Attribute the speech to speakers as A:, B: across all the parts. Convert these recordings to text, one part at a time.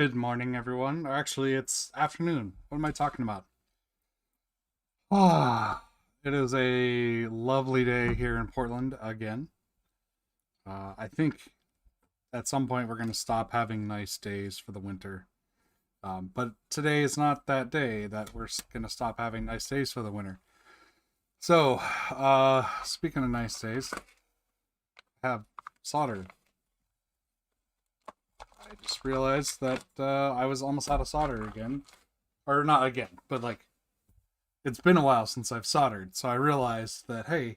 A: Good morning, everyone. Or actually, it's afternoon. What am I talking about? Ah, it is a lovely day here in Portland again. I think at some point we're going to stop having nice days for the winter. But today is not that day that we're going to stop having nice days for the winter. So, speaking of nice days, I have solder. I just realized that I was almost out of solder again. Or not again, but like it's been a while since I've soldered, so I realized that hey,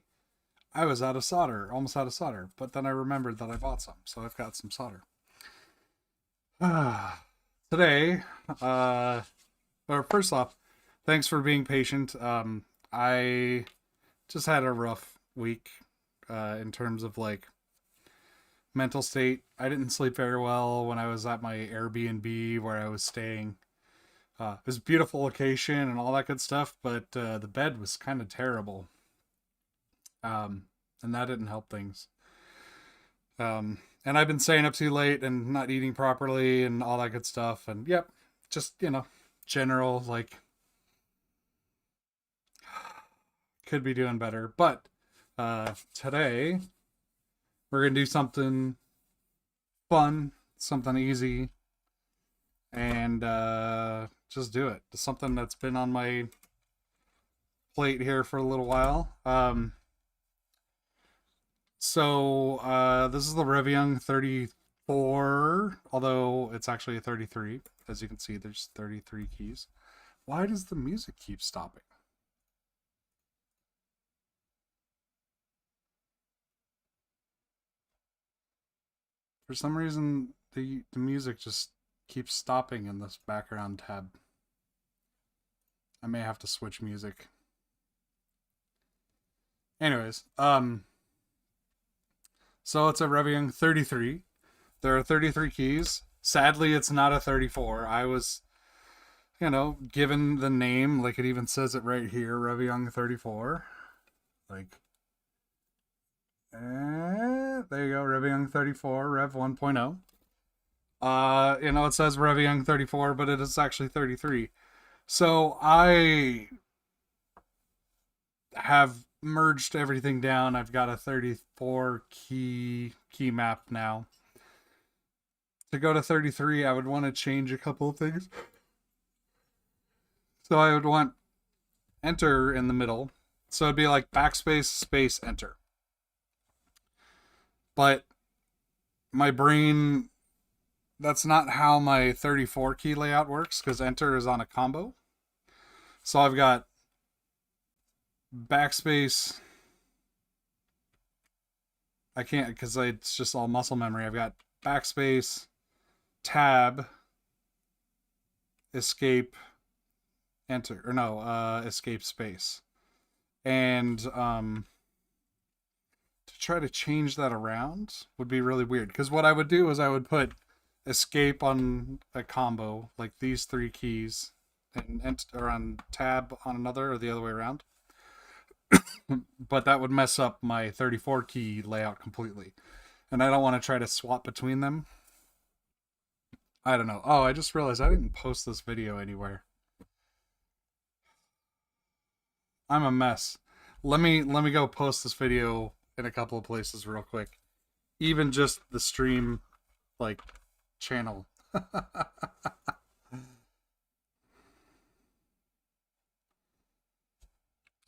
A: I was out of solder, almost out of solder. But then I remembered that I bought some, so I've got some solder. Today, uh, or first off, thanks for being patient. I just had a rough week in terms of like mental state. I didn't sleep very well when I was at my Airbnb where I was staying. It was a beautiful location and all that good stuff, but the bed was kind of terrible. Um, and that didn't help things. And I've been staying up too late and not eating properly and all that good stuff. And yep, just, general, like, could be doing better. But today, we're going to do something fun, something easy, and just do it. Just something that's been on my plate here for a little while. So this is the Reviung33, although it's actually a 33. As you can see, there's 33 keys. Why does the music keep stopping? For some reason, the music just keeps stopping in this background tab. I may have to switch music. Anyways, so it's a Reviung33. There are 33 keys. Sadly, it's not a 34. I was, given the name, like it even says it right here, Reviung34. Like, there you go, Reviung34, Rev 1.0. It says Reviung34, but it is actually 33. So I have merged everything down. I've got a 34 key map now. To go to 33, I would want to change a couple of things. So I would want enter in the middle. So it'd be like backspace, space, enter. But my brain, that's not how my 34 key layout works because enter is on a combo. So I've got backspace. I can't because it's just all muscle memory. I've got backspace, tab, escape, enter, or no, escape space. And to try to change that around would be really weird because what I would do is I would put escape on a combo, like these three keys, and enter on tab on another, or the other way around. But that would mess up my 34 key layout completely. And I don't want to try to swap between them. I don't know. Oh, I just realized I didn't post this video anywhere. I'm a mess. Let me go post this video in a couple of places real quick. Even just the stream like channel.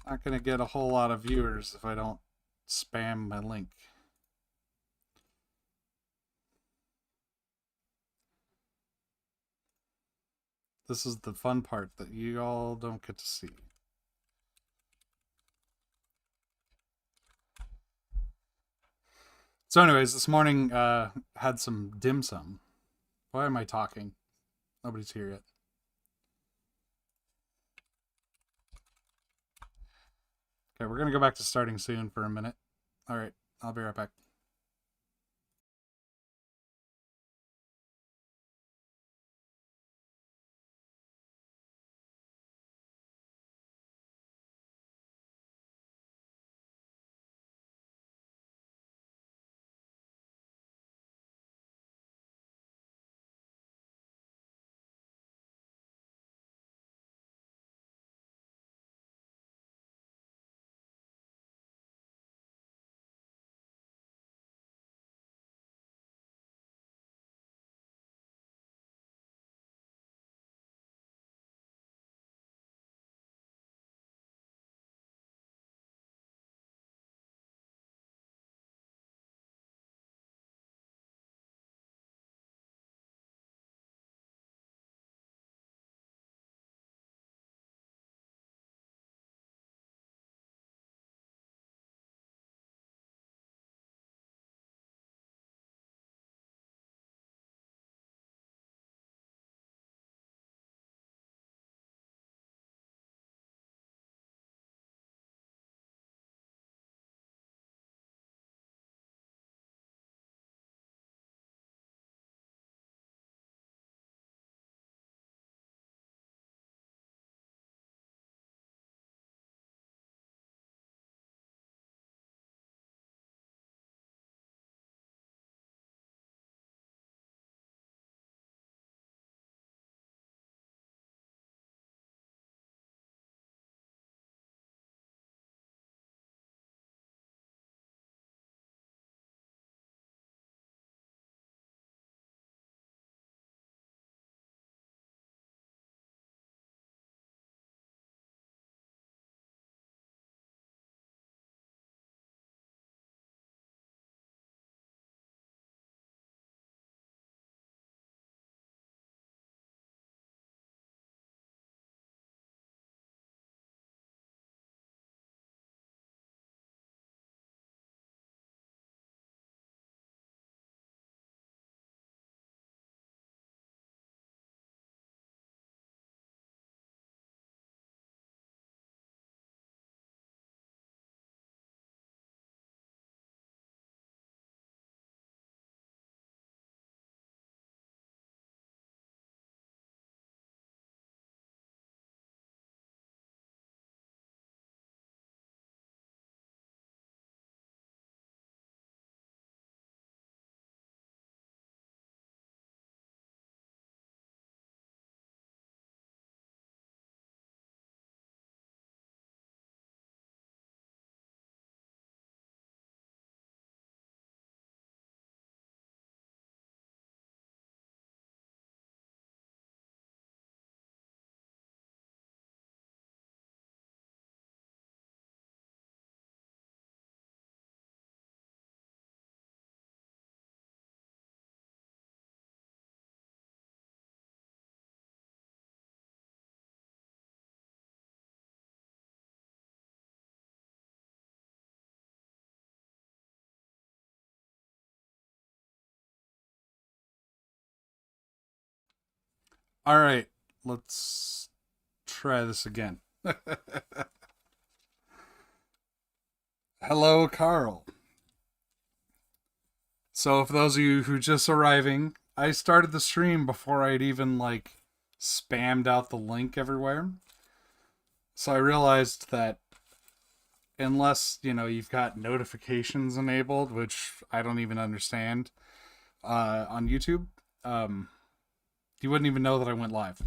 A: Not gonna get a whole lot of viewers if I don't spam my link. This is the fun part that you all don't get to see. So anyways, this morning had some dim sum. Why am I talking? Nobody's here yet. Okay, we're gonna go back to starting soon for a minute. All right, I'll be right back. All right, let's try this again. Hello, Carl. So, for those of you who just arriving, I started the stream before I'd even like spammed out the link everywhere. So I realized that unless, you've got notifications enabled, which I don't even understand, on YouTube, um, you wouldn't even know that I went live.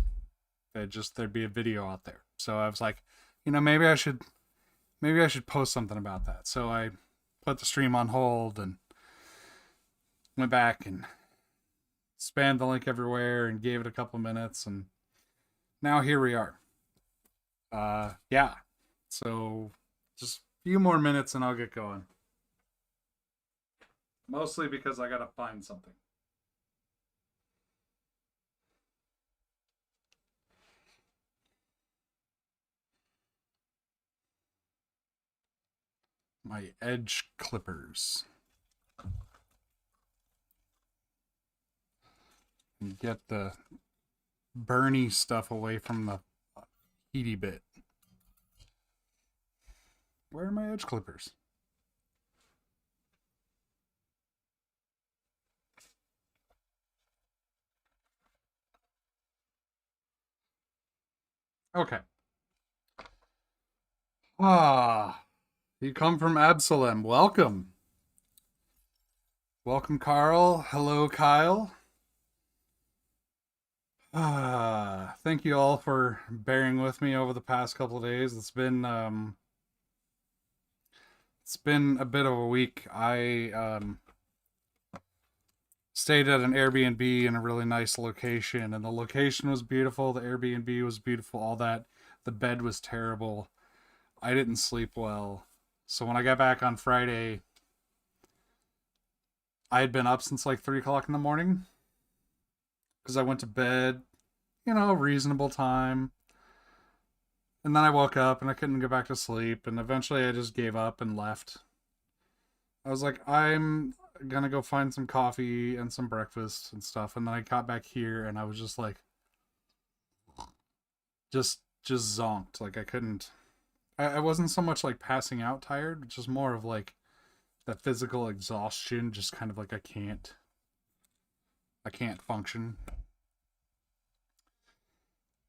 A: There'd be a video out there. So I was like, maybe I should post something about that. So I put the stream on hold and went back and spammed the link everywhere and gave it a couple minutes, and now here we are. Yeah. So just a few more minutes and I'll get going. Mostly because I gotta find something. My edge clippers. And get the burny stuff away from the heaty bit. Where are my edge clippers? Okay. You come from Absalom. Welcome. Welcome, Carl. Hello, Kyle. Thank you all for bearing with me over the past couple of days. It's been a bit of a week. I stayed at an Airbnb in a really nice location, and the location was beautiful, the Airbnb was beautiful, all that. The bed was terrible. I didn't sleep well. So when I got back on Friday, I had been up since like 3 o'clock in the morning because I went to bed, reasonable time. And then I woke up and I couldn't go back to sleep. And eventually I just gave up and left. I was like, I'm going to go find some coffee and some breakfast and stuff. And then I got back here and I was just like, just zonked. Like I couldn't, I wasn't so much like passing out tired, just more of like that physical exhaustion. Just kind of like I can't function.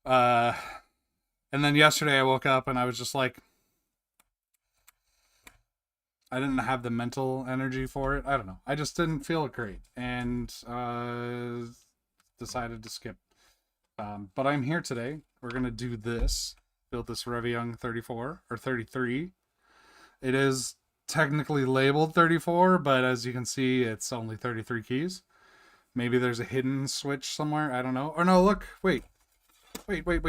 A: And then yesterday I woke up and I was just like, I didn't have the mental energy for it. I don't know. I just didn't feel great and decided to skip. But I'm here today. We're going to do this. Build this Reviung33 or 33. It is technically labeled 34, but as you can see, it's only 33 keys. Maybe there's a hidden switch somewhere. I don't know. Or no, look. Wait. Wait. Wait.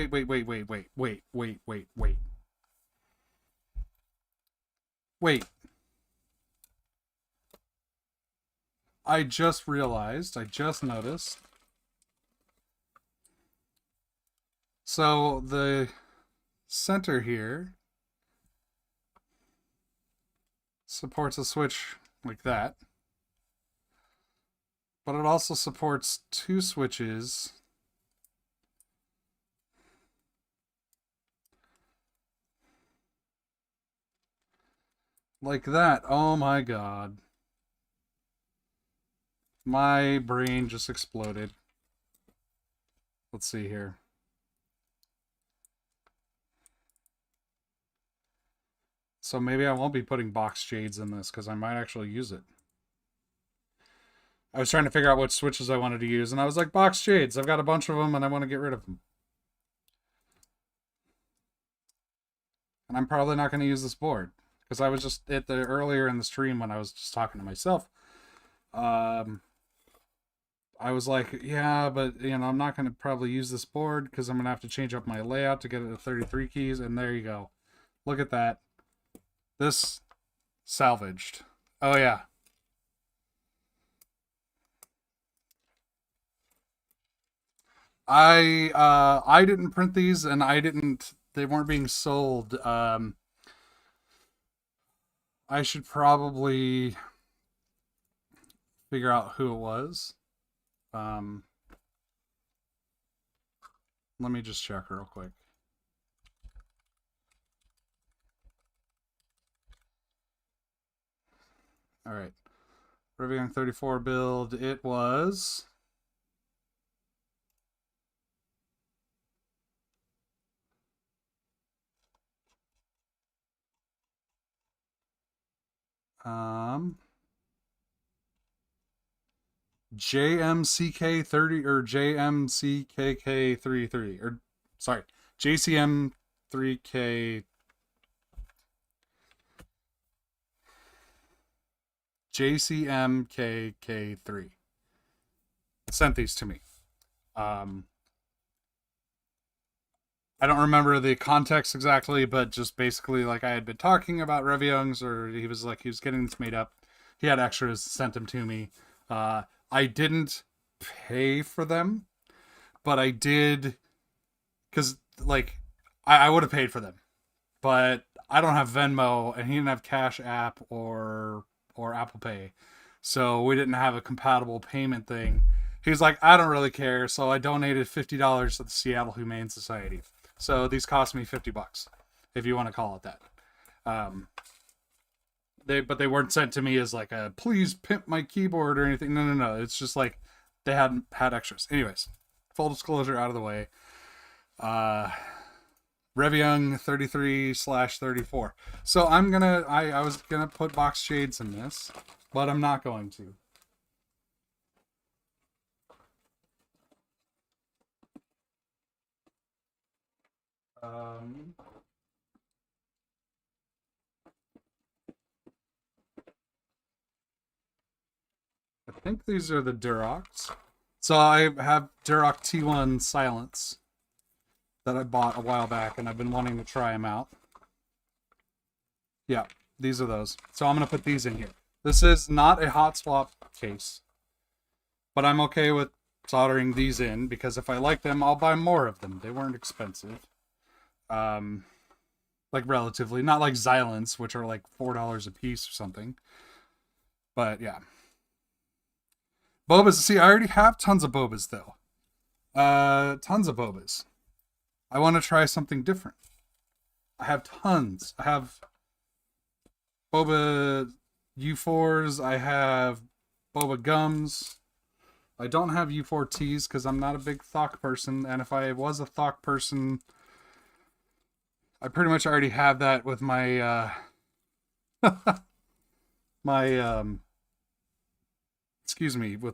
A: I just noticed. So the center here supports a switch like that. But it also supports 2 switches like that. Oh my god. My brain just exploded. Let's see here. So maybe I won't be putting box shades in this because I might actually use it. I was trying to figure out what switches I wanted to use, and I was like, box shades. I've got a bunch of them, and I want to get rid of them. And I'm probably not going to use this board because I was just earlier in the stream when I was just talking to myself. I was like, yeah, but I'm not going to probably use this board because I'm going to have to change up my layout to get it to 33 keys. And there you go. Look at that. This salvaged. Oh yeah. I didn't print these, and they weren't being sold. I should probably figure out who it was. Let me just check real quick. All right. Reviung34 build. It was... JMCK30 or JMCKK33 or sorry, JCM3K JCMKK3 sent these to me. I don't remember the context exactly, but just basically like I had been talking about Reviungs, or he was getting this made up. He had extras, sent them to me. I didn't pay for them, but I did because like I would have paid for them, but I don't have Venmo and he didn't have Cash App or Apple Pay, so we didn't have a compatible payment thing. He's like, I don't really care, so I donated $50 to the Seattle Humane Society. So these cost me $50, if you want to call it that. But they weren't sent to me as like a please pimp my keyboard or anything. No. It's just like they had extras. Anyways, full disclosure out of the way. Reviung33/34. So I was gonna put box shades in this, but I'm not going to. I think these are the Durocs. So I have Duroc T1 Silence that I bought a while back, and I've been wanting to try them out. Yeah, these are those. So I'm going to put these in here. This is not a hot swap case, but I'm okay with soldering these in, because if I like them, I'll buy more of them. They weren't expensive. Like relatively, not like Xylants, which are like $4 a piece or something. But yeah. Bobas, see, I already have tons of Bobas though. Tons of Bobas. I want to try something different. I have tons. I have Boba U4s. I have Boba Gums. I don't have U4Ts because I'm not a big Thok person. And if I was a Thok person, I pretty much already have that with my, with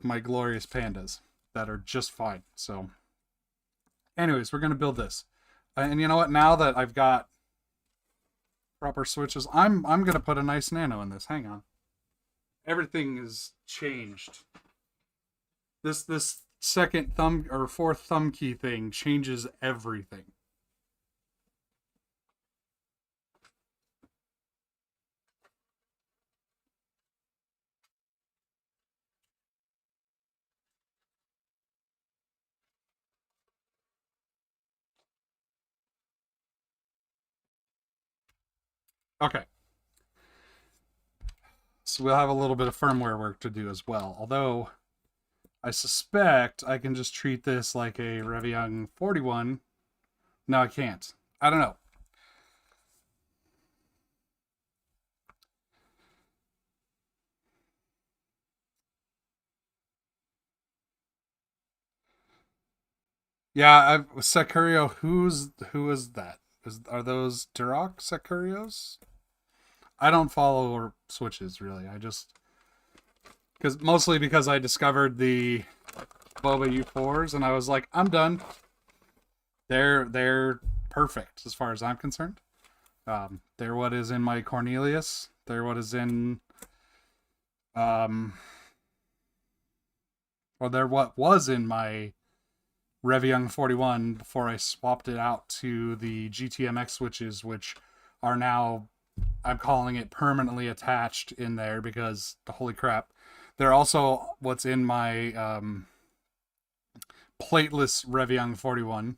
A: my glorious pandas that are just fine. So anyways, we're going to build this. And you know what? Now that I've got proper switches, I'm going to put a nice nano in this. Hang on. Everything is changed. This second thumb or fourth thumb key thing changes everything. Okay. So we'll have a little bit of firmware work to do as well. Although I suspect I can just treat this like a Reviung 41. No, I can't. I don't know. Yeah, Securio. Who is that? Are those Duroc Securios? I don't follow switches really. I just mostly because I discovered the Boba U4s and I was like, I'm done. They're perfect as far as I'm concerned. They're what is in my Cornelius. They're what is in or they're what was in my Reviung 41 before I swapped it out to the GTMX switches, which are now, I'm calling it permanently attached in there because, holy crap, they're also what's in my plateless Reviung 41.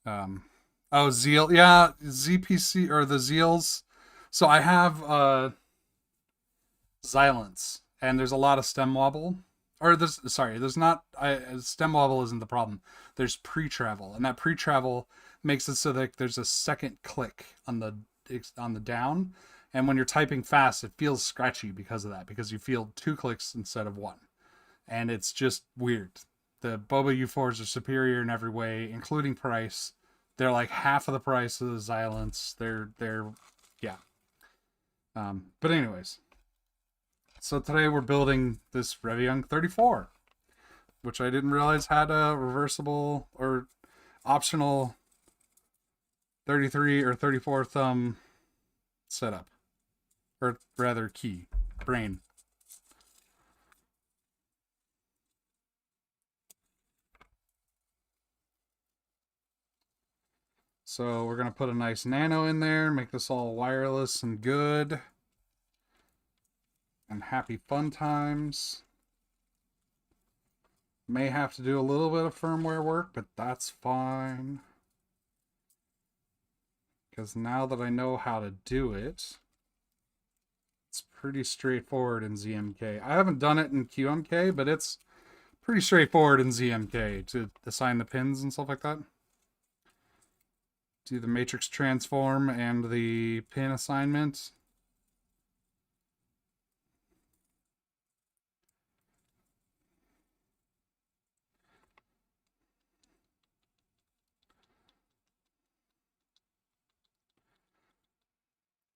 A: Oh, Zeal, yeah, ZPC or the Zeals. So I have Xylants, and there's a lot of stem wobble or there's not. Stem wobble isn't the problem. There's pre-travel, and that pre-travel makes it so that there's a second click on the down, and when you're typing fast, it feels scratchy because of that, because you feel two clicks instead of one, and it's just weird. The Boba U4s are superior in every way, including price. They're like half of the price of the Xylants. They're yeah. But anyways, so today we're building this Reviung34, which I didn't realize had a reversible or optional 33 or 34 thumb setup, or rather key brain. So we're going to put a nice nano in there, make this all wireless and good. And happy fun times. May have to do a little bit of firmware work, but that's fine. Because now that I know how to do it, it's pretty straightforward in ZMK. I haven't done it in QMK, but it's pretty straightforward in ZMK to assign the pins and stuff like that. Do the matrix transform and the pin assignment.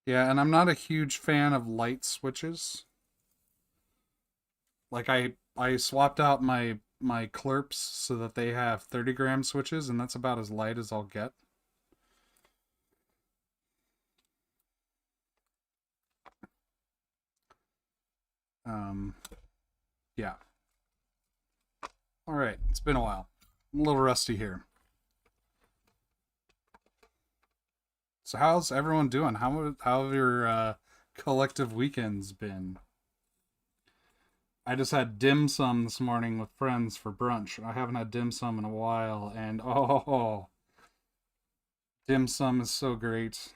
A: Yeah, and I'm not a huge fan of light switches. Like I swapped out my clerps so that they have 30-gram switches, and that's about as light as I'll get. Yeah. All right, it's been a while. I'm a little rusty here. So how's everyone doing? How have your collective weekends been? I just had dim sum this morning with friends for brunch. I haven't had dim sum in a while, and oh, dim sum is so great.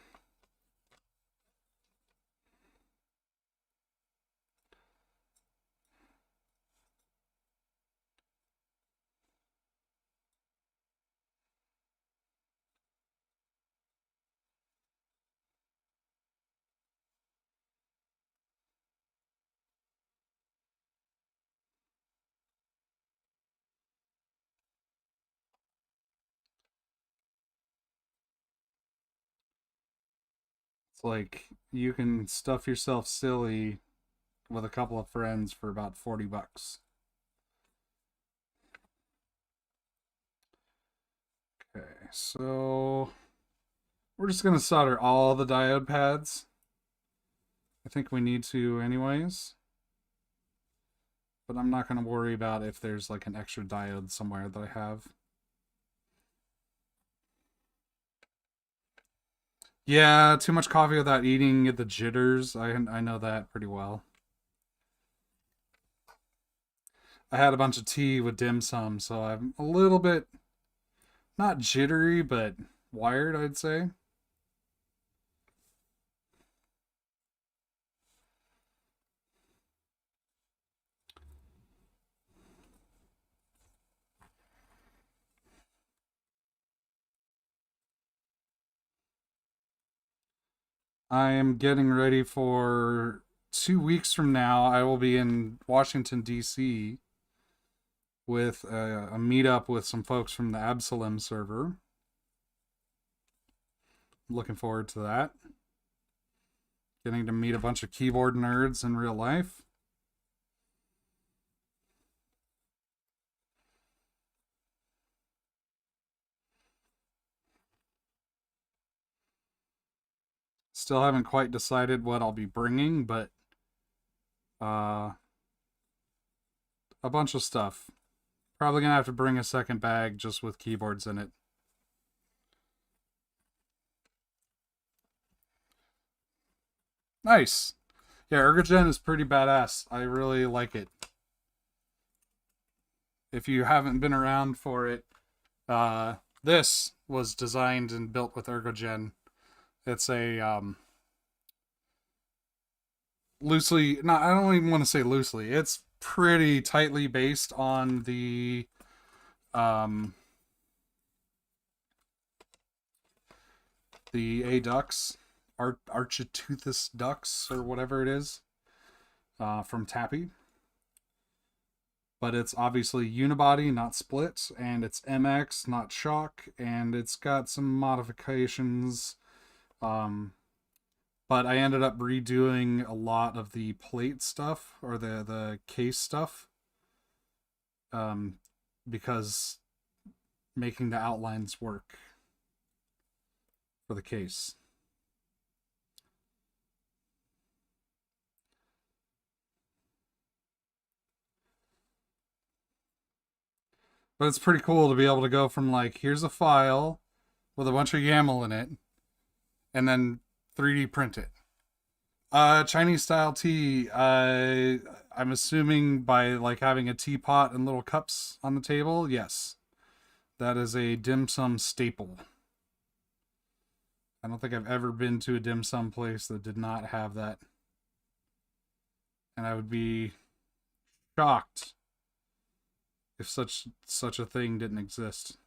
A: It's like you can stuff yourself silly with a couple of friends for about $40. Okay, so we're just gonna solder all the diode pads. I think we need to anyways. But I'm not gonna worry about if there's like an extra diode somewhere that I have. Yeah, too much coffee without eating, get the jitters. I know that pretty well. I had a bunch of tea with dim sum, so I'm a little bit not jittery, but wired, I'd say. I am getting ready for 2 weeks from now. I will be in Washington, D.C. with a meetup with some folks from the Absalom server. Looking forward to that. Getting to meet a bunch of keyboard nerds in real life. Still haven't quite decided what I'll be bringing, but a bunch of stuff. Probably gonna have to bring a second bag just with keyboards in it. Nice. Yeah, Ergogen is pretty badass. I really like it. If you haven't been around for it, this was designed and built with Ergogen. It's a loosely, not, I don't even want to say loosely. It's pretty tightly based on um, the ducks, Architeuthis ducks, or whatever it is, from Tappy. But it's obviously unibody, not split, and it's MX, not shock, and it's got some modifications. Um, but I ended up redoing a lot of the plate stuff, or the case stuff, um, because making the outlines work for the case. But it's pretty cool to be able to go from like, here's a file with a bunch of YAML in it, and then 3D print it. Chinese style tea. I'm assuming by like having a teapot and little cups on the table. Yes, that is a dim sum staple. I don't think I've ever been to a dim sum place that did not have that, and I would be shocked if such a thing didn't exist.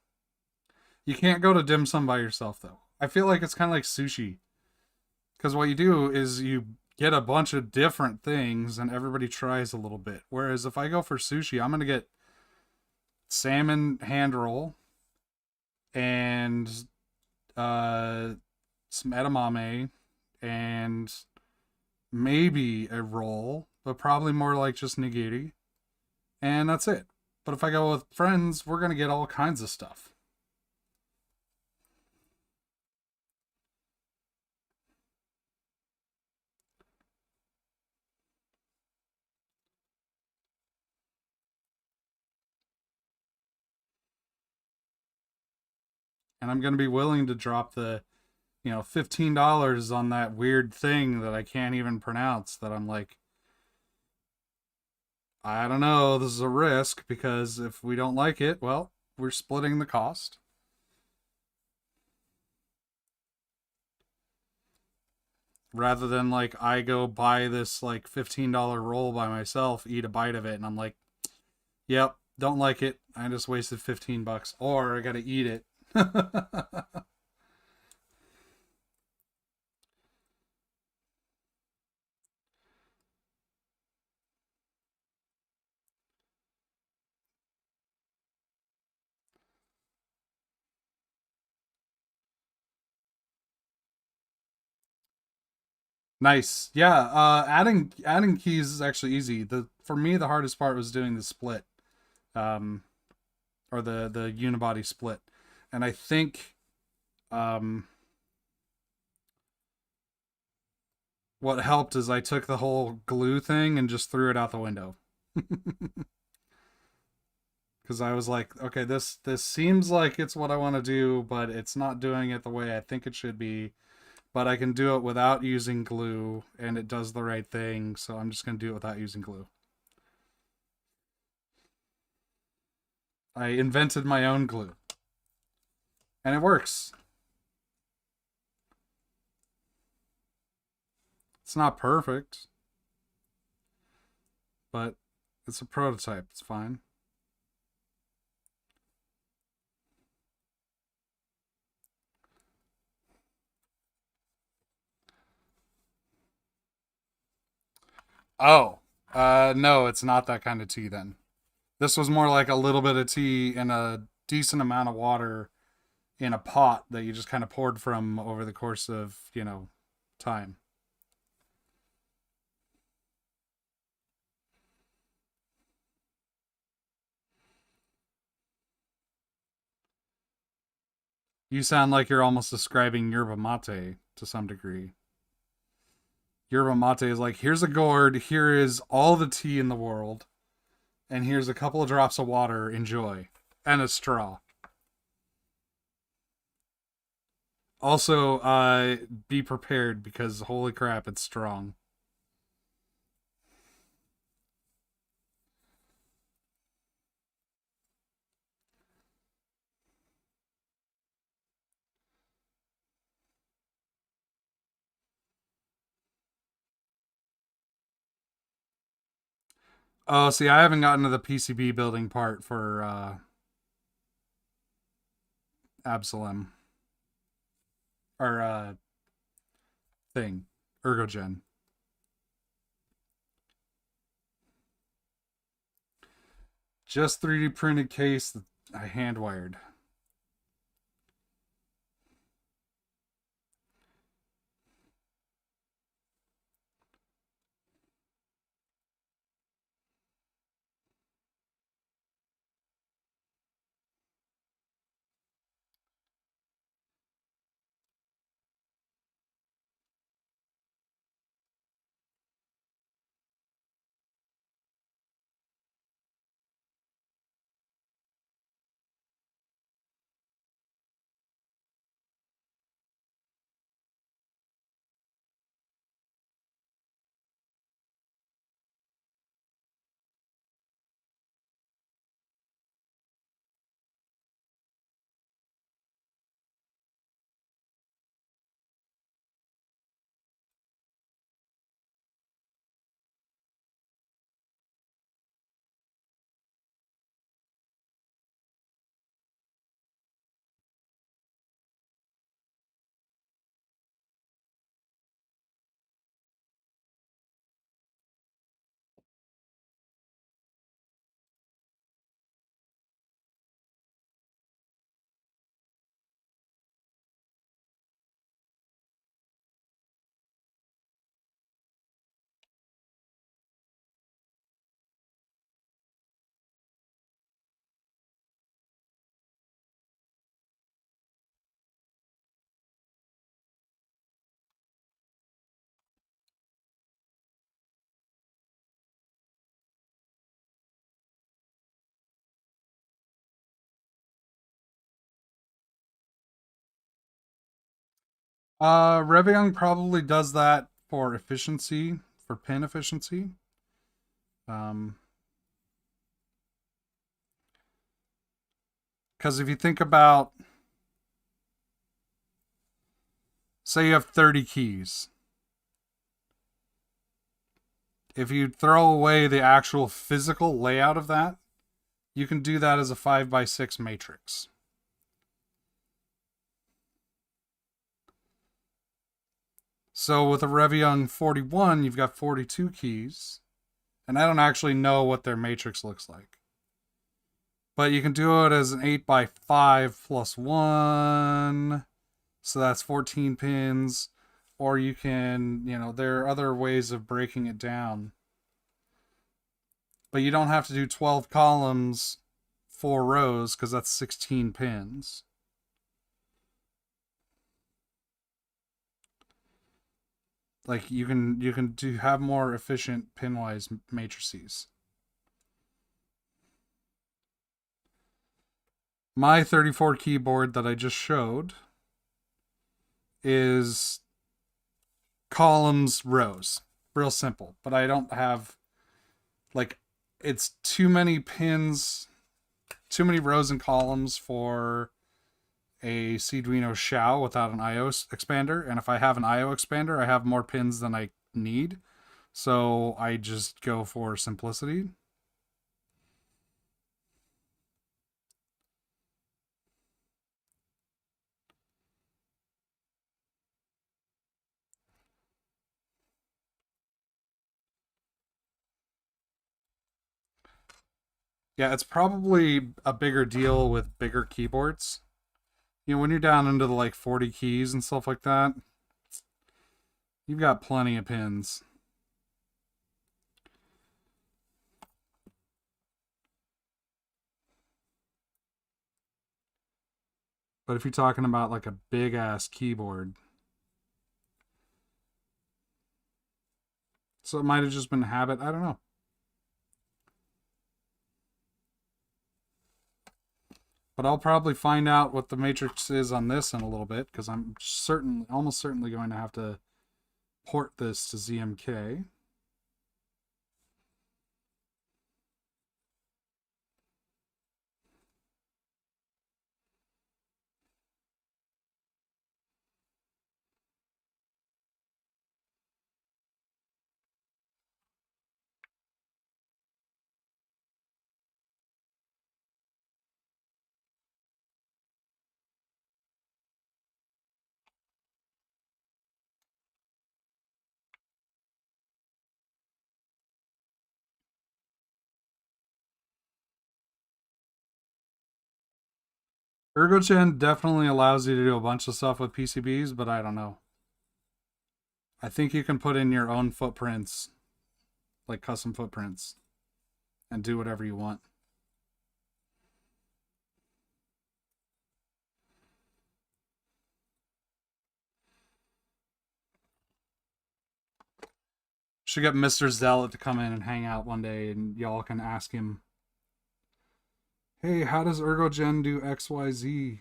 A: You can't go to dim sum by yourself though. I feel like it's kind of like sushi, because what you do is you get a bunch of different things and everybody tries a little bit. Whereas if I go for sushi, I'm gonna get salmon hand roll and some edamame and maybe a roll, but probably more like just nigiri, and that's it. But if I go with friends, we're gonna get all kinds of stuff. And I'm gonna be willing to drop the, $15 on that weird thing that I can't even pronounce, that I'm like, I don't know, this is a risk, because if we don't like it, well, we're splitting the cost. Rather than like I go buy this like $15 roll by myself, eat a bite of it, and I'm like, yep, don't like it. I just wasted $15, or I gotta eat it. Nice. Yeah, adding keys is actually easy. The For me the hardest part was doing the split. Um or the unibody split. And I think um what helped is I took the whole glue thing and just threw it out the window. Cuz I was like, okay, this seems like it's what I want to do, but it's not doing it the way I think it should be. But I can do it without using glue, and it does the right thing, so I'm just going to do it without using glue. I invented my own glue, and it works. It's not perfect, but it's a prototype. It's fine. Oh, no, it's not that kind of tea then. This was more like a little bit of tea in a decent amount of water in a pot that you just kind of poured from over the course of, time. You sound like you're almost describing yerba mate to some degree. Yerba mate is like, here's a gourd, here is all the tea in the world, and here's a couple of drops of water, enjoy. And a straw. Also, be prepared, because holy crap, it's strong. Oh, see, I haven't gotten to the PCB building part for Absalom or thing, Ergogen. Just 3D printed case that I hand wired. Reviung probably does that for efficiency, for pin efficiency. Um, because if you think about, say you have 30 keys, if you throw away the actual physical layout of that, you can do that as a 5x6 matrix. So with a Reviung 41, you've got 42 keys, and I don't actually know what their matrix looks like. But you can do it as an 8x5 plus 1, so that's 14 pins. Or you can, there are other ways of breaking it down. But you don't have to do 12 columns, 4 rows, because that's 16 pins. Like you can have more efficient pinwise matrices. My 34 keyboard that I just showed is columns, rows. Real simple. But I don't have, like, it's too many pins, too many rows and columns for a Arduino Xiao without an IO expander. And if I have an IO expander, I have more pins than I need. So I just go for simplicity. Yeah, it's probably a bigger deal with bigger keyboards. When you're down into the like 40 keys and stuff like that, you've got plenty of pins. But if you're talking about like a big ass keyboard, so it might have just been habit. I don't know. But I'll probably find out what the matrix is on this in a little bit because I'm almost certainly going to have to port this to ZMK. ErgoGen definitely allows you to do a bunch of stuff with PCBs, but I don't know. I think you can put in your own footprints, like custom footprints, and do whatever you want. Should get Mr. Zealot to come in and hang out one day, and y'all can ask him, hey, how does ErgoGen do XYZ?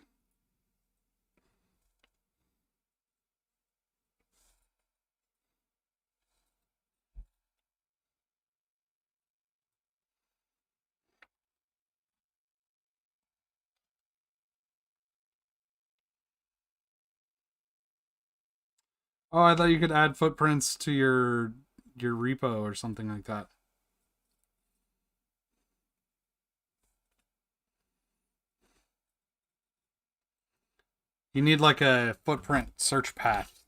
A: Oh, I thought you could add footprints to your repo or something like that. You need like a footprint search path.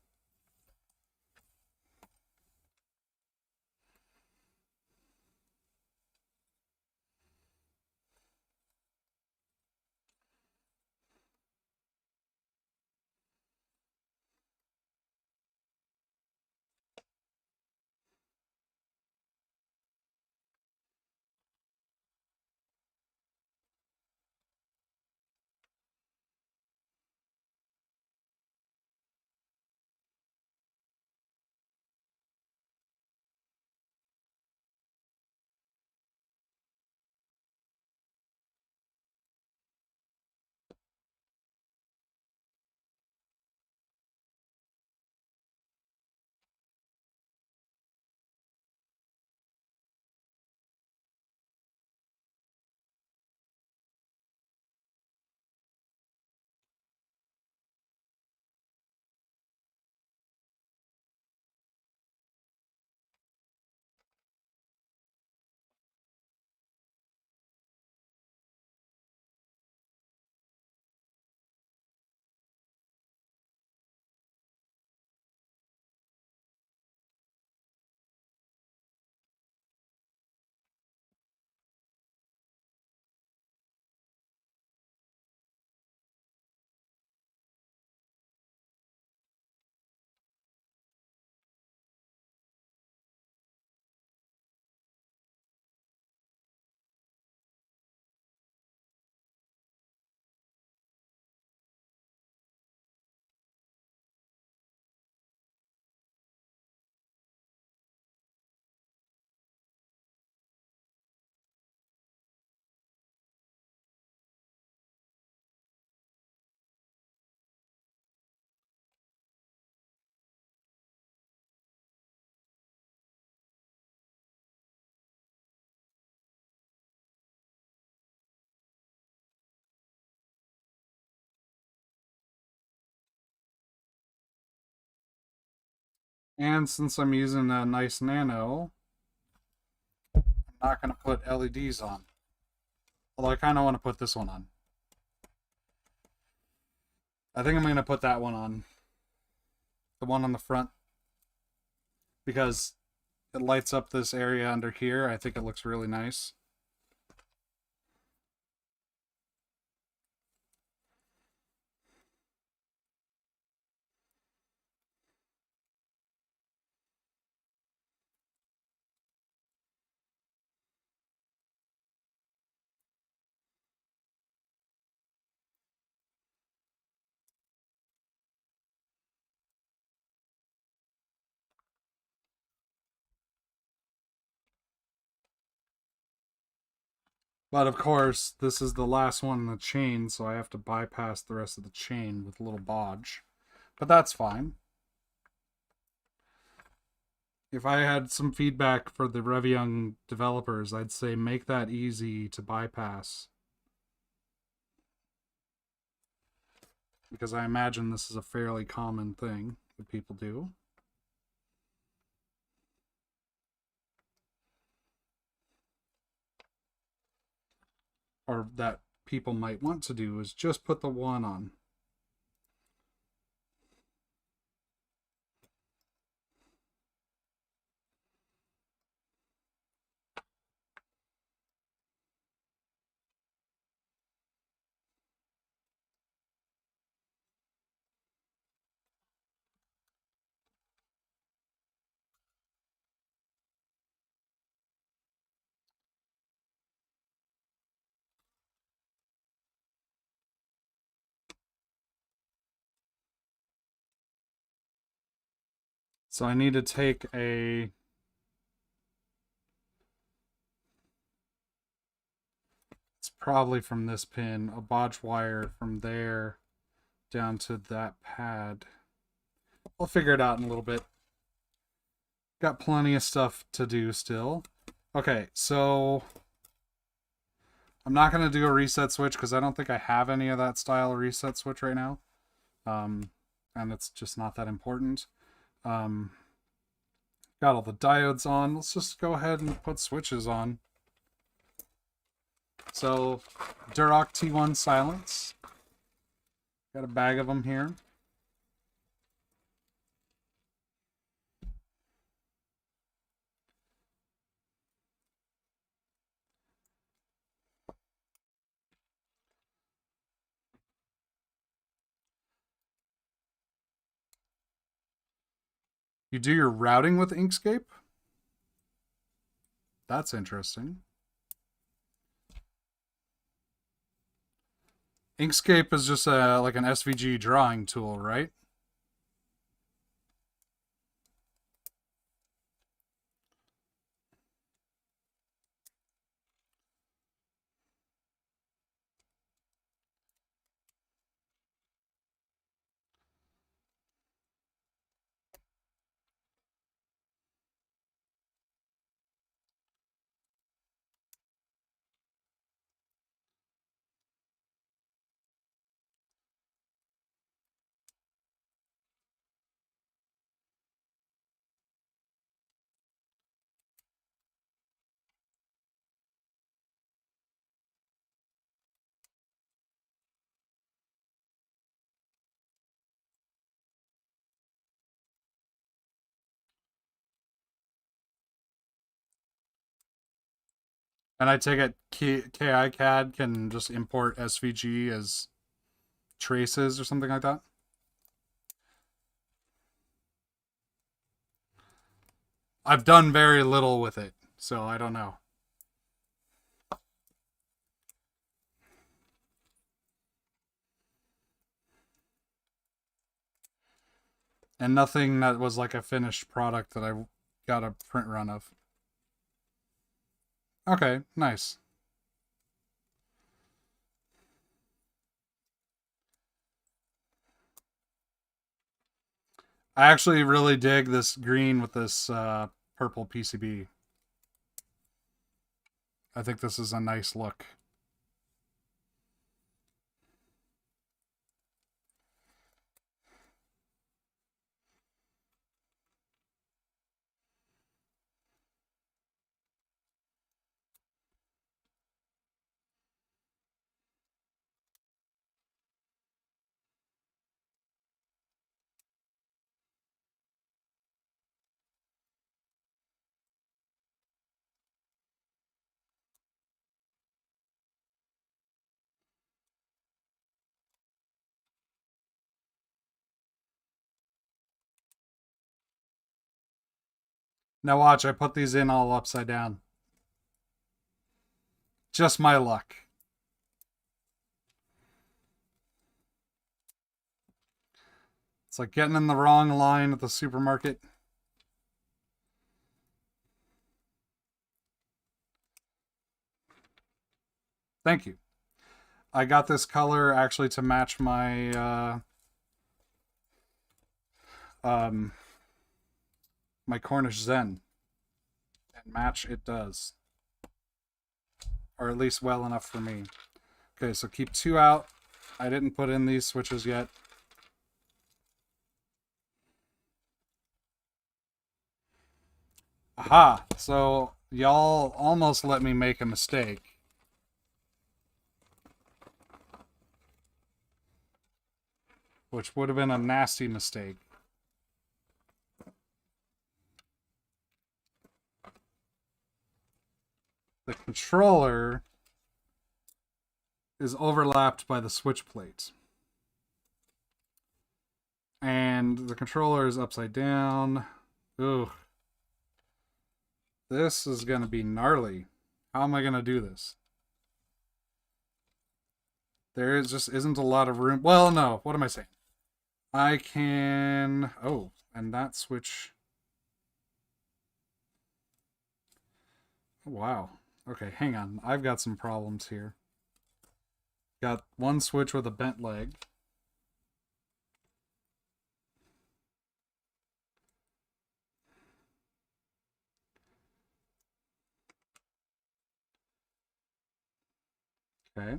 A: And since I'm using a nice nano, I'm not going to put LEDs on. Although I kind of want to put this one on. I think I'm going to put that one on. The one on the front. Because it lights up this area under here. I think it looks really nice. But of course, this is the last one in the chain, so I have to bypass the rest of the chain with a little bodge. But that's fine. If I had some feedback for the Reviung developers, I'd say make that easy to bypass. Because I imagine this is a fairly common thing that people do. Or that people might want to do, is just put the one on. So I need to take a... It's probably from this pin, a bodge wire from there down to that pad. We'll figure it out in a little bit. Got plenty of stuff to do still. Okay, so I'm not going to do a reset switch because I don't think I have any of that style of reset switch right now. And it's just not that important. Got all the diodes on. Let's just go ahead and put switches on. So, Duroc T1 silence. Got a bag of them here. You do your routing with Inkscape? That's interesting. Inkscape is just like an SVG drawing tool, right? And I take it KiCad can just import SVG as traces or something like that? I've done very little with it, so I don't know. And nothing that was like a finished product that I got a print run of. Okay, nice. I actually really dig this green with this purple PCB. I think this is a nice look. Now watch, I put these in all upside down. Just my luck. It's like getting in the wrong line at the supermarket. Thank you. I got this color actually to match my my Cornish Zen. And match it does. Or at least well enough for me. Okay, so keep 2 out. I didn't put in these switches yet. Aha! So y'all almost let me make a mistake. Which would have been a nasty mistake. The controller is overlapped by the switch plate. And the controller is upside down. Ooh. This is going to be gnarly. How am I going to do this? There just isn't a lot of room. Well, no. What am I saying? I can... Oh, and that switch Wow. Okay, hang on. I've got some problems here. Got one switch with a bent leg. Okay.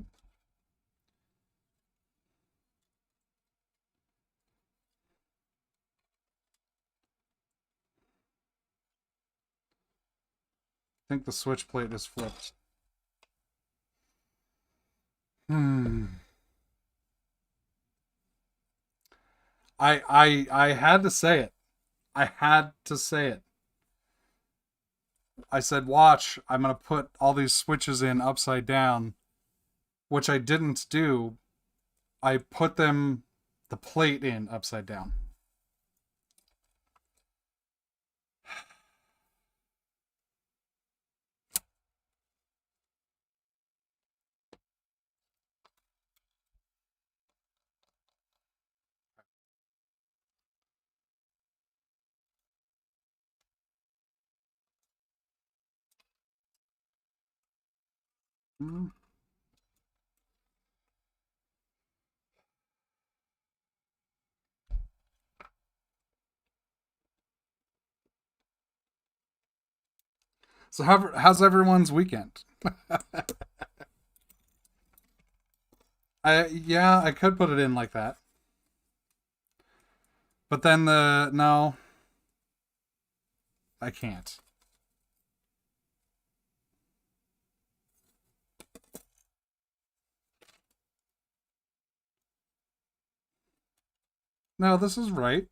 A: I think the switch plate is flipped. Hmm. I had to say it. I had to say it. I said, watch, I'm gonna put all these switches in upside down, which I didn't do. I put the plate in upside down. Hmm. So how's everyone's weekend? Yeah, I could put it in like that. But then the no, I can't. No, this is right.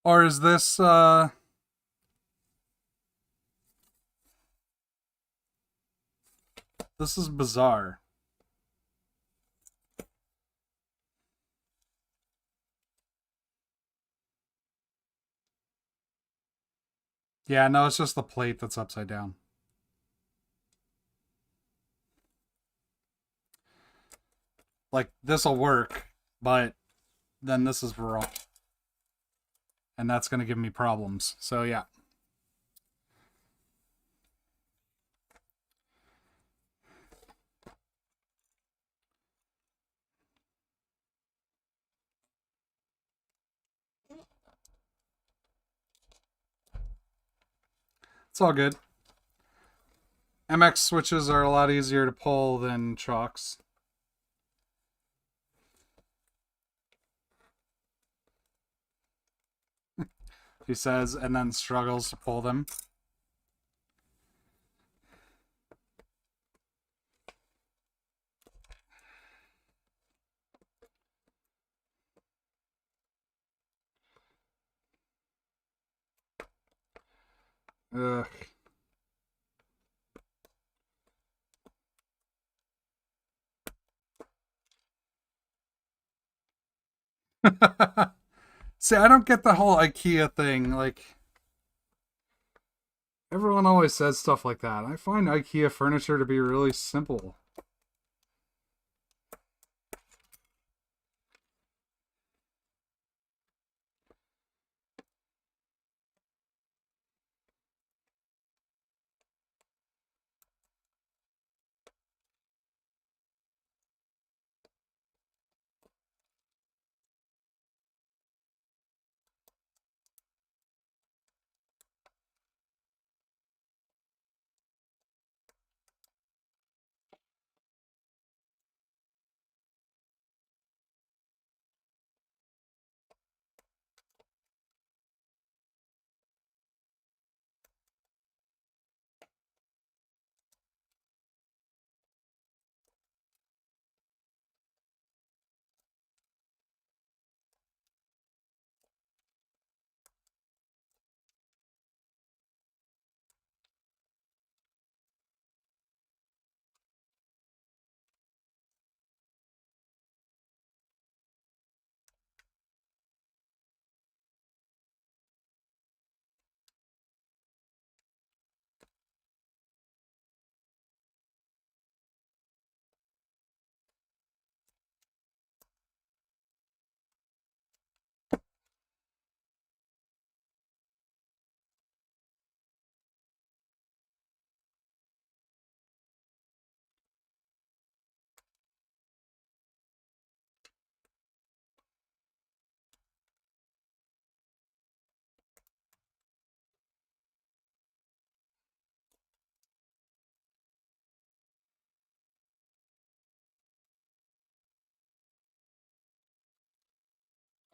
A: Or is this is bizarre. Yeah, no, it's just the plate that's upside down. Like this'll work, but then this is wrong. And that's gonna give me problems. So yeah. It's all good. MX switches are a lot easier to pull than chalks. He says, and then struggles to pull them. Ugh. See, I don't get the whole IKEA thing. Like, everyone always says stuff like that. I find IKEA furniture to be really simple.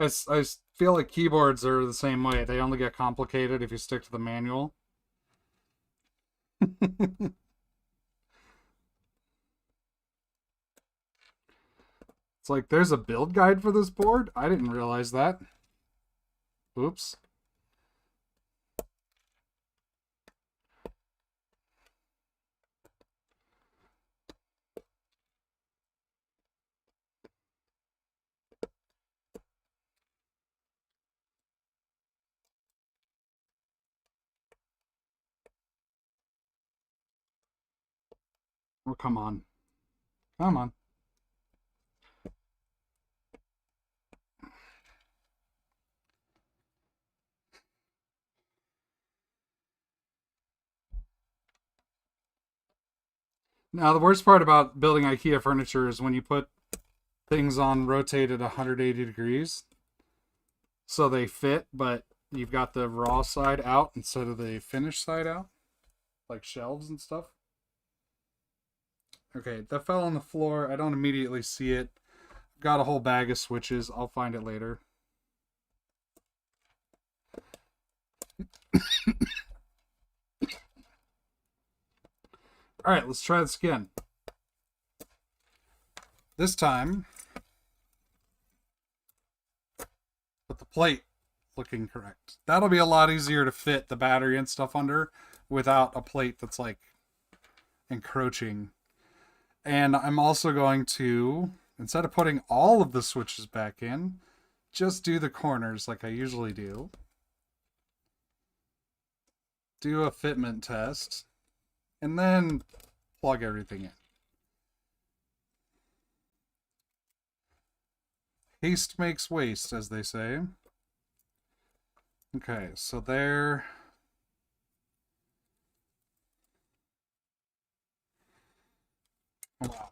A: I feel like keyboards are the same way. They only get complicated if you stick to the manual. It's like, there's a build guide for this board? I didn't realize that. Oops. Oh, come on. Come on. Now, the worst part about building IKEA furniture is when you put things on rotated 180 degrees so they fit, but you've got the raw side out instead of the finished side out, like shelves and stuff. Okay, that fell on the floor. I don't immediately see it. Got a whole bag of switches. I'll find it later. All right, let's try this again. This time, with the plate looking correct. That'll be a lot easier to fit the battery and stuff under without a plate that's like encroaching. And I'm also going to, instead of putting all of the switches back in, just do the corners like I usually do. Do a fitment test. And then plug everything in. Haste makes waste, as they say. Okay, so there. Oh, wow.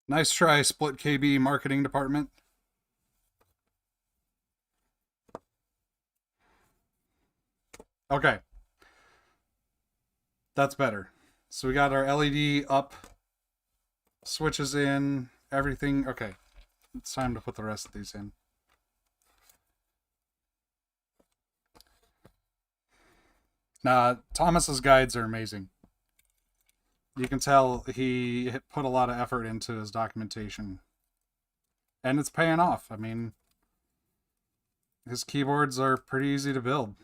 A: Nice try, Split KB marketing department. Okay. That's better. So we got our LED up, switches in, everything. Okay. It's time to put the rest of these in. Nah, Thomas's guides are amazing. You can tell he put a lot of effort into his documentation. And it's paying off. I mean, his keyboards are pretty easy to build.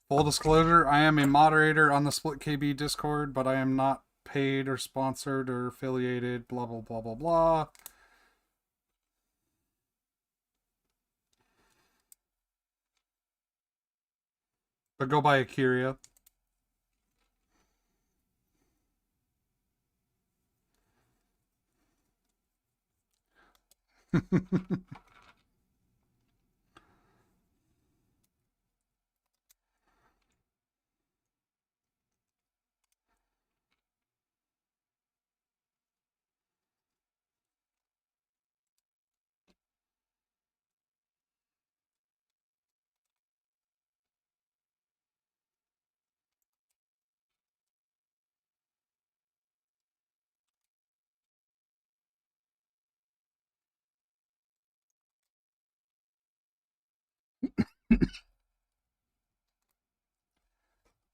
A: Full disclosure, I am a moderator on the Split KB Discord, but I am not paid or sponsored or affiliated, blah, blah, blah, blah, blah. But go buy Akira.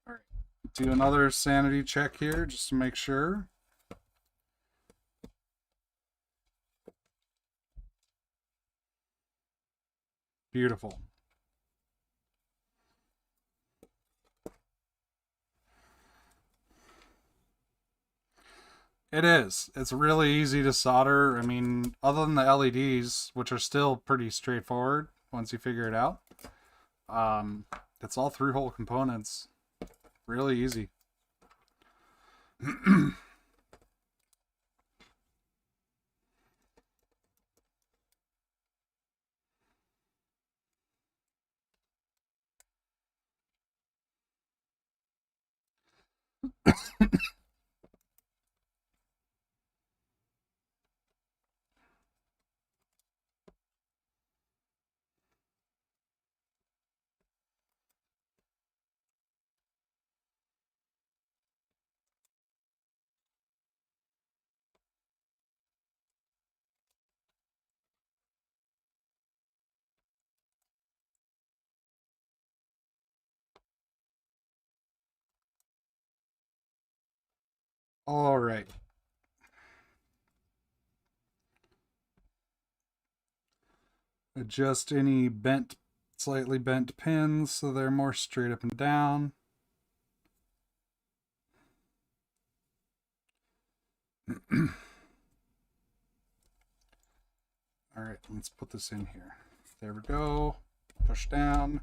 A: All right. Do another sanity check here just to make sure. Beautiful. It is. It's really easy to solder. I mean, other than the LEDs, which are still pretty straightforward once you figure it out, it's all through-hole components. Really easy. All right. Adjust any slightly bent pins so they're more straight up and down. All right, let's put this in here. There we go. Push down.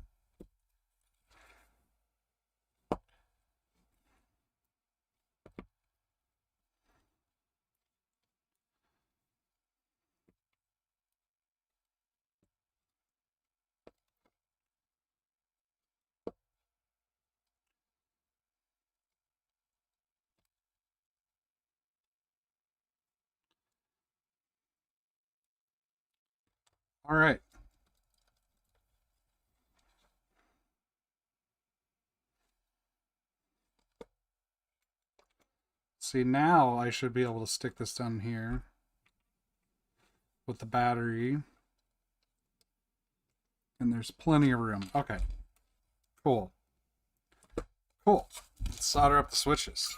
A: All right. See, now I should be able to stick this down here with the battery. And there's plenty of room. Okay. Cool. Cool. Let's solder up the switches.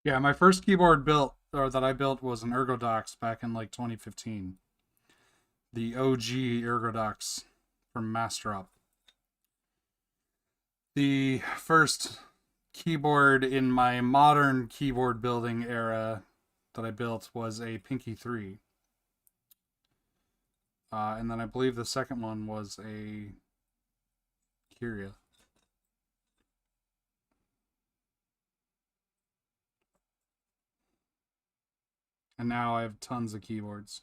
A: Yeah, my first keyboard built or that I built was an Ergodox back in like 2015. The OG Ergodox from Mastrop. The first keyboard in my modern keyboard building era that I built was a Pinky 3. And then I believe the second one was a Kyria. And now I have tons of keyboards.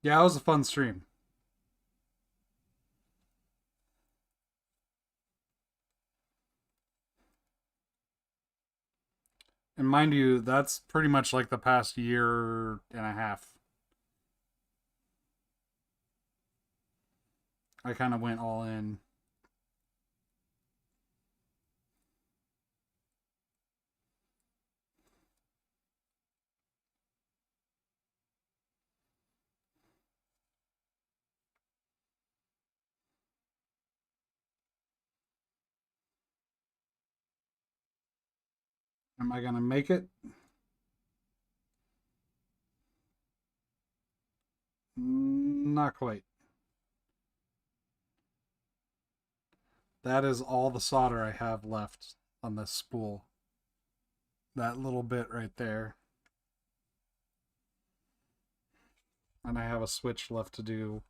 A: Yeah, it was a fun stream. And mind you, that's pretty much like the past year and a half. I kind of went all in. Am I going to make it? Not quite. That is all the solder I have left on this spool. That little bit right there. And I have a switch left to do.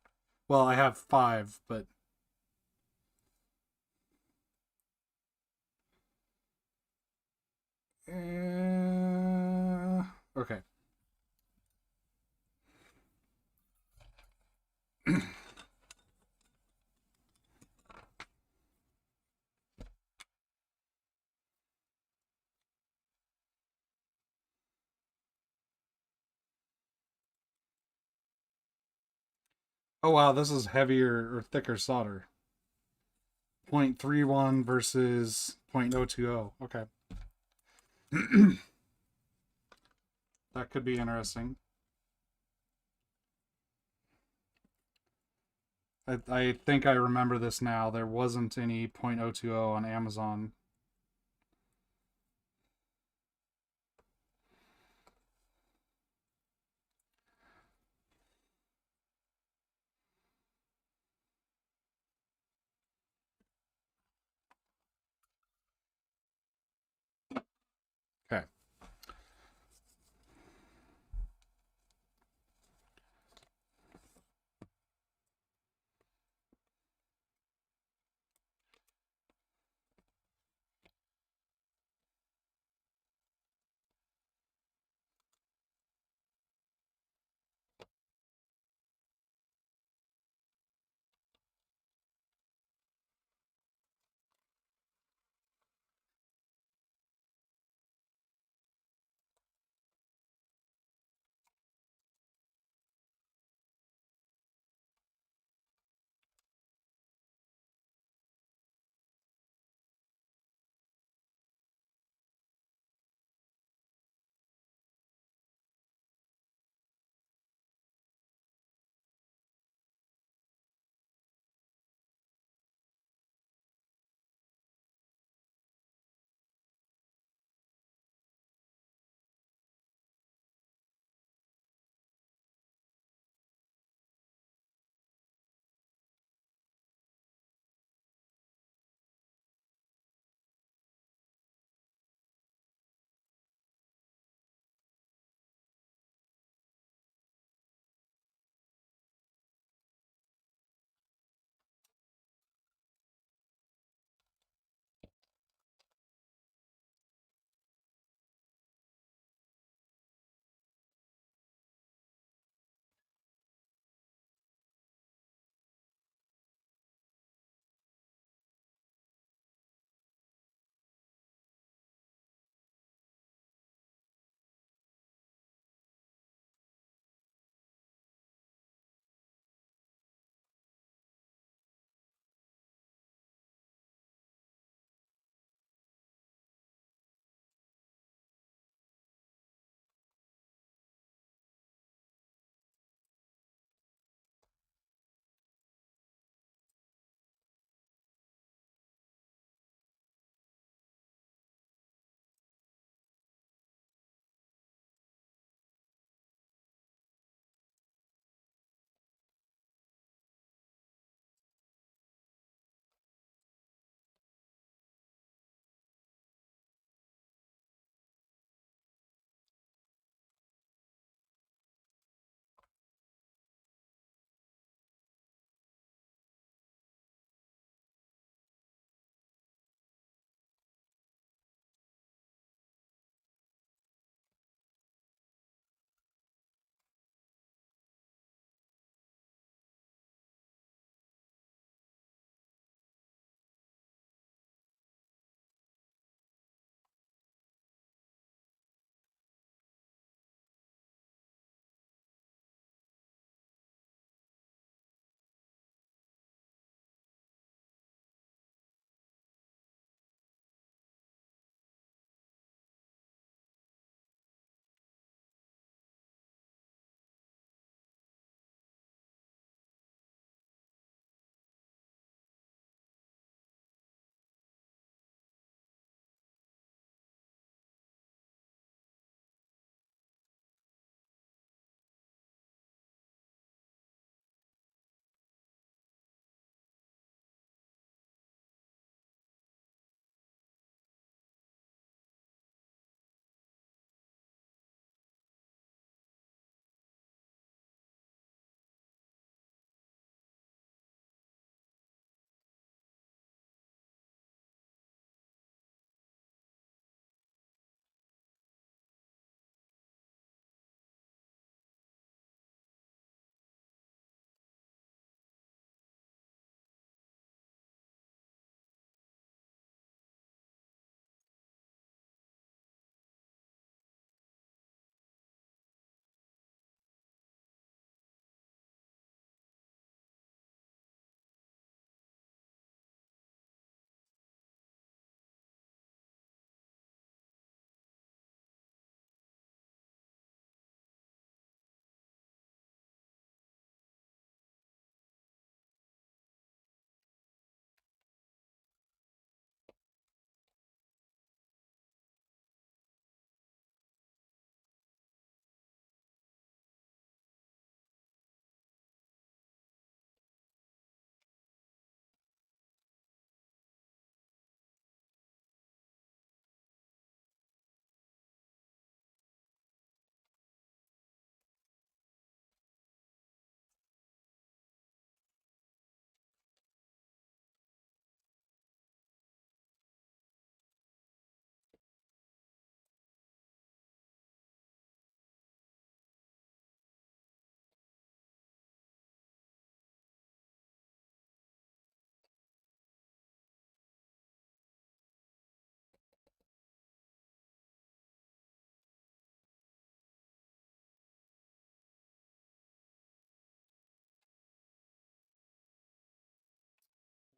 A: Well, I have 5, but okay. Oh wow, this is heavier or thicker solder. 0.31 versus 0.020. Okay. That could be interesting. I think I remember this now. There wasn't any 0.020 on Amazon. Okay.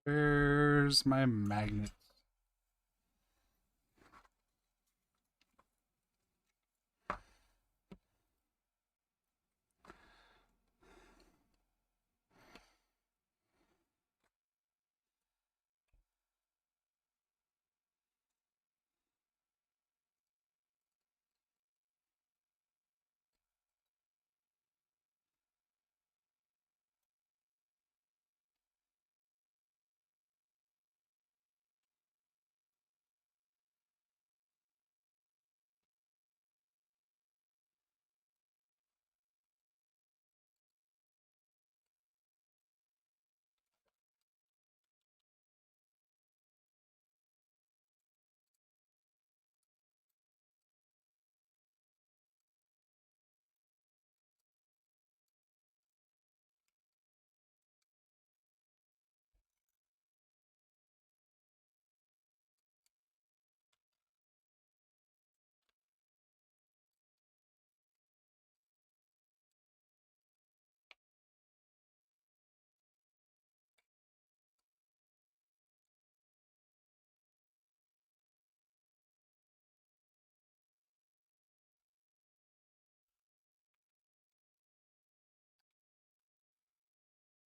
A: Where's my magnet?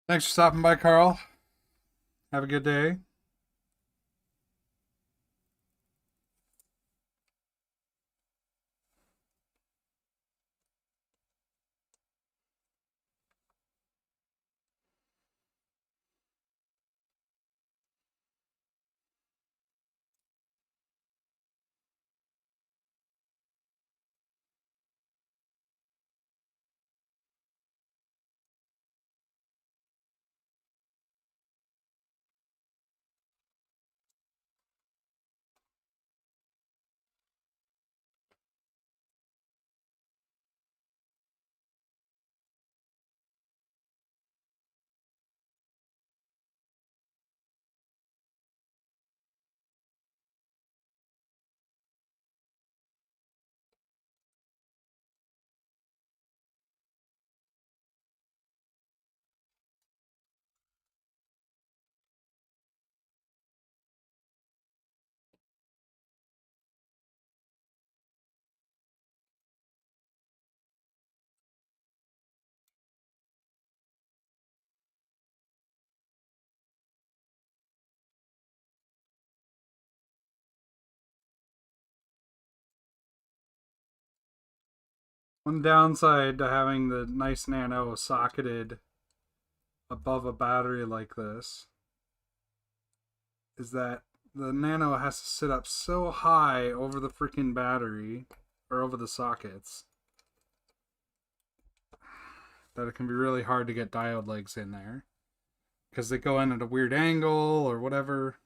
A: Thanks for stopping by, Carl. Have a good day. One downside to having the nice nano socketed above a battery like this is that the nano has to sit up so high over the freaking battery or over the sockets that it can be really hard to get diode legs in there because they go in at a weird angle or whatever.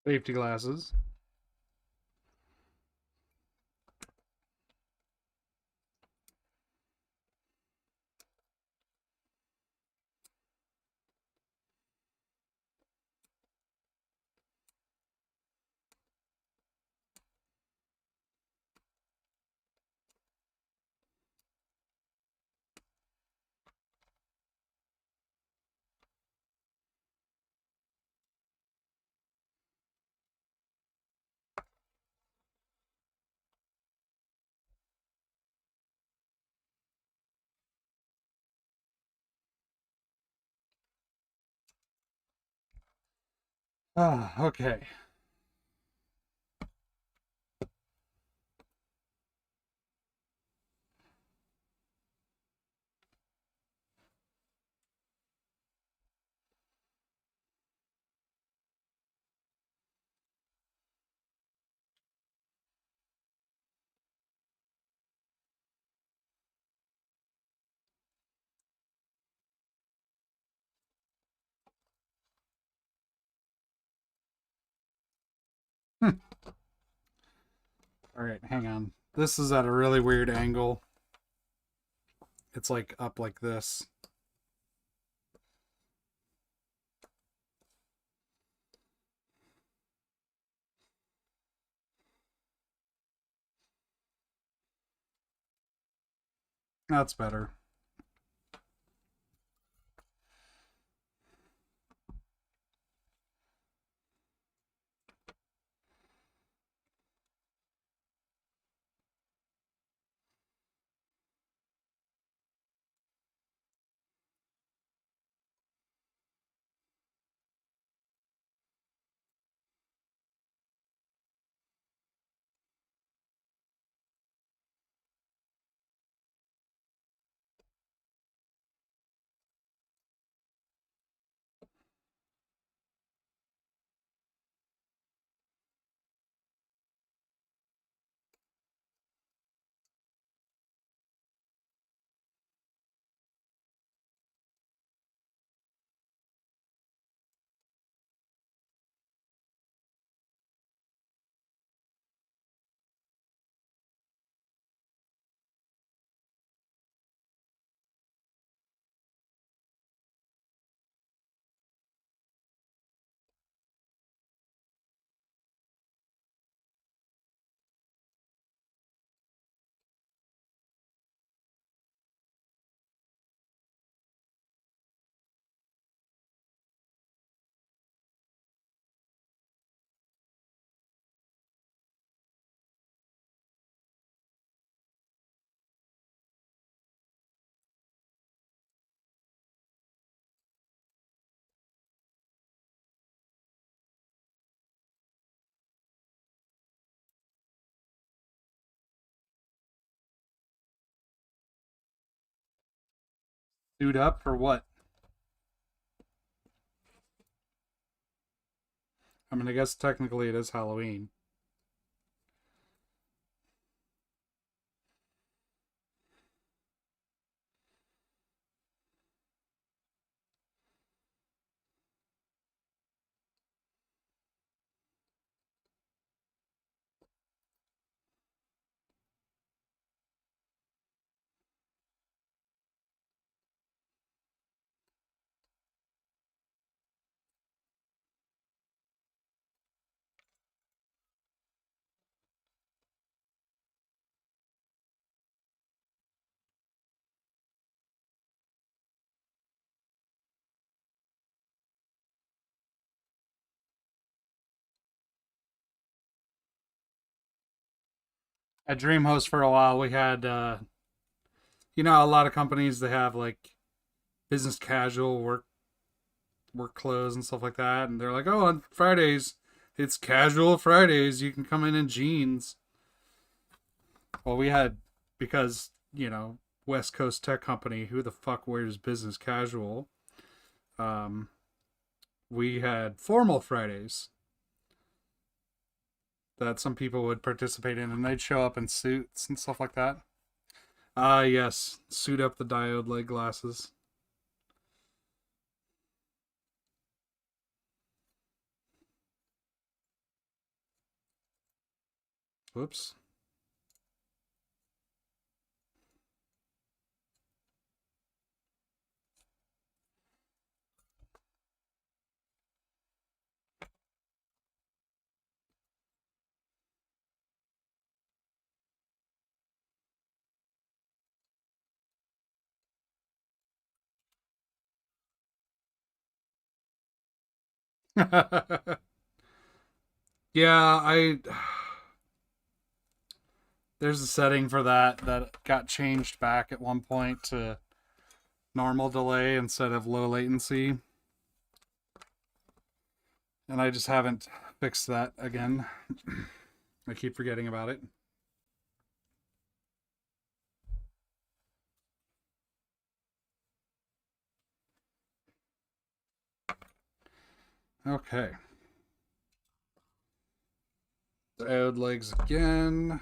A: Safety glasses. Ah, okay. Hmm. All right, hang on. This is at a really weird angle. It's like up like this. That's better. Suit up for what? I mean, I guess technically it is Halloween. At DreamHost for a while, we had, a lot of companies they have like business casual work clothes and stuff like that, and they're like, oh, on Fridays it's casual Fridays. You can come in jeans. Well, we had because West Coast tech company. Who the fuck wears business casual? Um, we had formal Fridays that some people would participate in, and they'd show up in suits and stuff like that. Yes, suit up the diode leg glasses. Whoops. Yeah, there's a setting for that got changed back at one point to normal delay instead of low latency. And I just haven't fixed that again. I keep forgetting about it. Okay. Add legs again.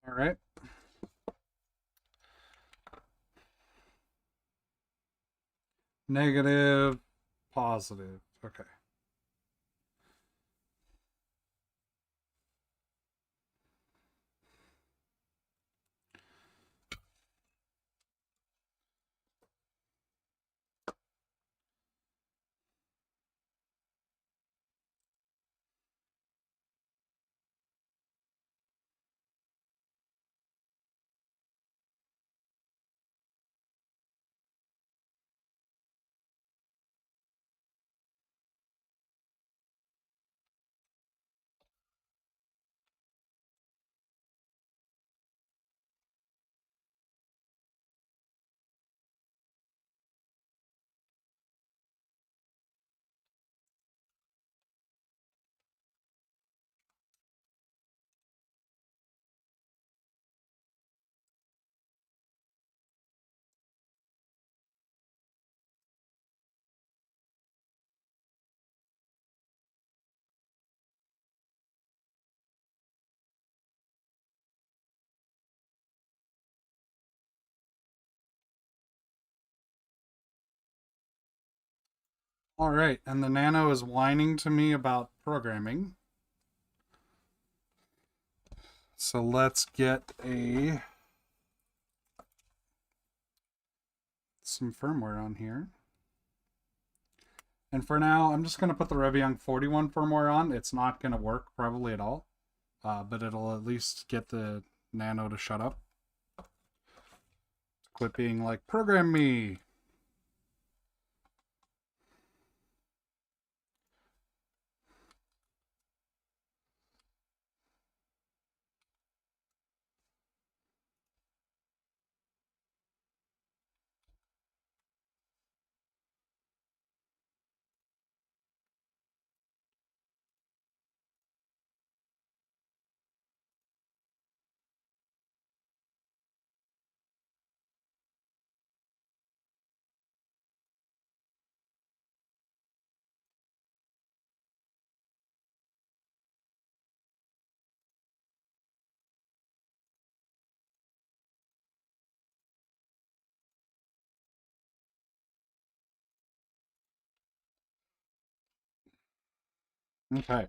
A: All right. Negative, positive. Okay. All right, and the Nano is whining to me about programming. So let's get some firmware on here. And for now, I'm just going to put the Reviung41 firmware on. It's not going to work probably at all, but it'll at least get the Nano to shut up. Quit being like, program me. Okay.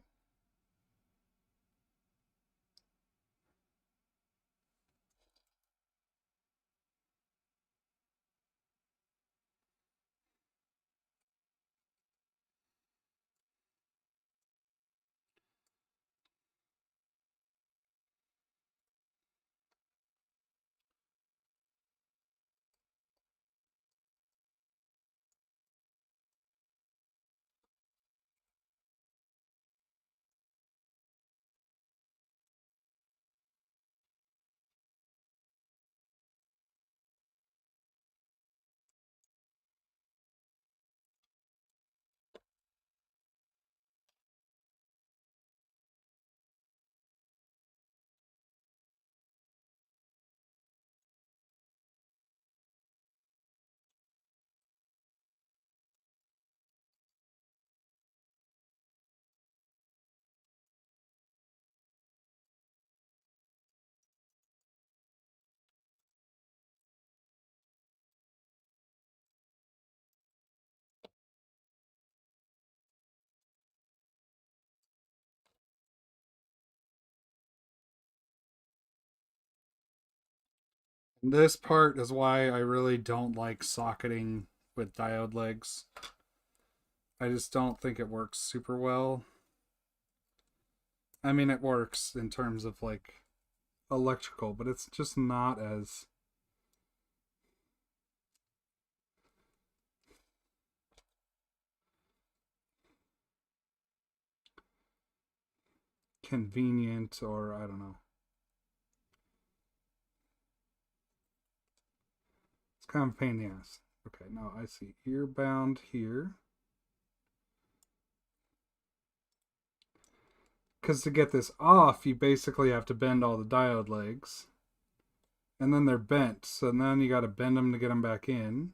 A: This part is why I really don't like socketing with diode legs. I just don't think it works super well. I mean, it works in terms of like electrical, but it's just not as convenient, or I don't know. It's kind of a pain in the ass. Okay, now I see ear bound here. Because to get this off, you basically have to bend all the diode legs. And then they're bent, so then you got to bend them to get them back in.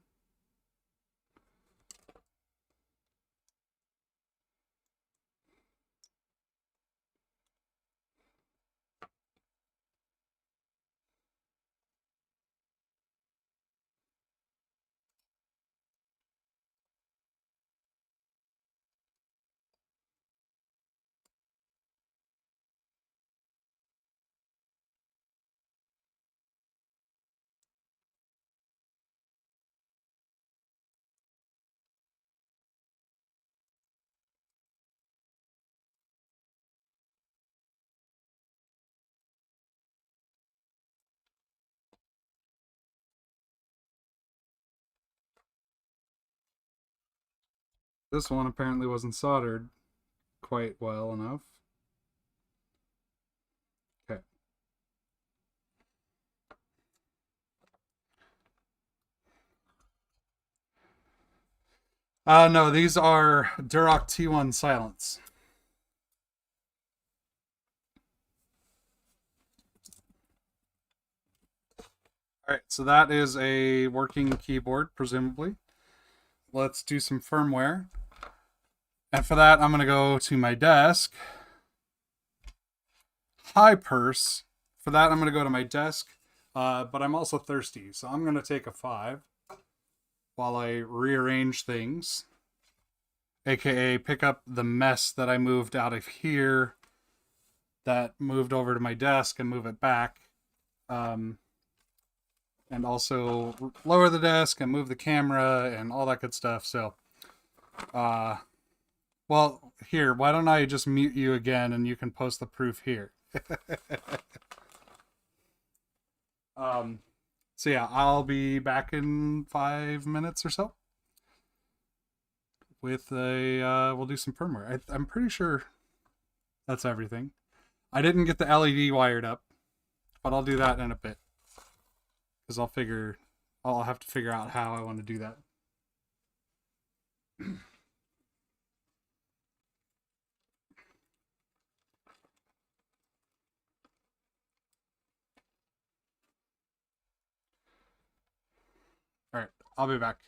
A: This one apparently wasn't soldered quite well enough. Okay. No, these are Duroc T1 Silence. All right, so that is a working keyboard, presumably. Let's do some firmware. And for that, I'm going to go to my desk. Hi, purse. For that, I'm going to go to my desk. But I'm also thirsty, so I'm going to take a 5 while I rearrange things. aka pick up the mess that I moved out of here that moved over to my desk and move it back. Um, and also lower the desk and move the camera and all that good stuff. So, uh, well, here, why don't I just mute you again and you can post the proof here? um, so yeah, I'll be back in 5 minutes or so with we'll do some firmware. I'm pretty sure that's everything. I didn't get the LED wired up, but I'll do that in a bit because I'll have to figure out how I want to do that. All right, I'll be back.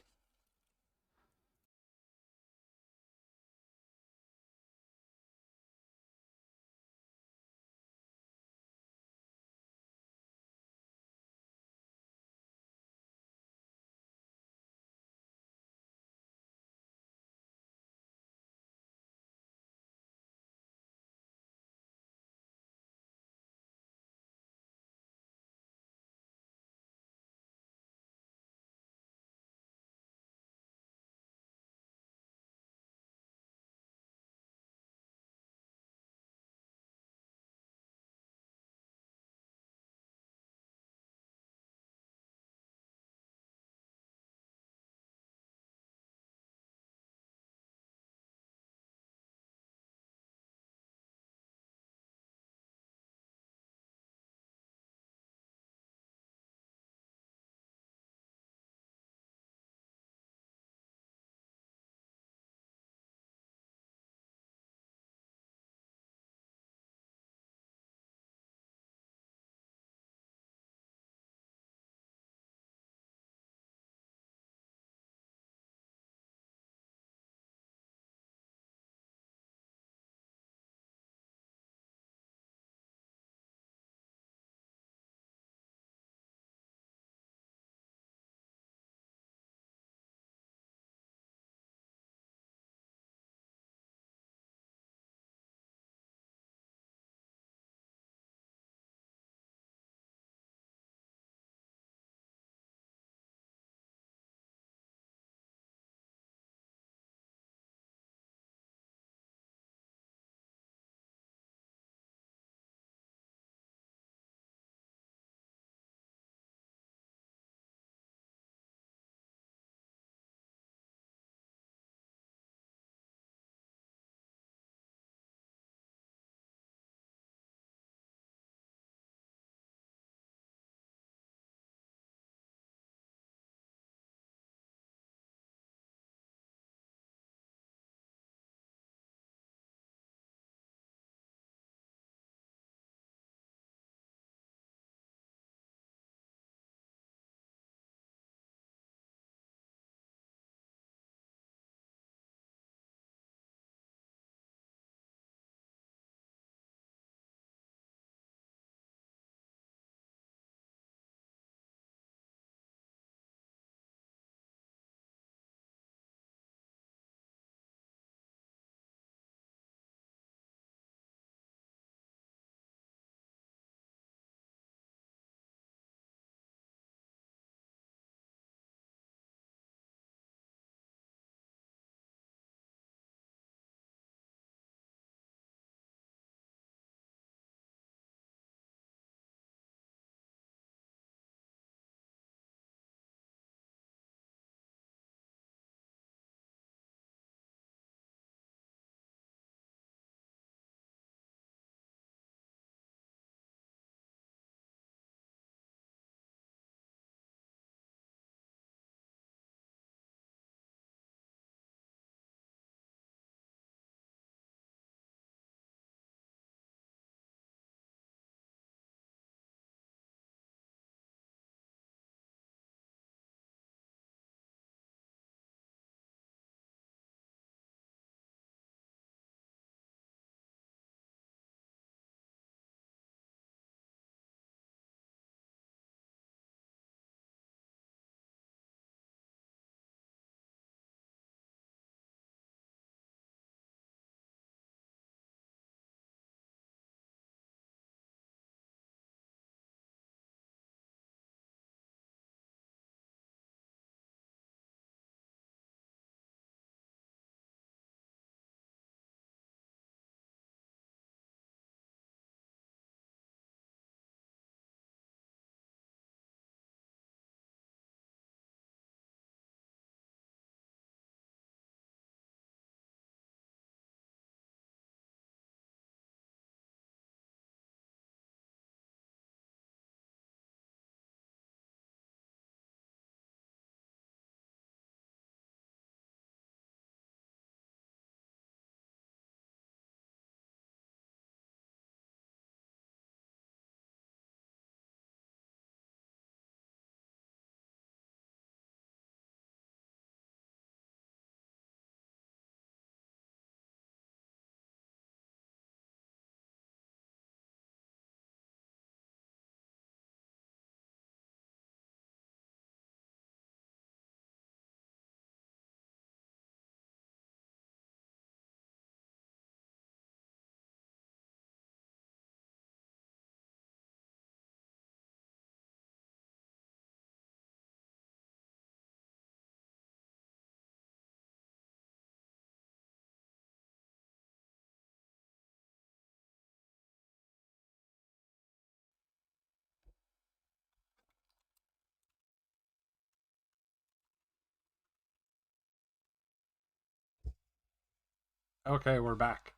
A: Okay, we're back.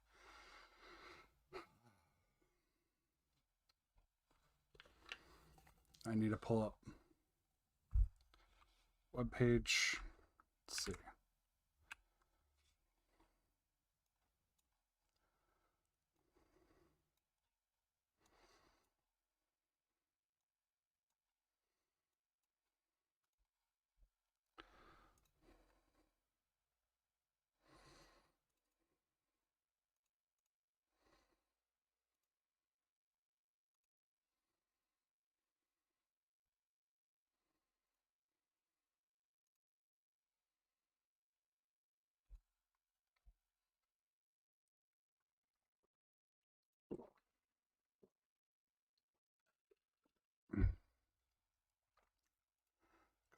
A: I need to pull up webpage. Let's see.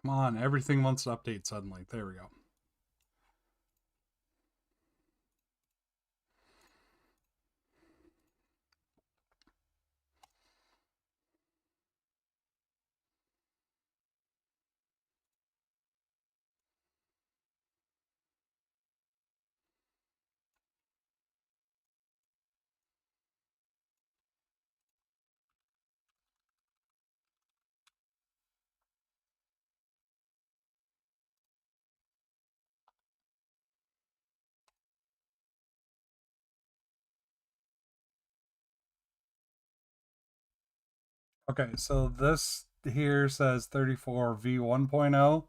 A: Come on, everything wants to update suddenly. There we go. Okay, so this here says 34 V1.0,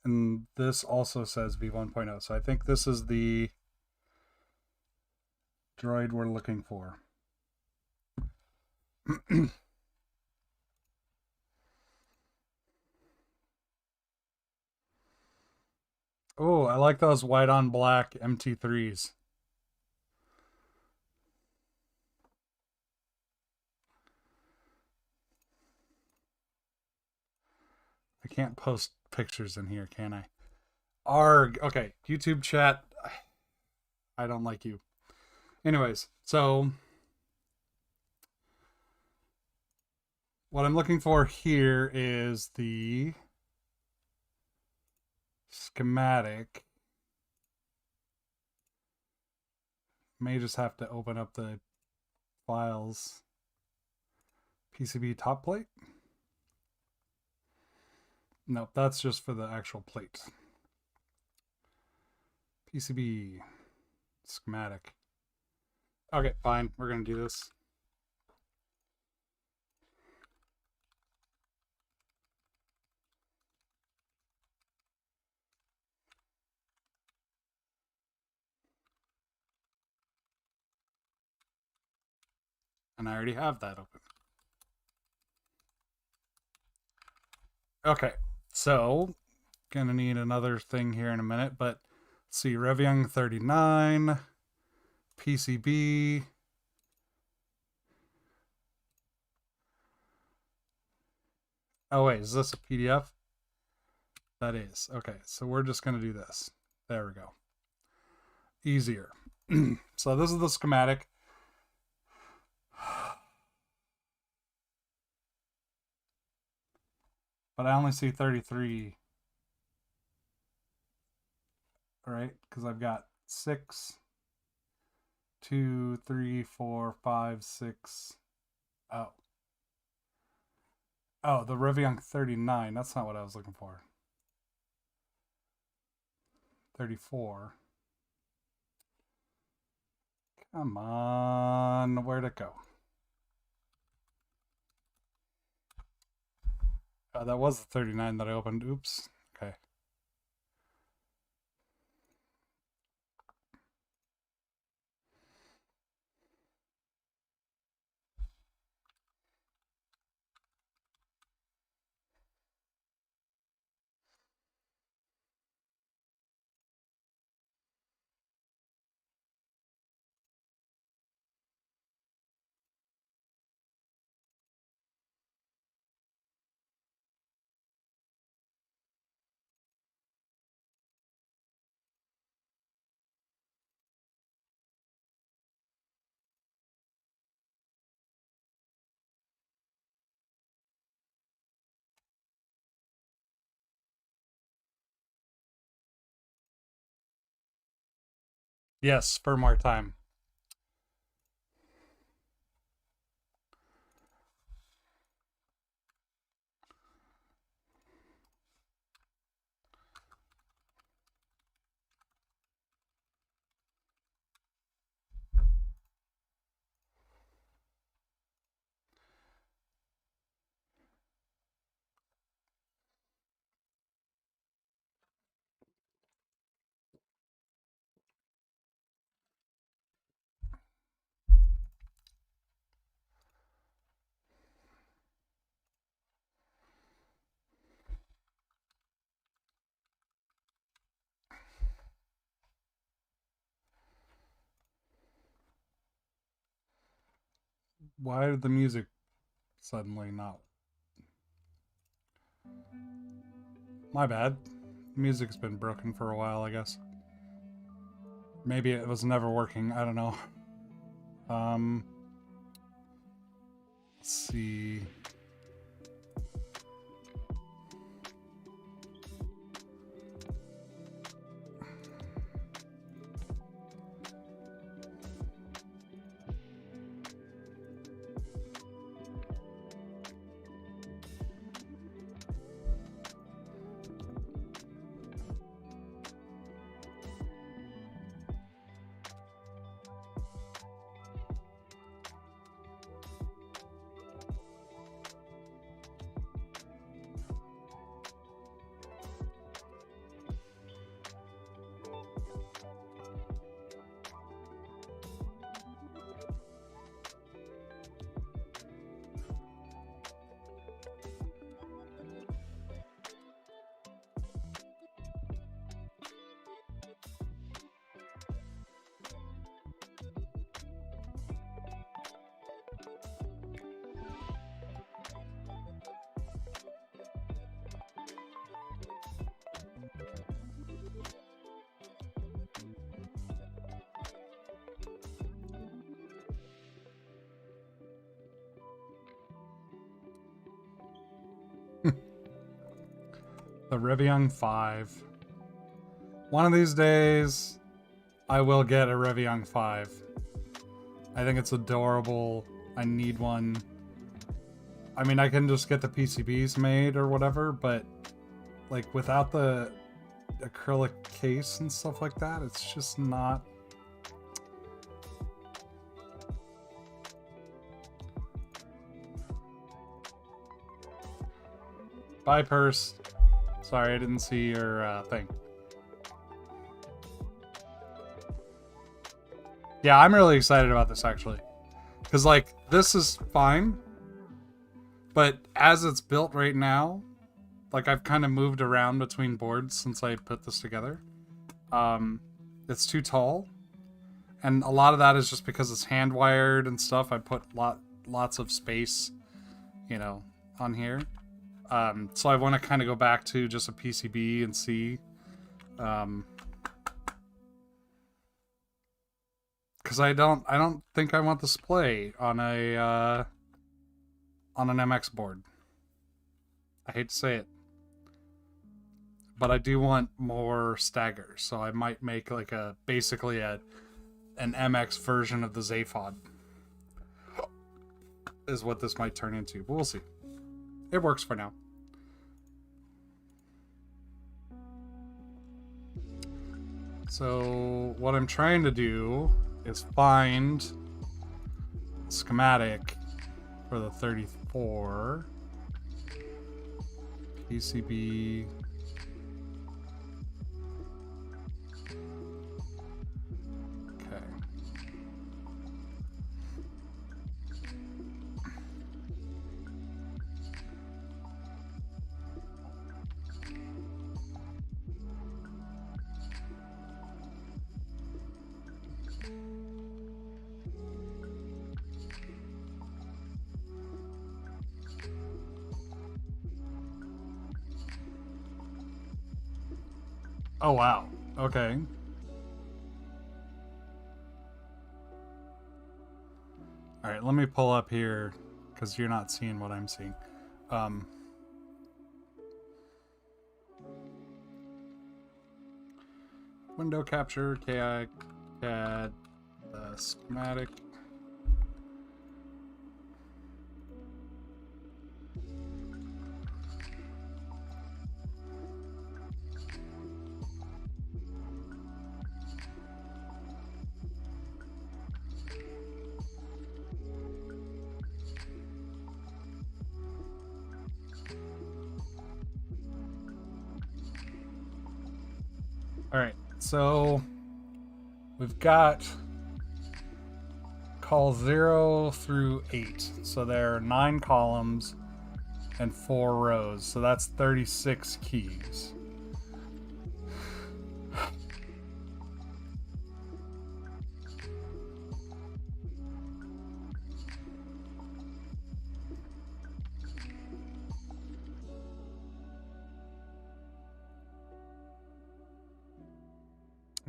A: and this also says V1.0. So I think this is the droid we're looking for. Oh, I like those white on black MT3s. I can't post pictures in here, can I? Arg. Okay, YouTube chat. I don't like you. Anyways, so what I'm looking for here is the schematic. May just have to open up the files. PCB top plate? Nope, that's just for the actual plate. PCB schematic. Okay, fine. We're going to do this. And I already have that open. Okay, so gonna need another thing here in a minute, but let's see, Reviung33, PCB. Oh wait, is this a PDF? That is. Okay, so we're just gonna do this. There we go. Easier. So this is the schematic. But I only see 33. Right? Because I've got 6, 2, 3, 4, 5, 6. Oh. Oh, the Reviung33. That's not what I was looking for. 34. Come on. Where'd it go? Oh, that was the 39 that I opened. Oops. Okay. Yes, for more time. Why did the music suddenly not? My bad. Music's been broken for a while, I guess. Maybe it was never working. I don't know. Um, let's see. The Reviung33. One of these days, I will get a Reviung33. I think it's adorable. I need one. I mean, I can just get the PCBs made or whatever, but like without the acrylic case and stuff like that, it's just not. Bye, purse. Sorry, I didn't see your thing. Yeah, I'm really excited about this actually. Because, like, this is fine. But as it's built right now, like, I've kind of moved around between boards since I put this together. It's too tall. And a lot of that is just because it's hand wired and stuff. I put lots of space, you know, on here. So I want to kind of go back to just a PCB and see. Because I don't think I want this display on a on an MX board. I hate to say it, but I do want more staggers, so I might make like basically an MX version of the Zaphod. Is what this might turn into, but we'll see. It works for now. So what I'm trying to do is find schematic for the 34 PCB. Okay. Oh, wow. Okay. All right, let me pull up here because you're not seeing what I'm seeing. Window capture, KI, CAD schematic. All right, so we've got call 0 through 8. So there are 9 columns and 4 rows. So that's 36 keys.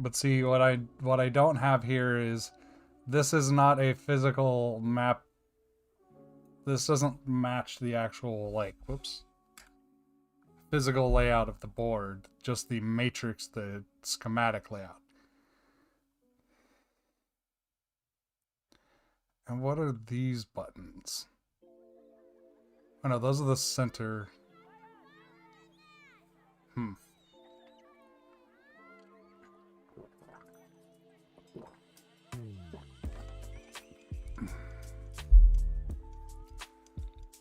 A: But see, what I don't have here is this is not a physical map. This doesn't match the actual, like, whoops, physical layout of the board, just the matrix, the schematic layout. And what are these buttons? Oh no, those are the center.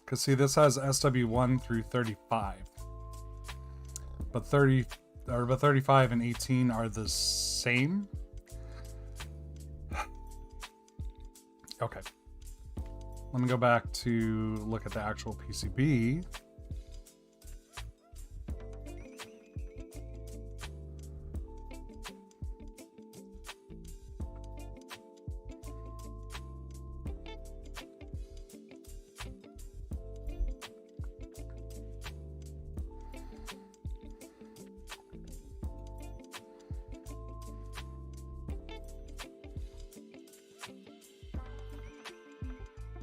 A: Because see, this has SW1 through 35. But 35 and 18 are the same. Okay. Let me go back to look at the actual PCB.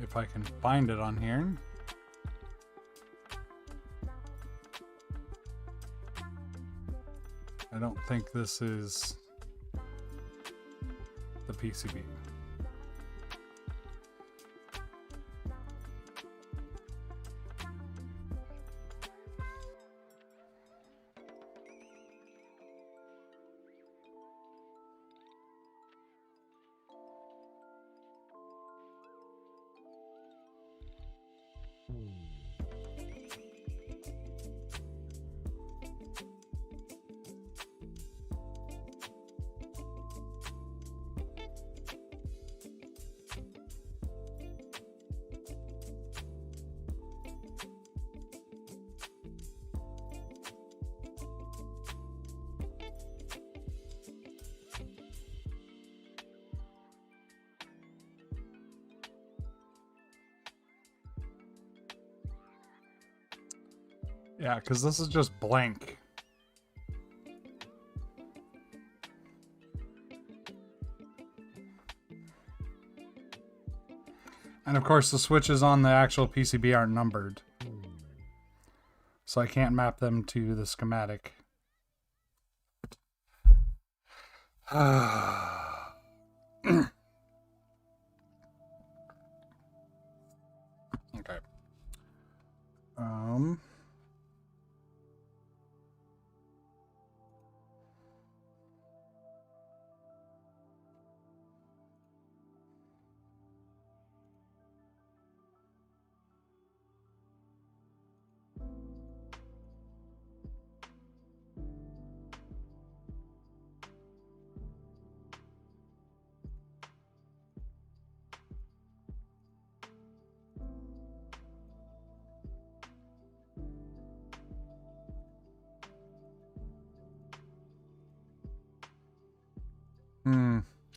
A: If I can find it on here. I don't think this is the PCB. Yeah, because this is just blank. And of course, the switches on the actual PCB aren't numbered. So I can't map them to the schematic. Okay.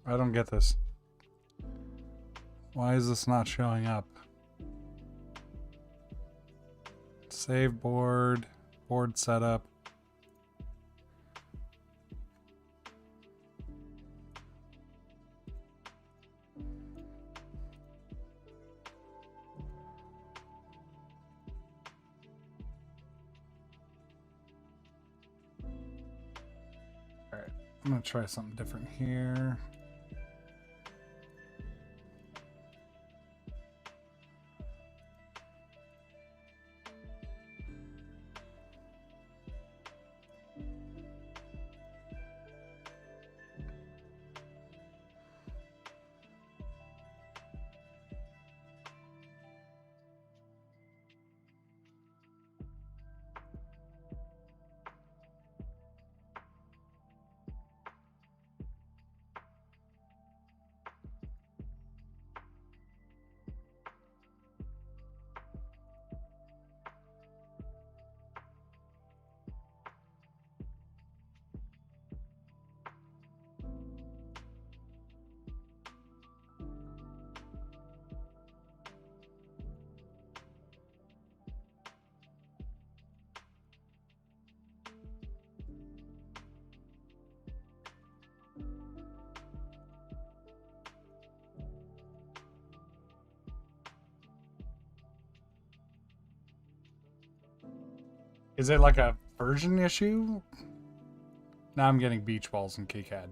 A: I don't get this. Why is this not showing up? Save board, board setup. Alright, I'm gonna try something different here. Is it like a version issue? Now I'm getting beach balls and KiCad.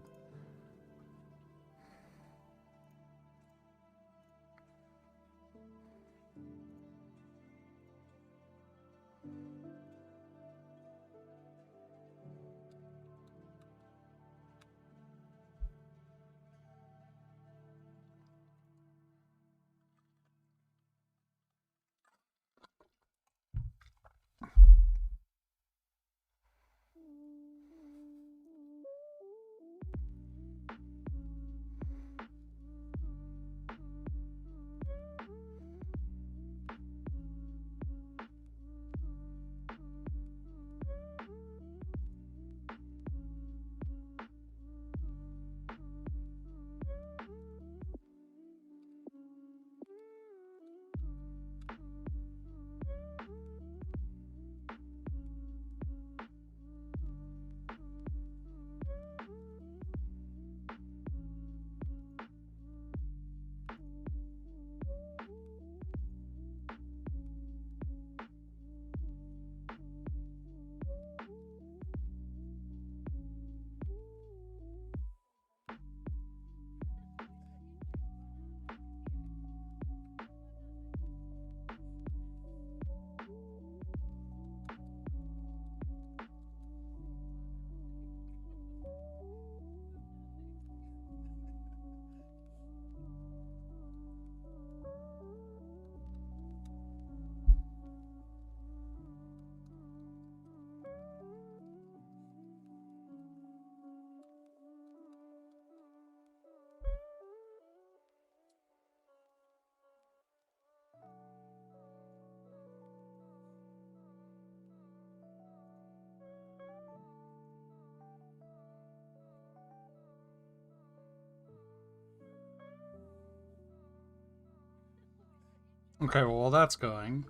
A: Okay, well, while that's going,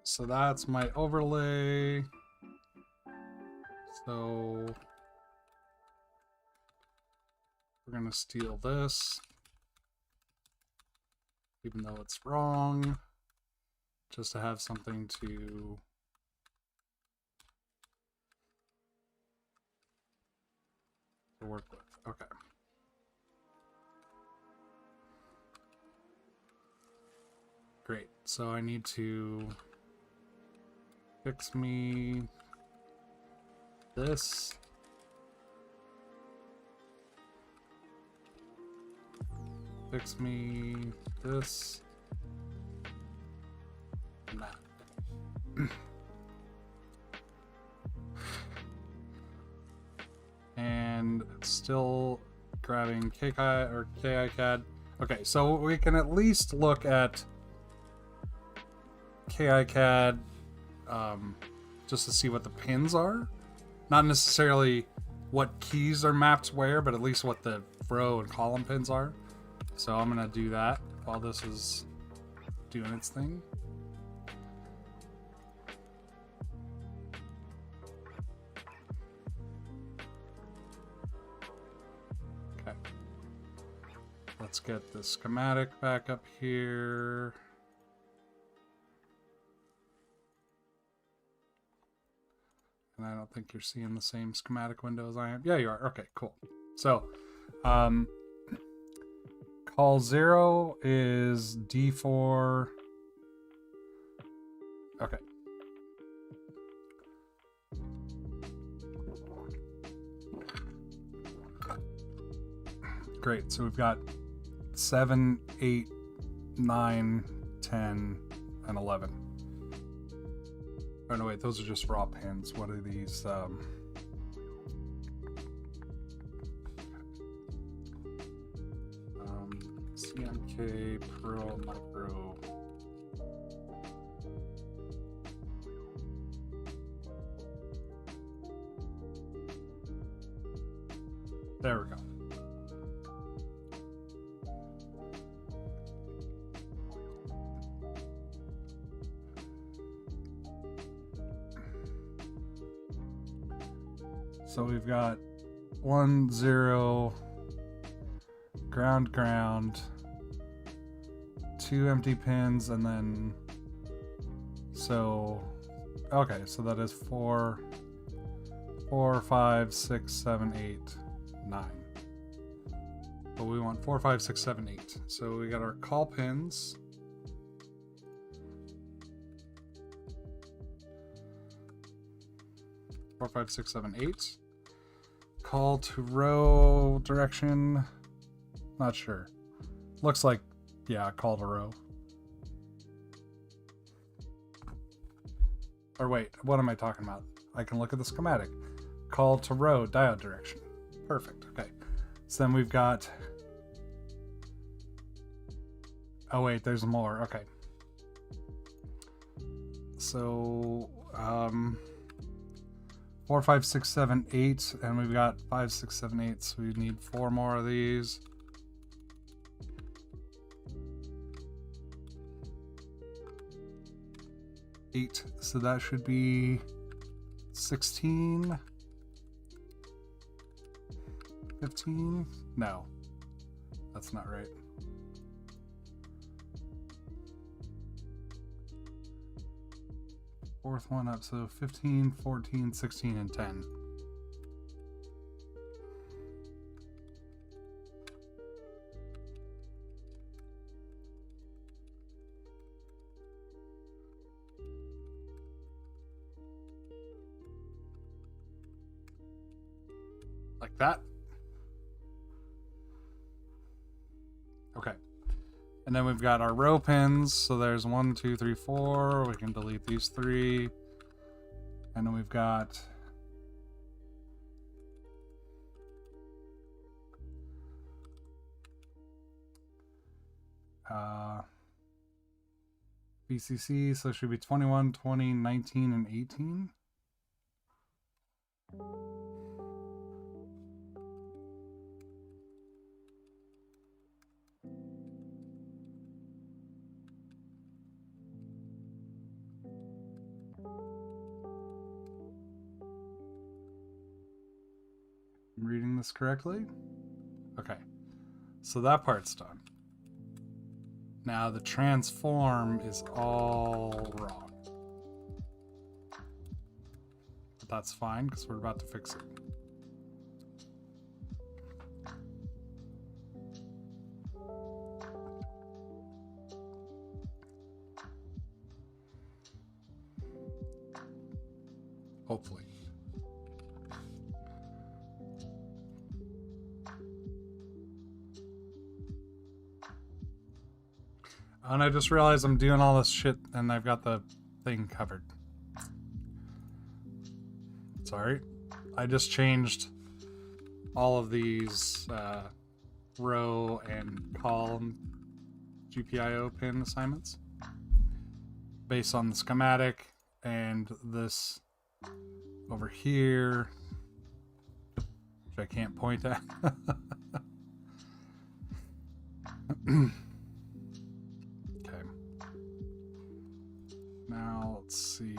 A: so that's my overlay. So we're gonna steal this, even though it's wrong, just to have something to work with. Okay. Great. So I need to fix me this. Fix me this. And that. And it's still grabbing KCAD or KICAD. Okay, so we can at least look at KICAD just to see what the pins are. Not necessarily what keys are mapped where, but at least what the row and column pins are. So I'm gonna do that while this is doing its thing. Okay. Let's get the schematic back up here. And I don't think you're seeing the same schematic window as I am. Yeah, you are. Okay, cool. So, call 0 is D4. Okay. Great. So we've got 7, 8, 9, 10, and 11. Oh no, wait, those are just raw pins. What are these? CMK Pro Micro. There we go. So we've got 1, 0, ground, ground, 2 empty pins, and then so okay, so that is 4, 5, 6, 7, 8, 9. But we want 4, 5, 6, 7, 8. So we got our call pins. Four, 5, 6, 7, 8. Call to row direction. Not sure. Looks like, yeah, call to row. Or wait, what am I talking about? I can look at the schematic. Call to row diode direction. Perfect. Okay. So then we've got. Oh wait, there's more. Okay. So 4, 5, 6, 7, 8, and we've got 5, 6, 7, 8, so we need 4 more of these. Eight, so that should be 16, 15. No, that's not right. Fourth one up, so 15, 14, 16, and 10. Like that. Okay. And then we've got our row pins. So there's 1, 2, 3, 4. We can delete these 3. And then we've got BCC, so it should be 21, 20, 19, and 18. I'm reading this correctly? Okay. So that part's done. Now the transform is all wrong. But that's fine because we're about to fix it. Hopefully. And I just realized I'm doing all this shit and I've got the thing covered. Sorry. I just changed all of these row and column GPIO pin assignments based on the schematic and this over here, which I can't point at. Okay. Now let's see.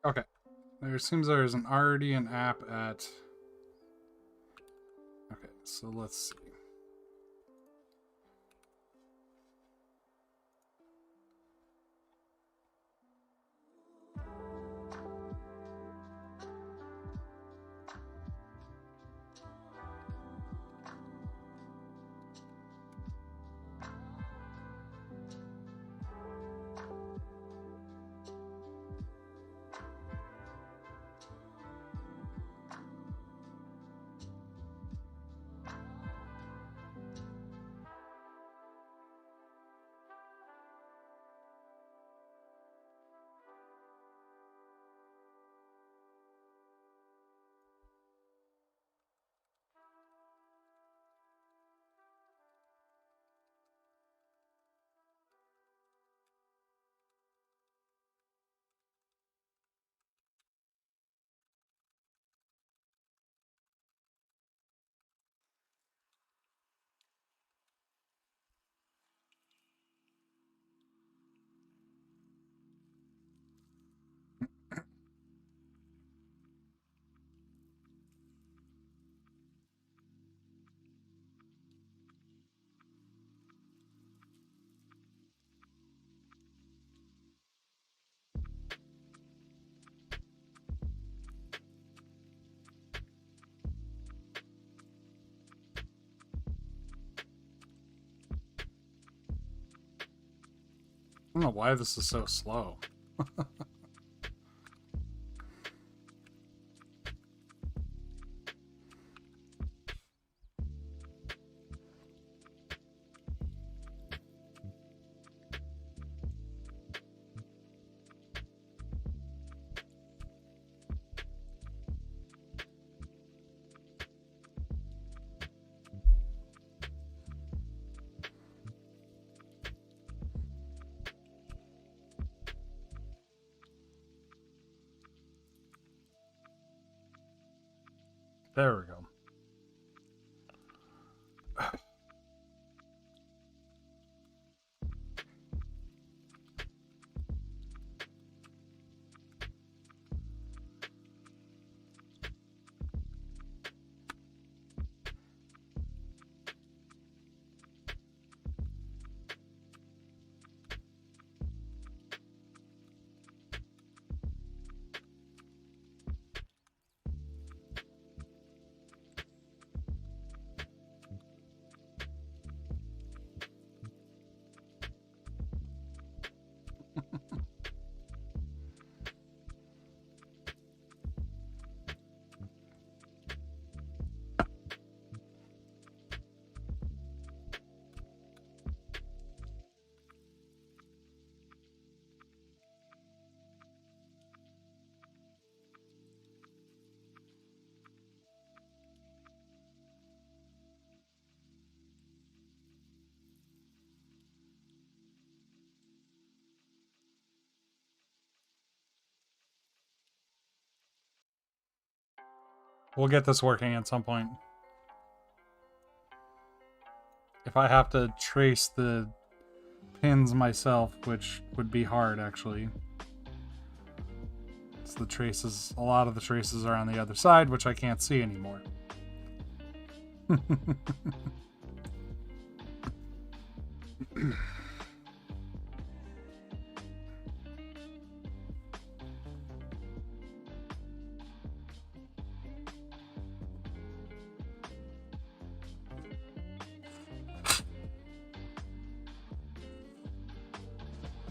A: Okay. There seems there's already an app at... Okay, so let's see. I don't know why this is so slow. There we go. We'll get this working at some point. If I have to trace the pins myself, which would be hard, actually. It's the traces, a lot of the traces are on the other side, which I can't see anymore.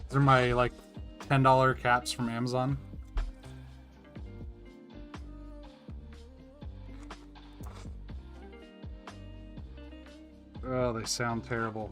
A: These are my, like, $10 caps from Amazon. Oh, they sound terrible.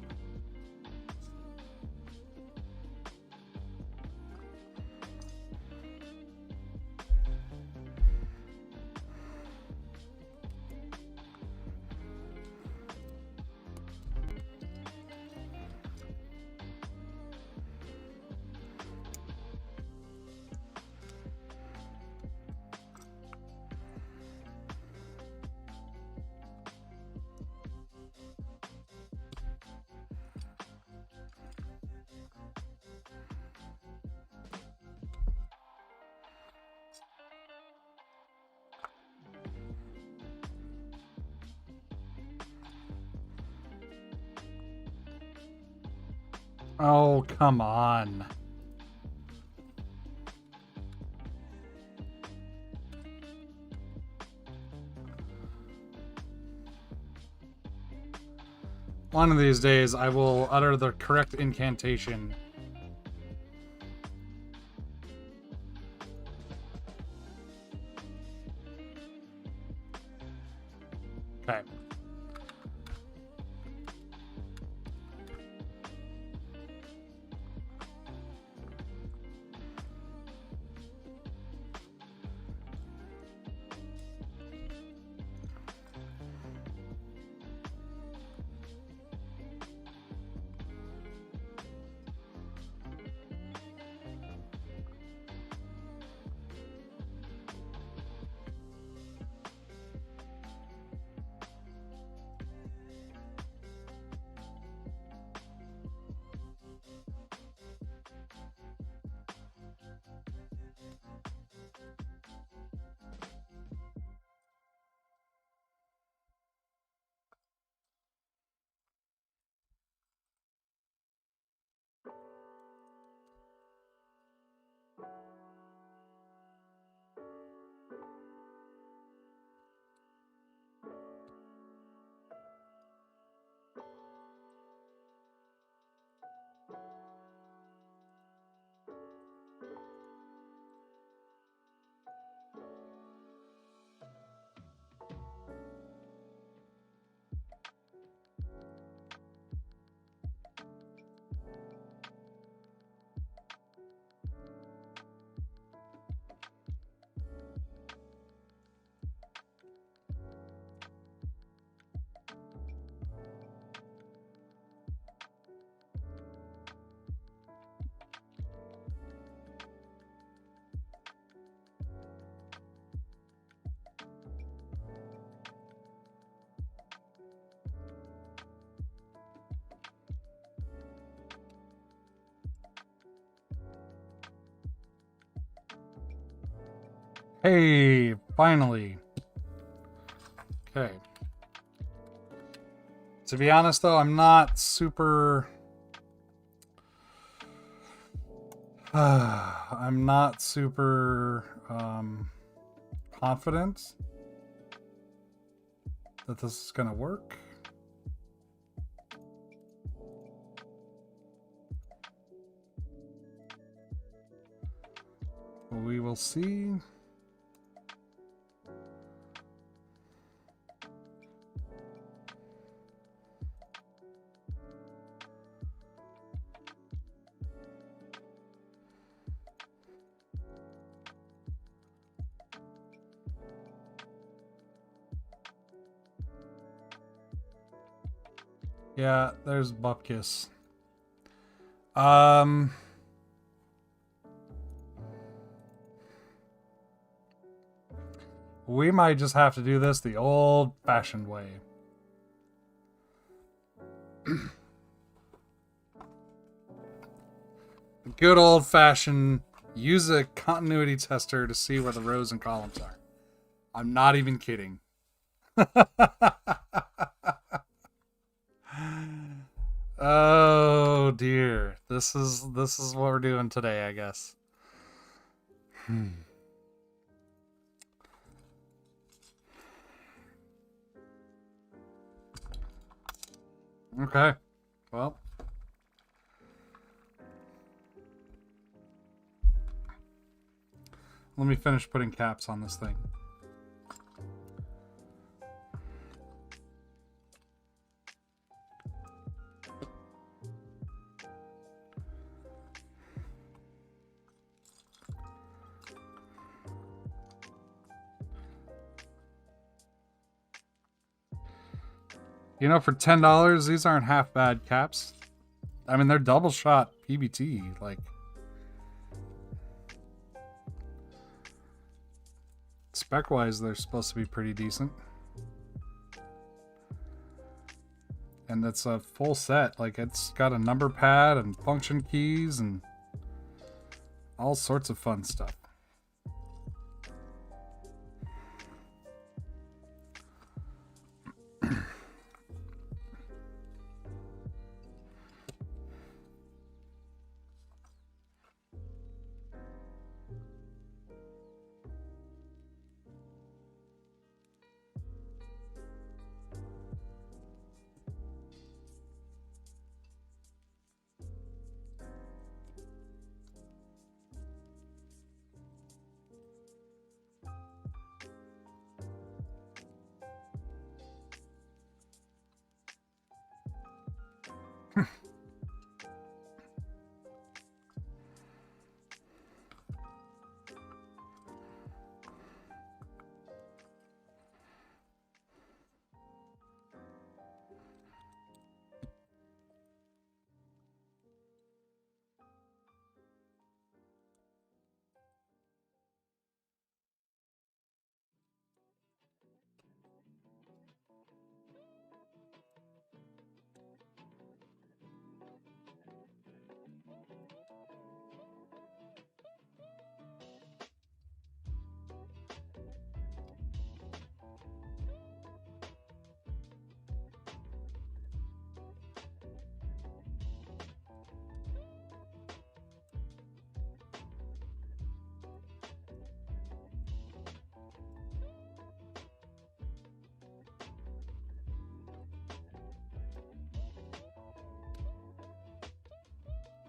A: Oh, come on. One of these days, I will utter the correct incantation. Okay. Hey, finally. Okay. To be honest, though, I'm not super... I'm not super confident that this is going to work. We will see. Yeah, there's Bupkis. We might just have to do this the old-fashioned way. Good old-fashioned, use a continuity tester to see where the rows and columns are. I'm not even kidding. Oh dear. This is what we're doing today, I guess. Okay. Well. Let me finish putting caps on this thing. You know, for $10, these aren't half bad caps. I mean, they're double shot PBT. Like, spec wise, they're supposed to be pretty decent. And it's a full set. Like, it's got a number pad and function keys and all sorts of fun stuff.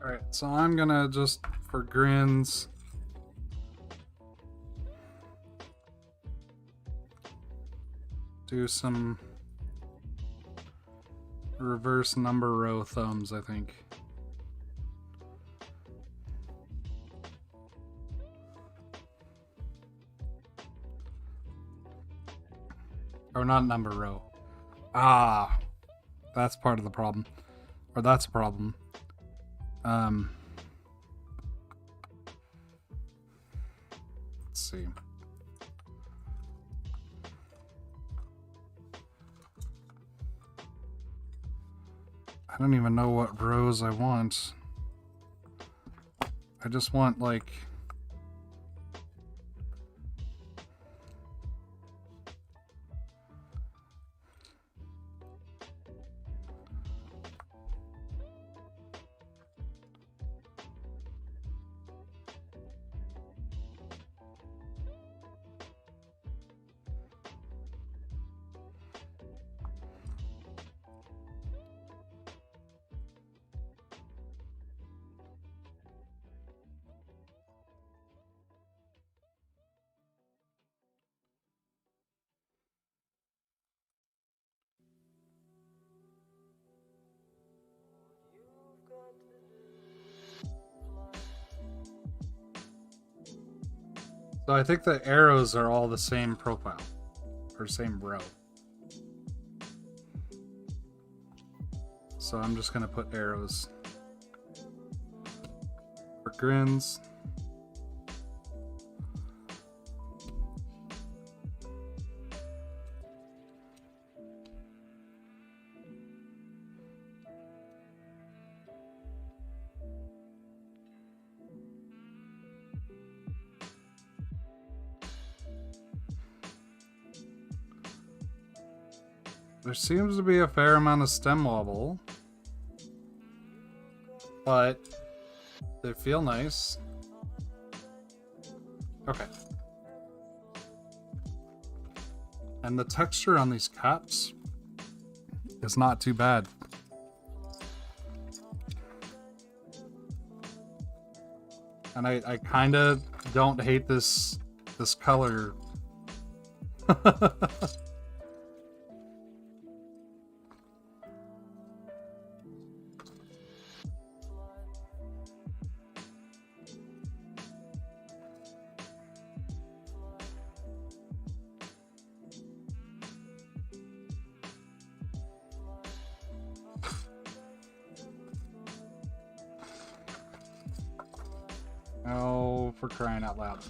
A: Alright, so I'm gonna just, for grins, do some reverse number row thumbs, I think. Or not number row. Ah, that's part of the problem. Or that's a problem. Let's see. I don't even know what rows I want. I just want, like, So I think the arrows are all the same profile, or same row. So I'm just gonna put arrows for grins. There seems to be a fair amount of stem wobble, but they feel nice. Okay. And the texture on these caps is not too bad. And I kind of don't hate this color. Oh, for crying out loud.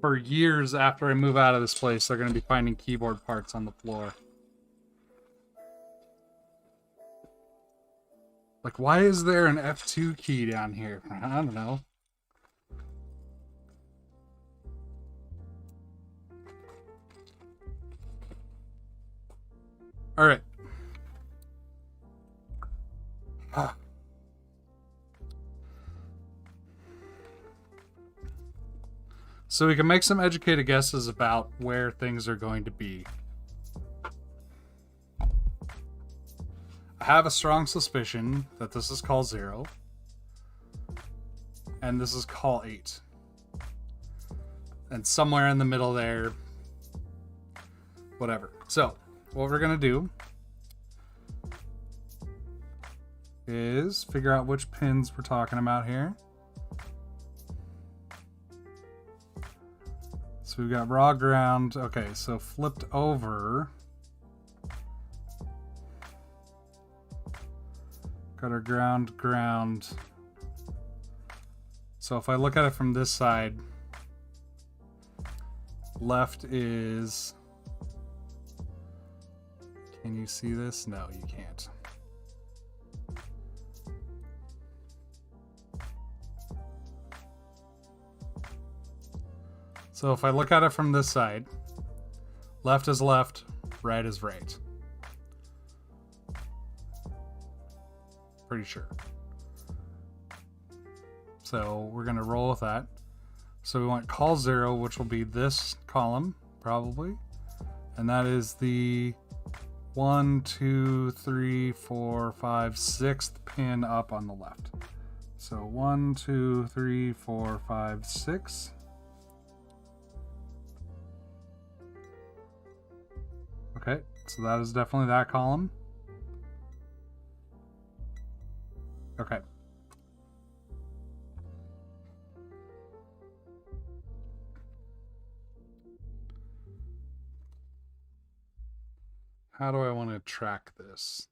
A: For years after I move out of this place, they're going to be finding keyboard parts on the floor. Like, why is there an F2 key down here? I don't know. All right. So we can make some educated guesses about where things are going to be. I have a strong suspicion that this is call 0. And this is call 8. And somewhere in the middle there, whatever. So, what we're going to do is figure out which pins we're talking about here. So we've got raw ground. Okay, so flipped over. Got our ground. So if I look at it from this side, left is... Can you see this? No, you can't. So if I look at it from this side, left is left, right is right. Pretty sure. So we're gonna roll with that. So we want call 0, which will be this column, probably. And that is the 1, 2, 3, 4, 5, 6th pin up on the left. So 1, 2, 3, 4, 5, 6. Okay, so that is definitely that column. Okay. How do I want to track this?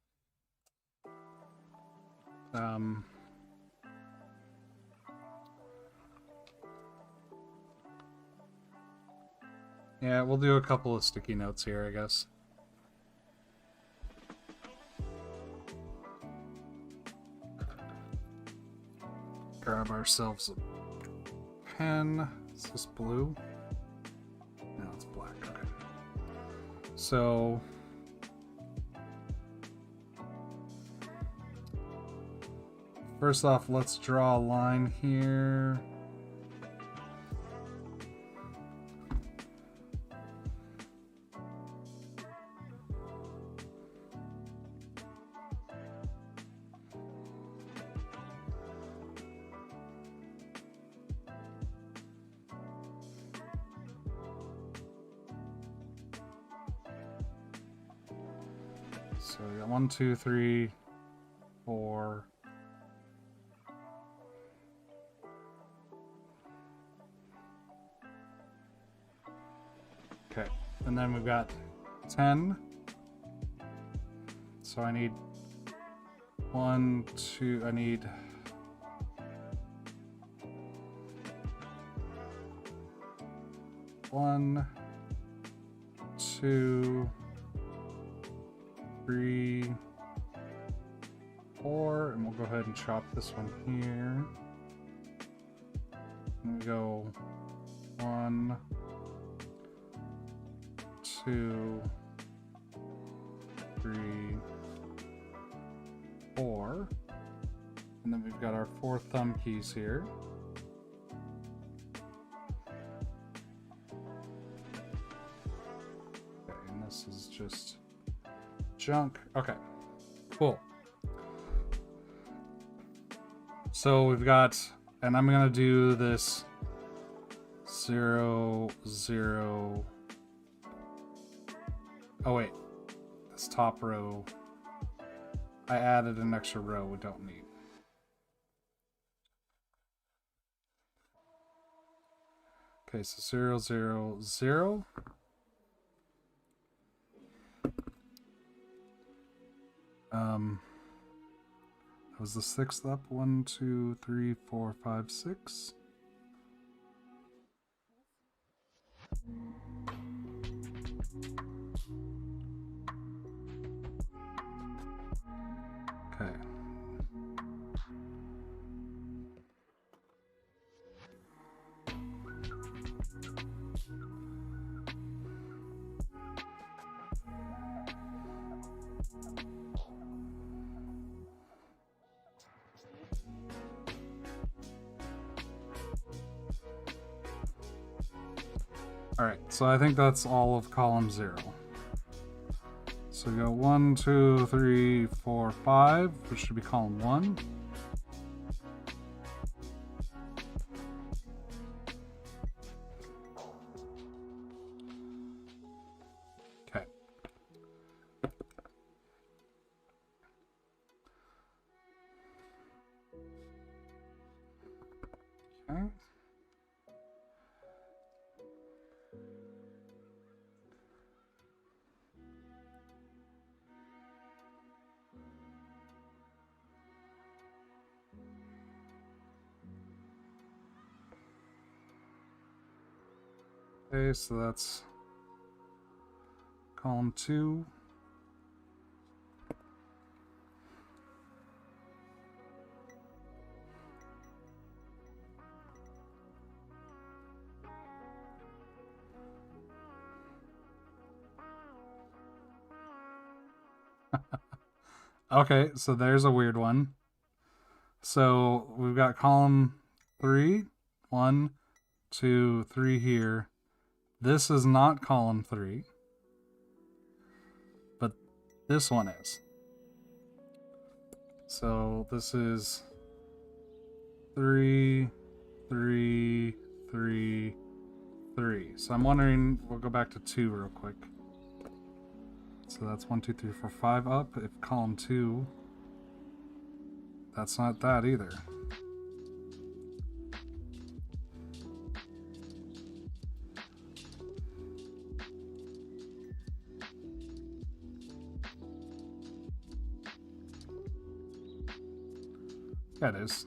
A: Yeah, we'll do a couple of sticky notes here, I guess. Grab ourselves a pen. Is this blue? No, it's black. Okay. So first off, let's draw a line here. So we got 1, 2, 3, 4. Okay, and then we've got 10. So I need 1, 2, I need 1, 2, 3, 4, and we'll go ahead and chop this one here. And we go 1, 2, 3, 4, and then we've got our 4 thumb keys here. Okay, and this is just junk. Okay, cool. So we've got, and I'm gonna do this 0, 0. Oh wait, this top row, I added an extra row we don't need. Okay, so 0, 0, 0. That was the 6th up. 1, 2, 3, 4, 5, 6. Okay. Alright, so I think that's all of column 0. So we go 1, 2, 3, 4, 5, which should be column 1. Okay. Okay. Okay, so that's column 2. Okay, so there's a weird one. So we've got column 3, 1, 2, 3 here. This is not column 3, but this one is. So this is 3, 3, 3, 3. So I'm wondering, we'll go back to 2 real quick. So that's 1, 2, 3, 4, 5 up. If column 2, that's not that either. That is.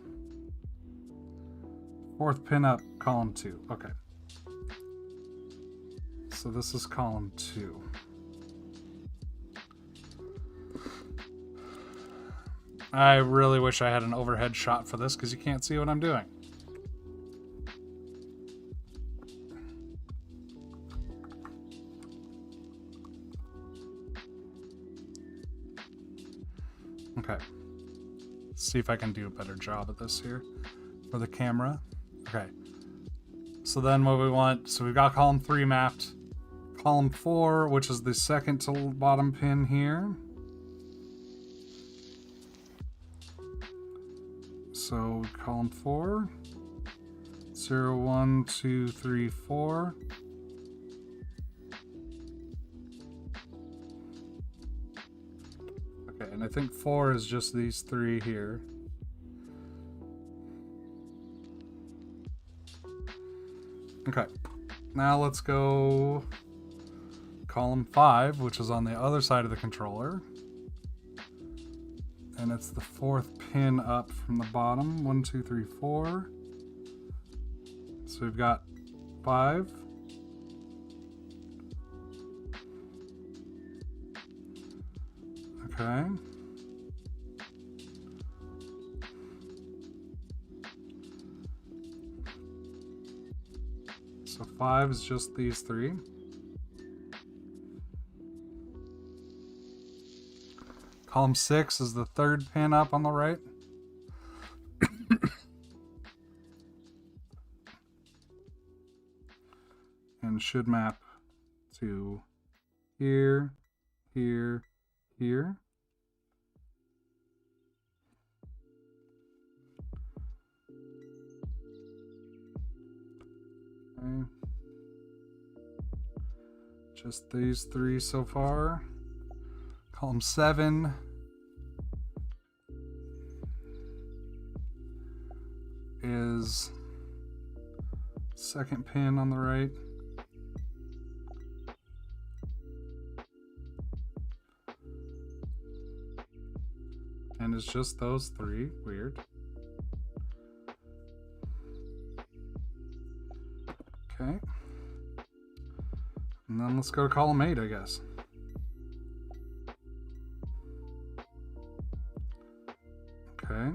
A: 4th pin up, column 2. Okay. So this is column 2. I really wish I had an overhead shot for this because you can't see what I'm doing. Okay. Let's see if I can do a better job at this here for the camera. Okay. So then what we want, so we've got column 3 mapped. Column 4, which is the second to bottom pin here. So column 4, 0, 1, 2, 3, 4. And I think 4 is just these 3 here. Okay, now let's go column 5, which is on the other side of the controller. And it's the 4th pin up from the bottom. 1, 2, 3, 4. So we've got 5. Okay. So 5 is just these 3. Column 6 is the 3rd pin up on the right. And should map to here, here, here. Okay. Just these 3 so far. Column 7 is 2nd pin on the right. And it's just those 3. Weird. Okay. And then let's go to column 8, I guess. Okay.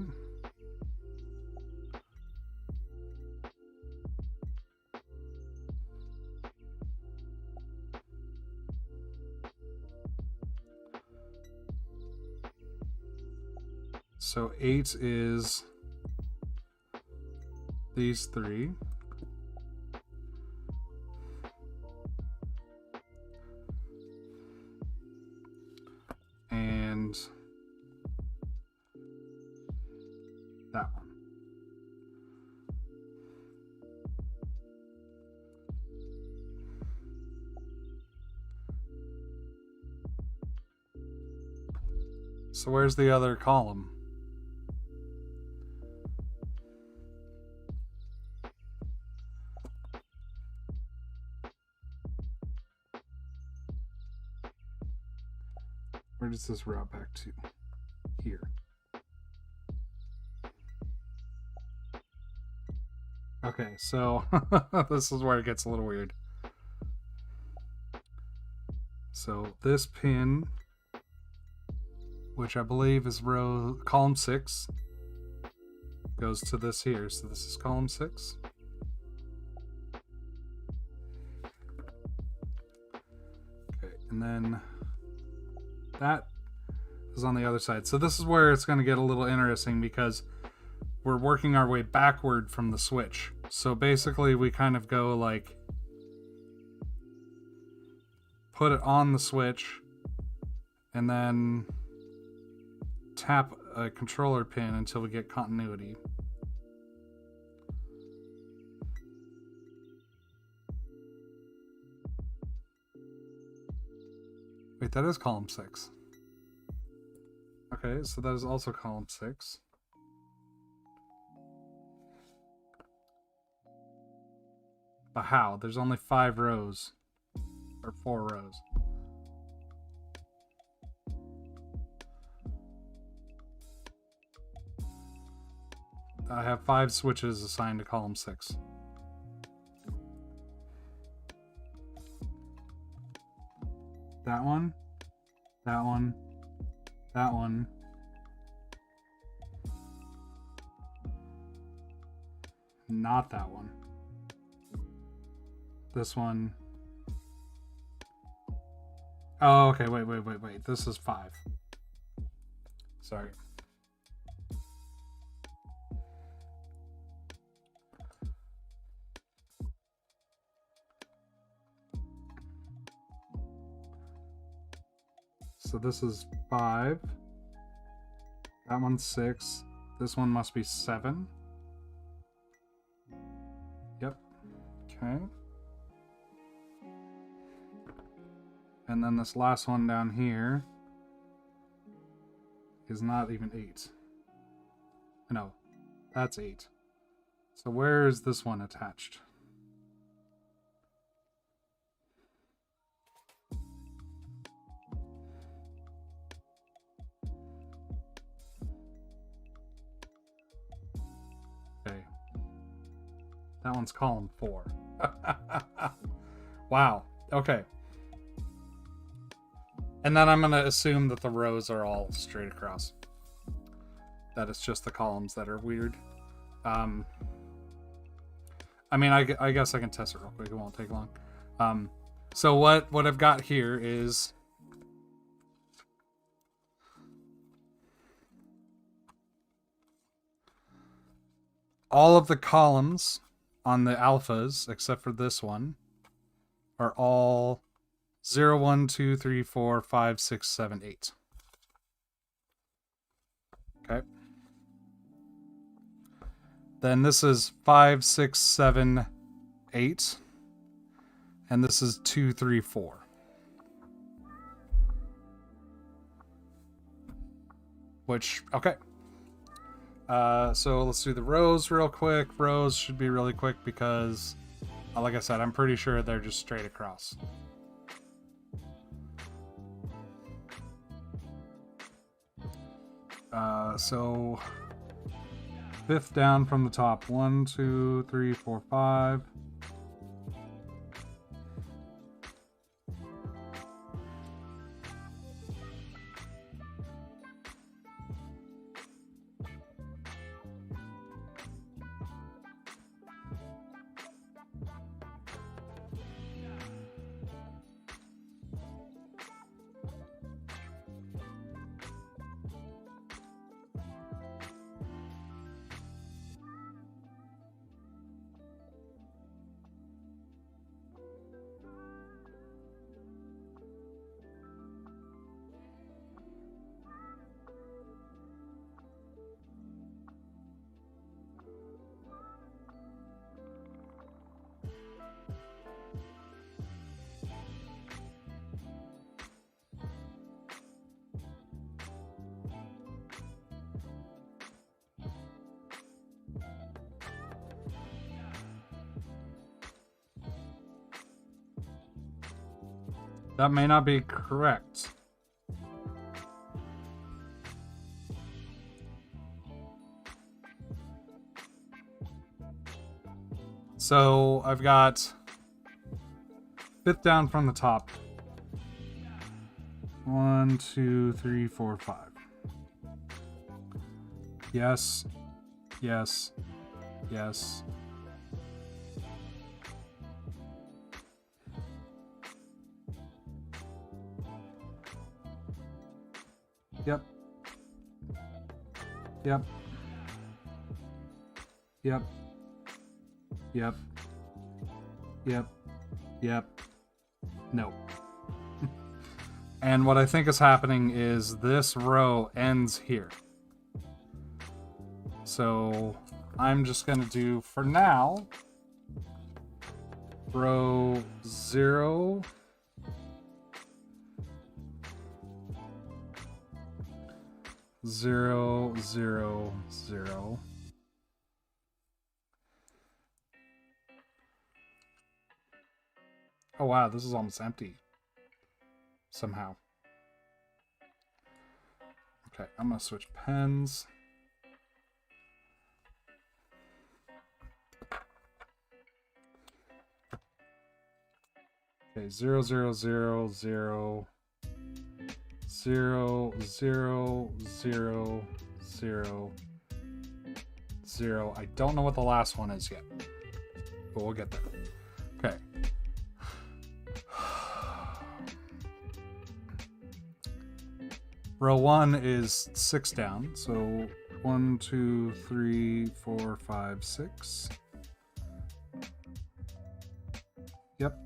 A: So 8 is these 3. And that one. So where's the other column? Where does this route back to? Here. Okay, so this is where it gets a little weird. So this pin, which I believe is column 6, goes to this here. So this is column 6. Okay, and then that is on the other side. So this is where it's going to get a little interesting because we're working our way backward from the switch. So basically we kind of go like put it on the switch and then tap a controller pin until we get continuity. Wait, that is column 6. Okay, so that is also column 6. But how? There's only 5 rows. Or 4 rows. I have 5 switches assigned to column 6. That one. That one. That one. Not that one. This one. Oh, okay. Wait. This is 5. Sorry. So this is 5. That one's 6. This one must be 7. Yep. Okay. And then this last one down here is not even 8. No, that's 8. So where is this one attached? Okay. That one's column 4. Wow. Okay. And then I'm going to assume that the rows are all straight across. That it's just the columns that are weird. I mean, I guess I can test it real quick. It won't take long. So what I've got here is all of the columns on the alphas, except for this one, are all 0, 1, 2, 3, 4, 5, 6, 7, 8. Okay. Then this is 5, 6, 7, 8. And this is 2, 3, 4. Which, okay. So let's do the rows real quick. Rows should be really quick because, like I said, I'm pretty sure they're just straight across. So 5th down from the top. 1, 2, 3, 4, 5. That may not be correct. So I've got 5th down from the top. 1, 2, 3, 4, 5. Yes. Yes. Yes. Yep. Yep. Yep. Yep. Yep. Yep. No. And what I think is happening is this row ends here. So I'm just going to do, for now, row 0, 0, 0, 0. Oh wow, this is almost empty. Somehow. Okay, I'm gonna switch pens. Okay, 0, 0, 0, 0, 0, 0, 0, 0, 0. I don't know what the last one is yet, but we'll get there. Okay. Row 1 is 6 down, so 1, 2, 3, 4, 5, 6. Yep.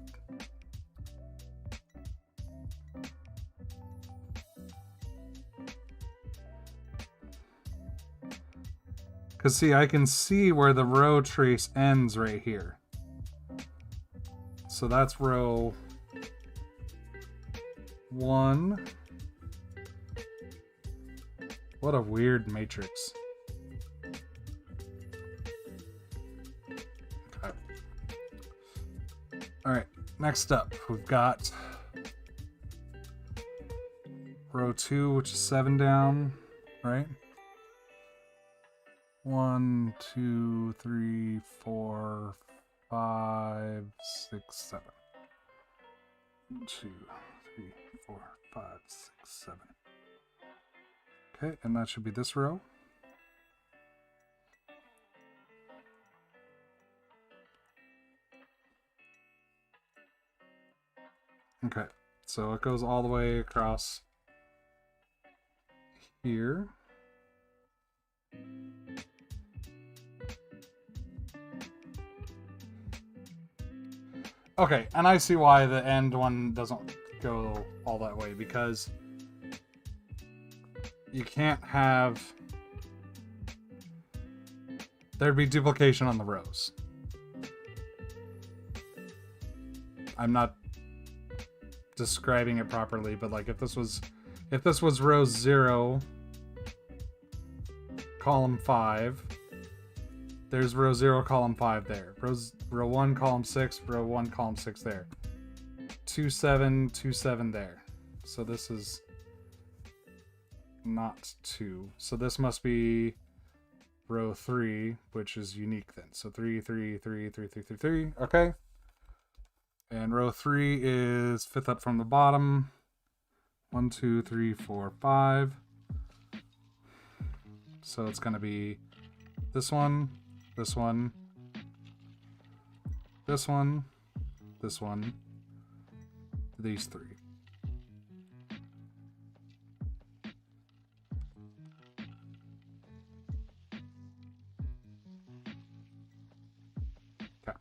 A: Because see, I can see where the row trace ends right here. So that's row 1. What a weird matrix. Okay. Alright, next up, we've got row 2, which is 7 down, right? 1, 2, 3, 4, 5, 6, 7. 2, 3, 4, 5, 6, 7. Okay, and that should be this row. Okay, so it goes all the way across here. Okay, and I see why the end one doesn't go all that way, because you can't have... There'd be duplication on the rows. I'm not describing it properly, but like if this was row 0, column 5, there's row 0, column 5 there. Row 1, column 6, row 1, column 6 there. 2, 7, 2, 7 there. So this is not 2. So this must be row 3, which is unique then. So 3, 3, 3, 3, 3, 3, 3. Okay. And row 3 is 5th up from the bottom. 1, 2, 3, 4, 5. So it's going to be this one, this one, this one, this one, these 3. Okay.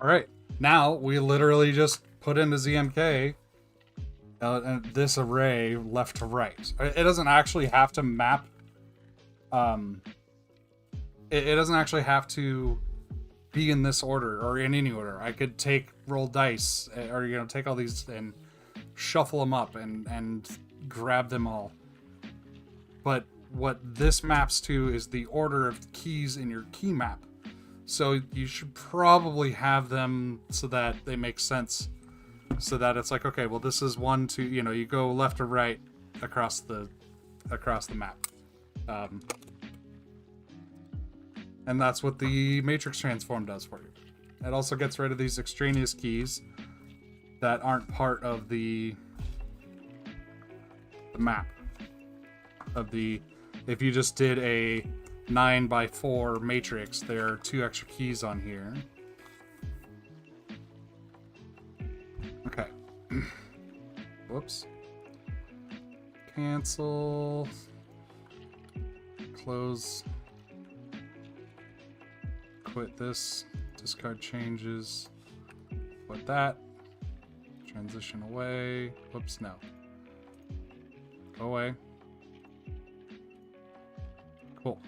A: All right. Now we literally just put into ZMK this array left to right. It doesn't actually have to map. It doesn't actually have to be in this order or in any order. I could roll dice, or take all these and shuffle them up and grab them all. But what this maps to is the order of keys in your key map. So you should probably have them so that they make sense. So that it's like, okay, well, this is 1, 2, you go left or right across the map. And that's what the matrix transform does for you. It also gets rid of these extraneous keys that aren't part of the map. If you just did a 9x4 matrix, there are 2 extra keys on here. Okay. Whoops. Cancel. Close. Quit this. Discard changes. Quit that. Transition away. Whoops, no. Go away. Cool.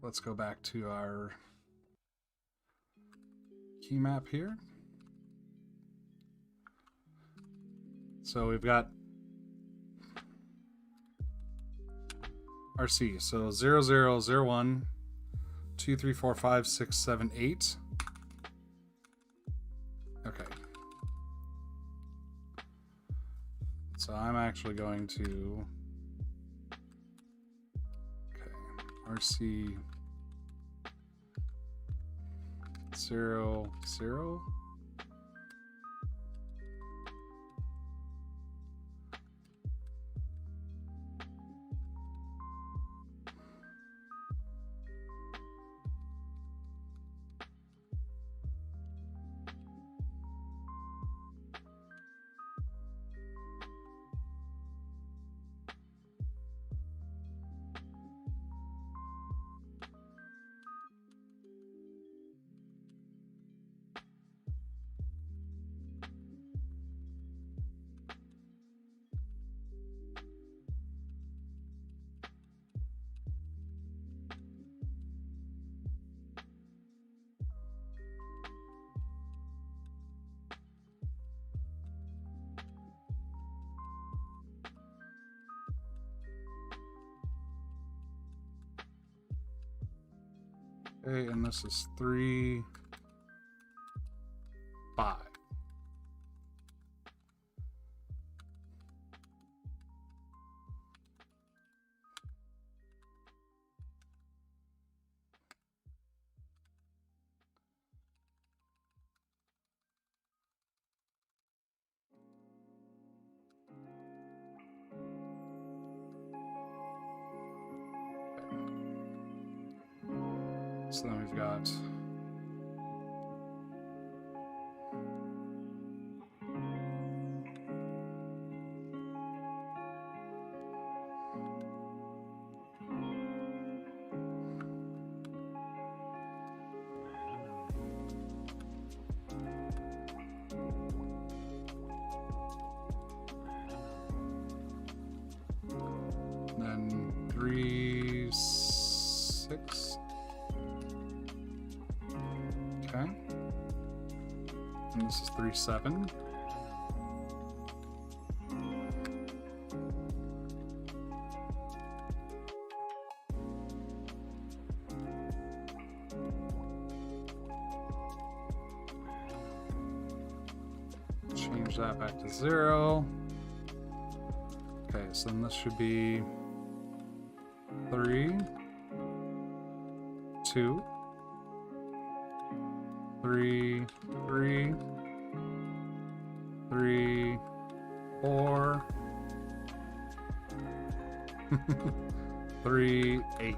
A: Let's go back to our key map here. So we've got RC. So 0, 0, 0, 1, 2, 3, 4, 5, 6, 7, 8. Okay. So I'm actually going to... RC 0, 0. Okay, and this is 3, 5. So then we've got then 3, 6. Okay. And this is 3, 7. Change that back to 0. Okay, so then this should be 3, 2, 3, 3, 3, 4, 3, 8.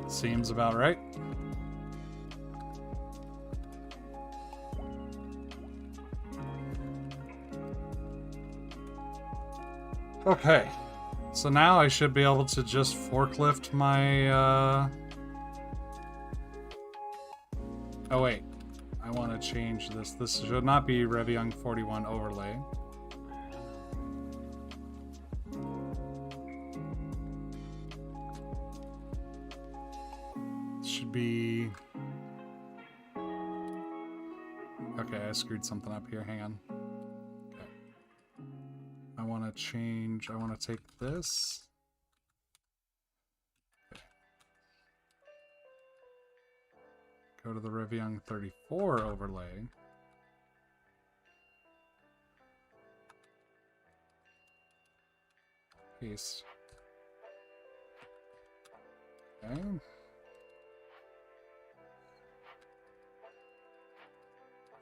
A: Seems about right. Okay, so now I should be able to just forklift my, Oh wait, I want to change this. This should not be Reviung33 overlay. It should be... Okay, I screwed something up here, hang on. I want to change, I want to take this. Okay. Go to the Reviung34 overlay. Paste. Okay.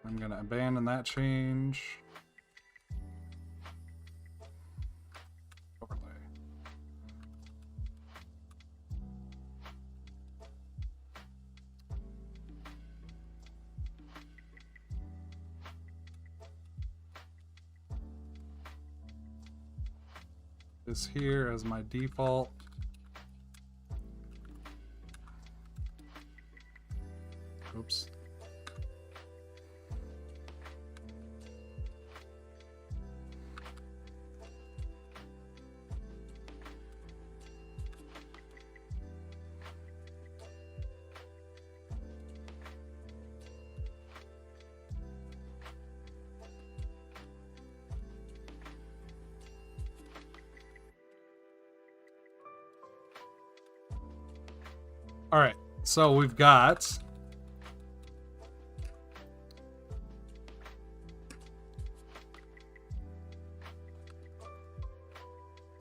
A: I'm going to abandon that change. This here as my default. Oops. All right, so we've got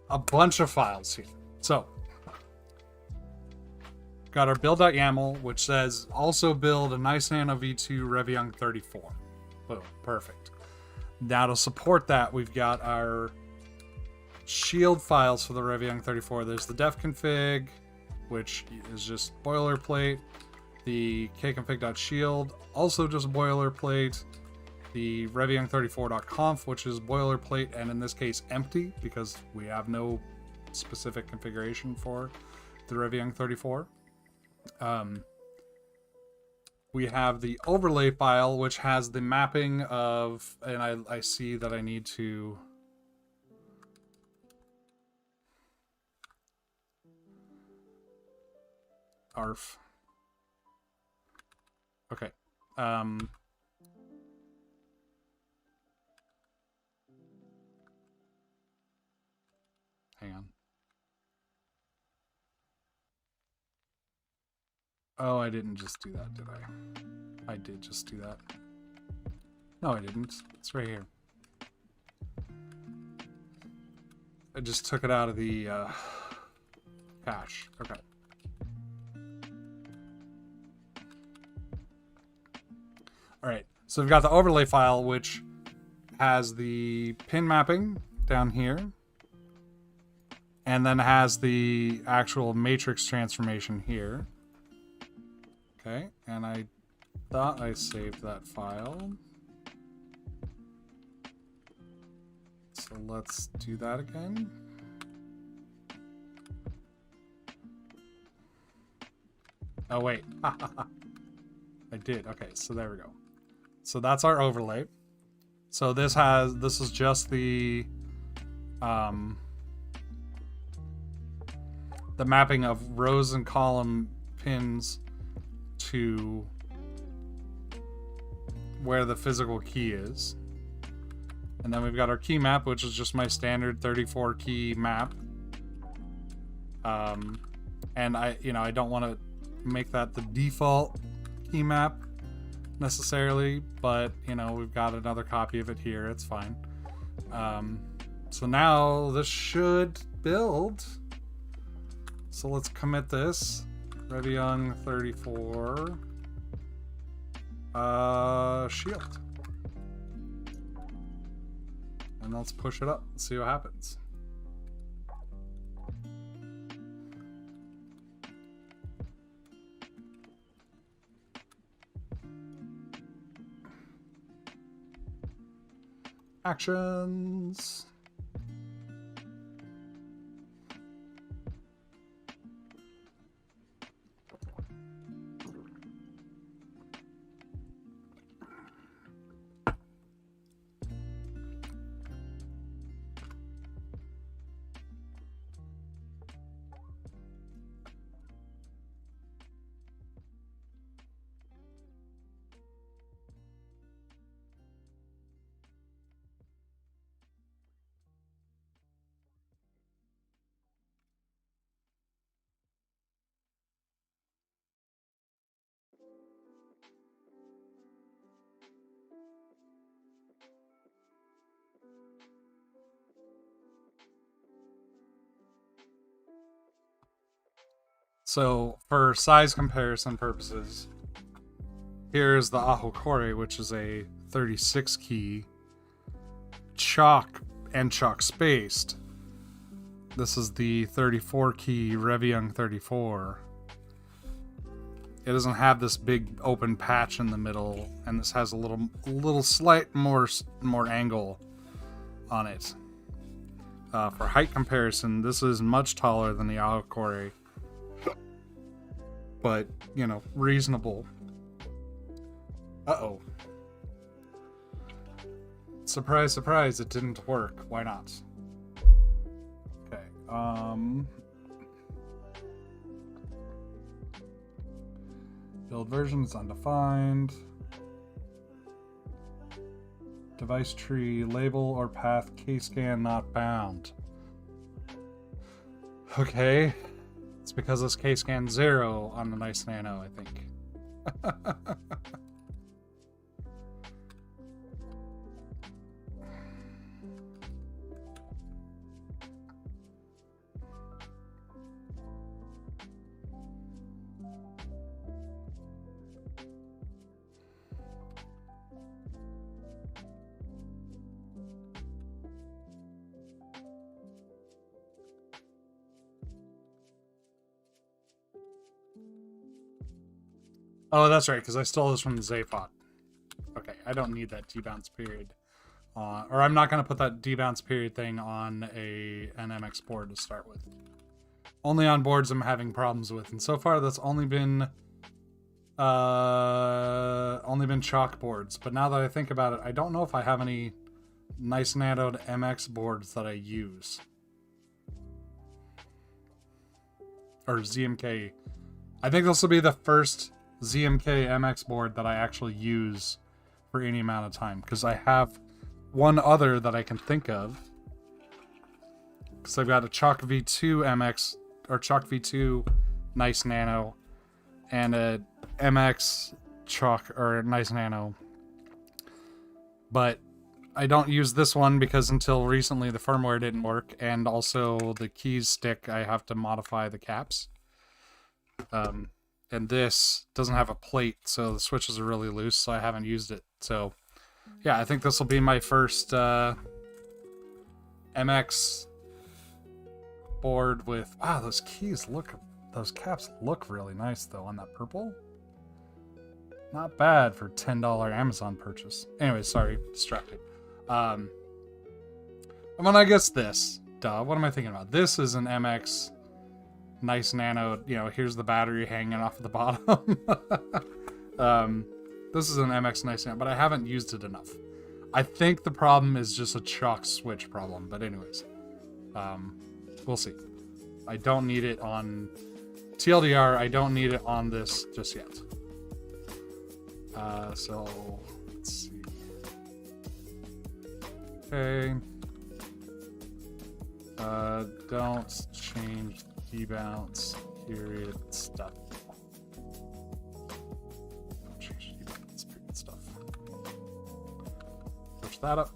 A: a bunch of files here. So got our build.yaml, which says also build a nice nano v2 Reviung34. Boom, perfect. Now to support that, we've got our shield files for the Reviung34. There's the def config, which is just boilerplate. The kconfig.shield, also just boilerplate. The reviung34.conf, which is boilerplate, and in this case empty, because we have no specific configuration for the Reviung34. We have the overlay file, which has the mapping of, and I see that I need to... ARF. Okay. Hang on. Oh, I didn't just do that, did I? I did just do that. No, I didn't. It's right here. I just took it out of the cache. Okay. Alright, so we've got the overlay file, which has the pin mapping down here. And then has the actual matrix transformation here. Okay, and I thought I saved that file. So let's do that again. Oh, wait. I did. Okay, so there we go. So that's our overlay. So this is just the mapping of rows and column pins to where the physical key is. And then we've got our key map, which is just my standard 34 key map. And I don't want to make that the default key map necessarily, but we've got another copy of it here. It's fine. So now this should build. So let's commit this. Reviung33 shield. And let's push it up and see what happens. Actions. So for size comparison purposes, here's the Ahokore, which is a 36 key chalk and chalk spaced. This is the 34 key Reviung33. It doesn't have this big open patch in the middle, and this has a little slight more angle on it. For height comparison, this is much taller than the Ahokore, but reasonable. Uh-oh. Surprise, surprise, it didn't work. Why not? Okay, build version is undefined. Device tree, label or path, Kscan not bound. Okay. It's because it's Kscan 0 on the Nice Nano, I think. Oh, that's right, because I stole this from the Zapot. Okay, I don't need that debounce period. Or I'm not going to put that debounce period thing on an MX board to start with. Only on boards I'm having problems with. And so far, that's only been chalk boards. But now that I think about it, I don't know if I have any nice nanoed MX boards that I use. Or ZMK. I think this will be the first ZMK MX board that I actually use for any amount of time, because I have one other that I can think of, because I've got a Chalk V2 MX or Chalk V2 Nice Nano, and a MX Truck or Nice Nano. But I don't use this one because until recently the firmware didn't work, and also the keys stick, I have to modify the caps. And this doesn't have a plate, so the switches are really loose, so I haven't used it. So yeah, I think this will be my first MX board with... Wow, those keys look... Those caps look really nice, though, on that purple. Not bad for $10 Amazon purchase. Anyway, sorry, distracted. And then I guess this. Duh, what am I thinking about? This is an MX Nice Nano. You know, here's the battery hanging off the bottom. This is an MX Nice Nano, but I haven't used it enough. I think the problem is just a chalk switch problem, but anyways. We'll see. I don't need it on... TLDR, I don't need it on this just yet. So, let's see. Okay. Don't change debounce, period, stuff. Don't change debounce, period, stuff. Push that up.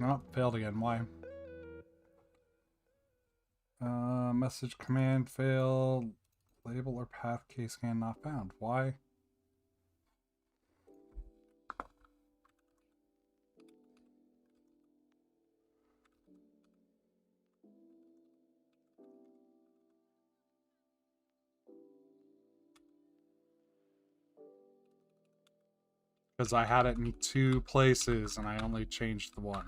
A: No, failed again. Why? Message command failed. Label or path case scan not found. Why? Because I had it in 2 places and I only changed the one.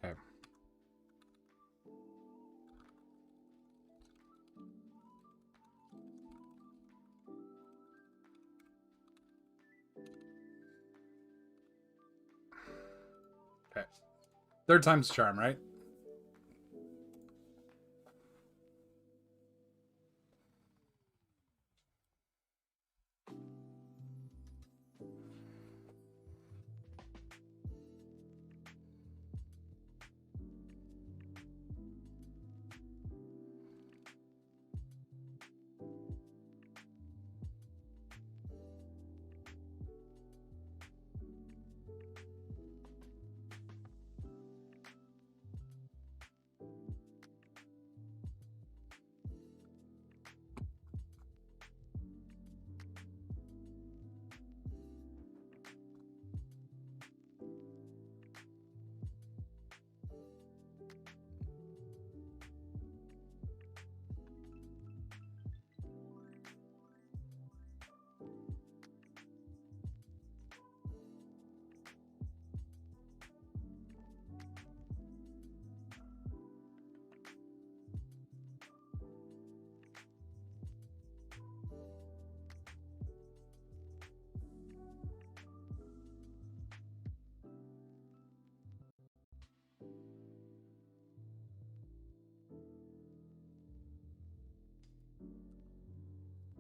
A: Okay. Okay. 3rd time's the charm, right?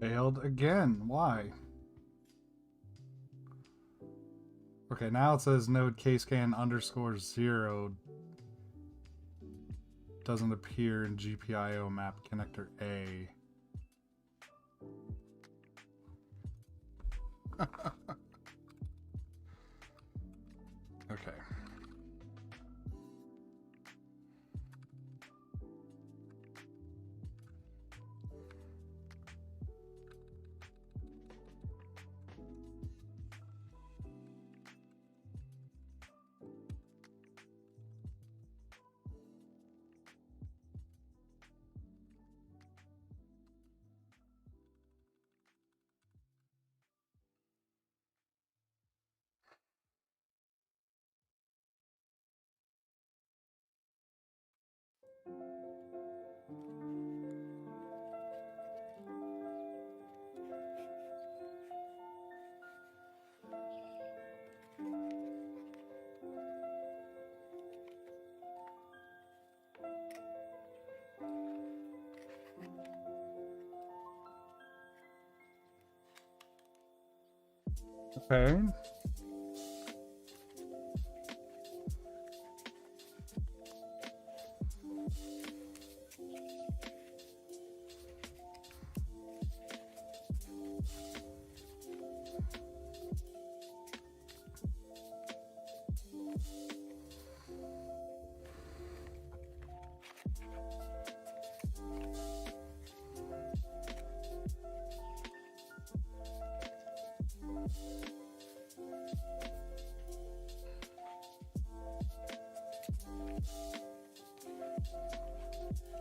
A: Failed again. Why? Okay, now it says node kscan underscore 0 doesn't appear in GPIO map connector A. Okay. Okay.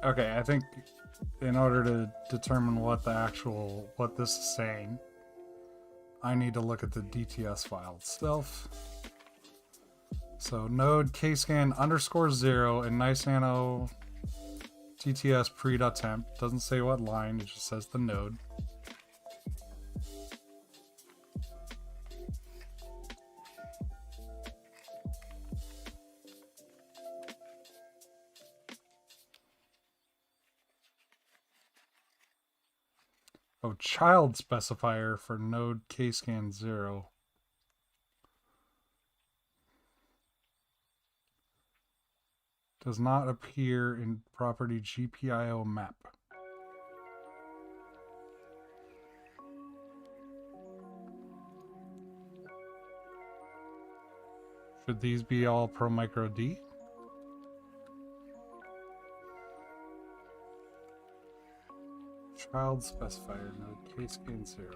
A: Okay, I think in order to determine what this is saying, I need to look at the DTS file itself. So node kscan underscore 0 and nice nano DTS pre.temp. Doesn't say what line, it just says the node. Oh, child specifier for node kscan 0. Does not appear in property GPIO map. Should these be all Pro Micro D? Child specifier node kscan 0.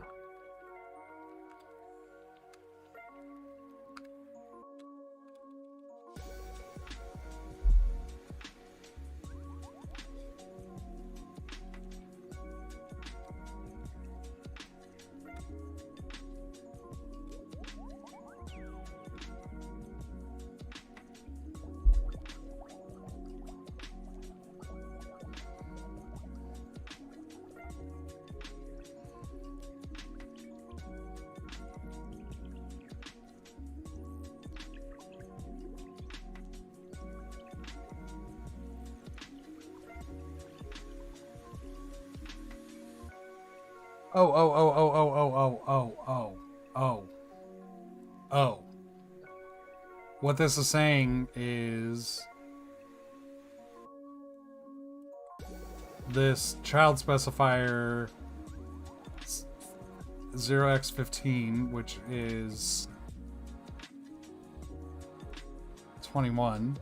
A: Oh. What this is saying is this child specifier 0x15, which is 21,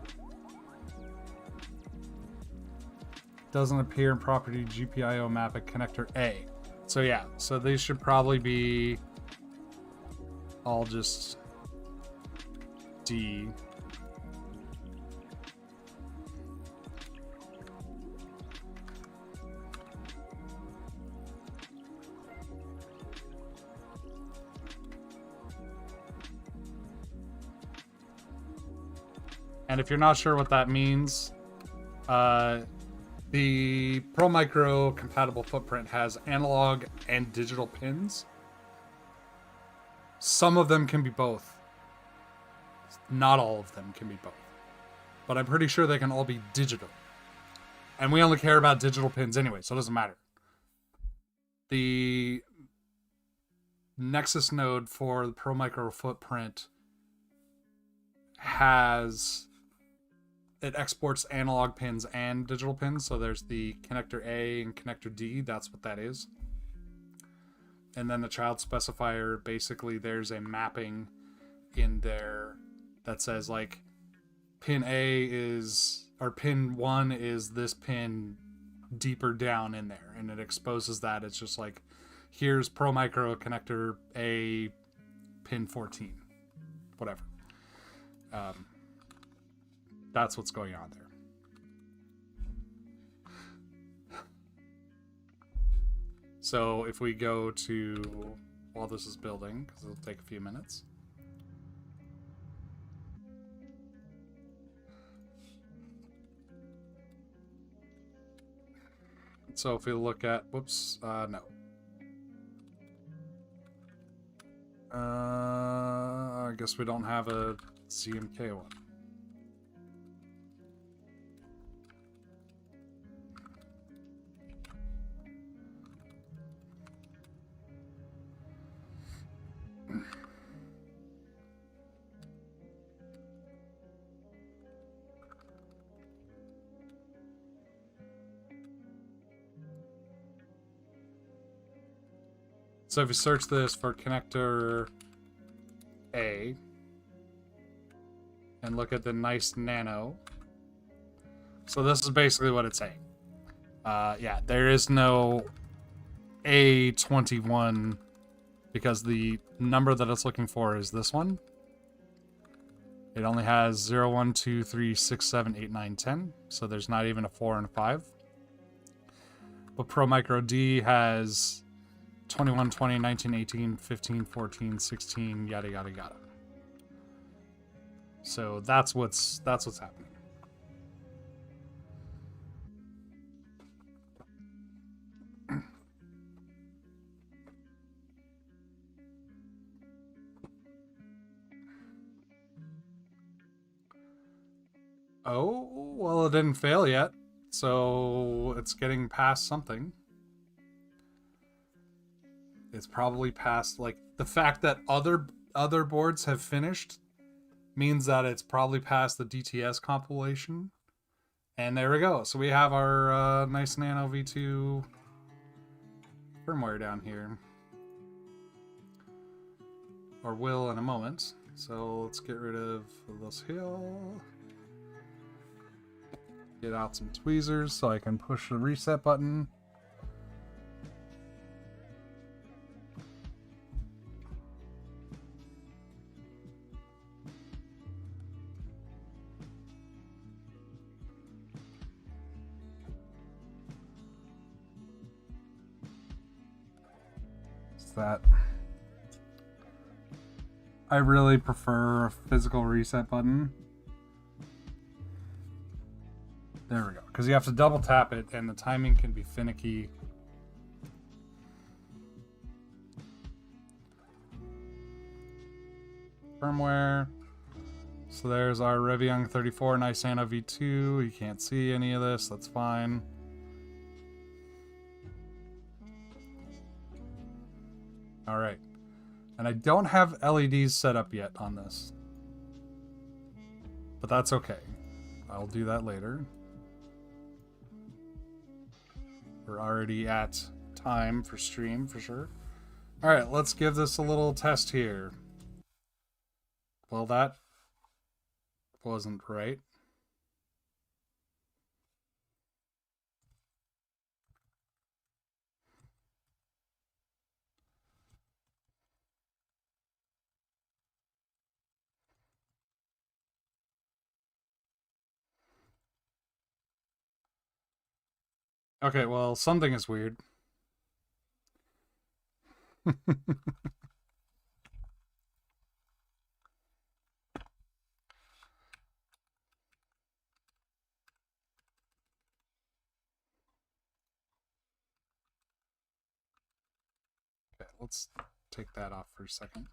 A: doesn't appear in property GPIO map at connector A. So yeah, so these should probably be all just D. And if you're not sure what that means, the Pro Micro compatible footprint has analog and digital pins. Some of them can be both. Not all of them can be both. But I'm pretty sure they can all be digital. And we only care about digital pins anyway, so it doesn't matter. The Nexus node for the ProMicro footprint has, it exports analog pins and digital pins. So there's the connector A and connector D. That's what that is. And then the child specifier, basically there's a mapping in there that says like pin A is, or pin 1 is this pin deeper down in there, and it exposes that. It's just like, here's ProMicro connector A pin 14, whatever. That's what's going on there. So if we go to, while this is building, because it'll take a few minutes. So if we look at, whoops, no. I guess we don't have a CMK one. So if you search this for connector A and look at the nice nano, so this is basically what it's saying. Yeah, there is no A21 because the number that it's looking for is this one. It only has 0, 1, 2, 3, 6, 7, 8, 9, 10. So there's not even a 4 and a 5. But ProMicro D has 21, 20, 19, 18, 15, 14, 16, yada yada yada. So that's what's happening. Oh, well, it didn't fail yet, so it's getting past something. It's probably past, like, the fact that other boards have finished means that it's probably past the DTS compilation. And there we go. So we have our nice Nano V2 firmware down here. Or will in a moment. So let's get rid of this hill. Get out some tweezers so I can push the reset button. That I really prefer a physical reset button. There we go. Because you have to double tap it and the timing can be finicky. Firmware. So there's our Reviung33 nice Nano V2. You can't see any of this. That's fine. All right. And I don't have LEDs set up yet on this. But that's okay. I'll do that later. We're already at time for stream, for sure. All right, let's give this a little test here. Well, that wasn't right. Okay, well, something is weird. Okay, let's take that off for a second.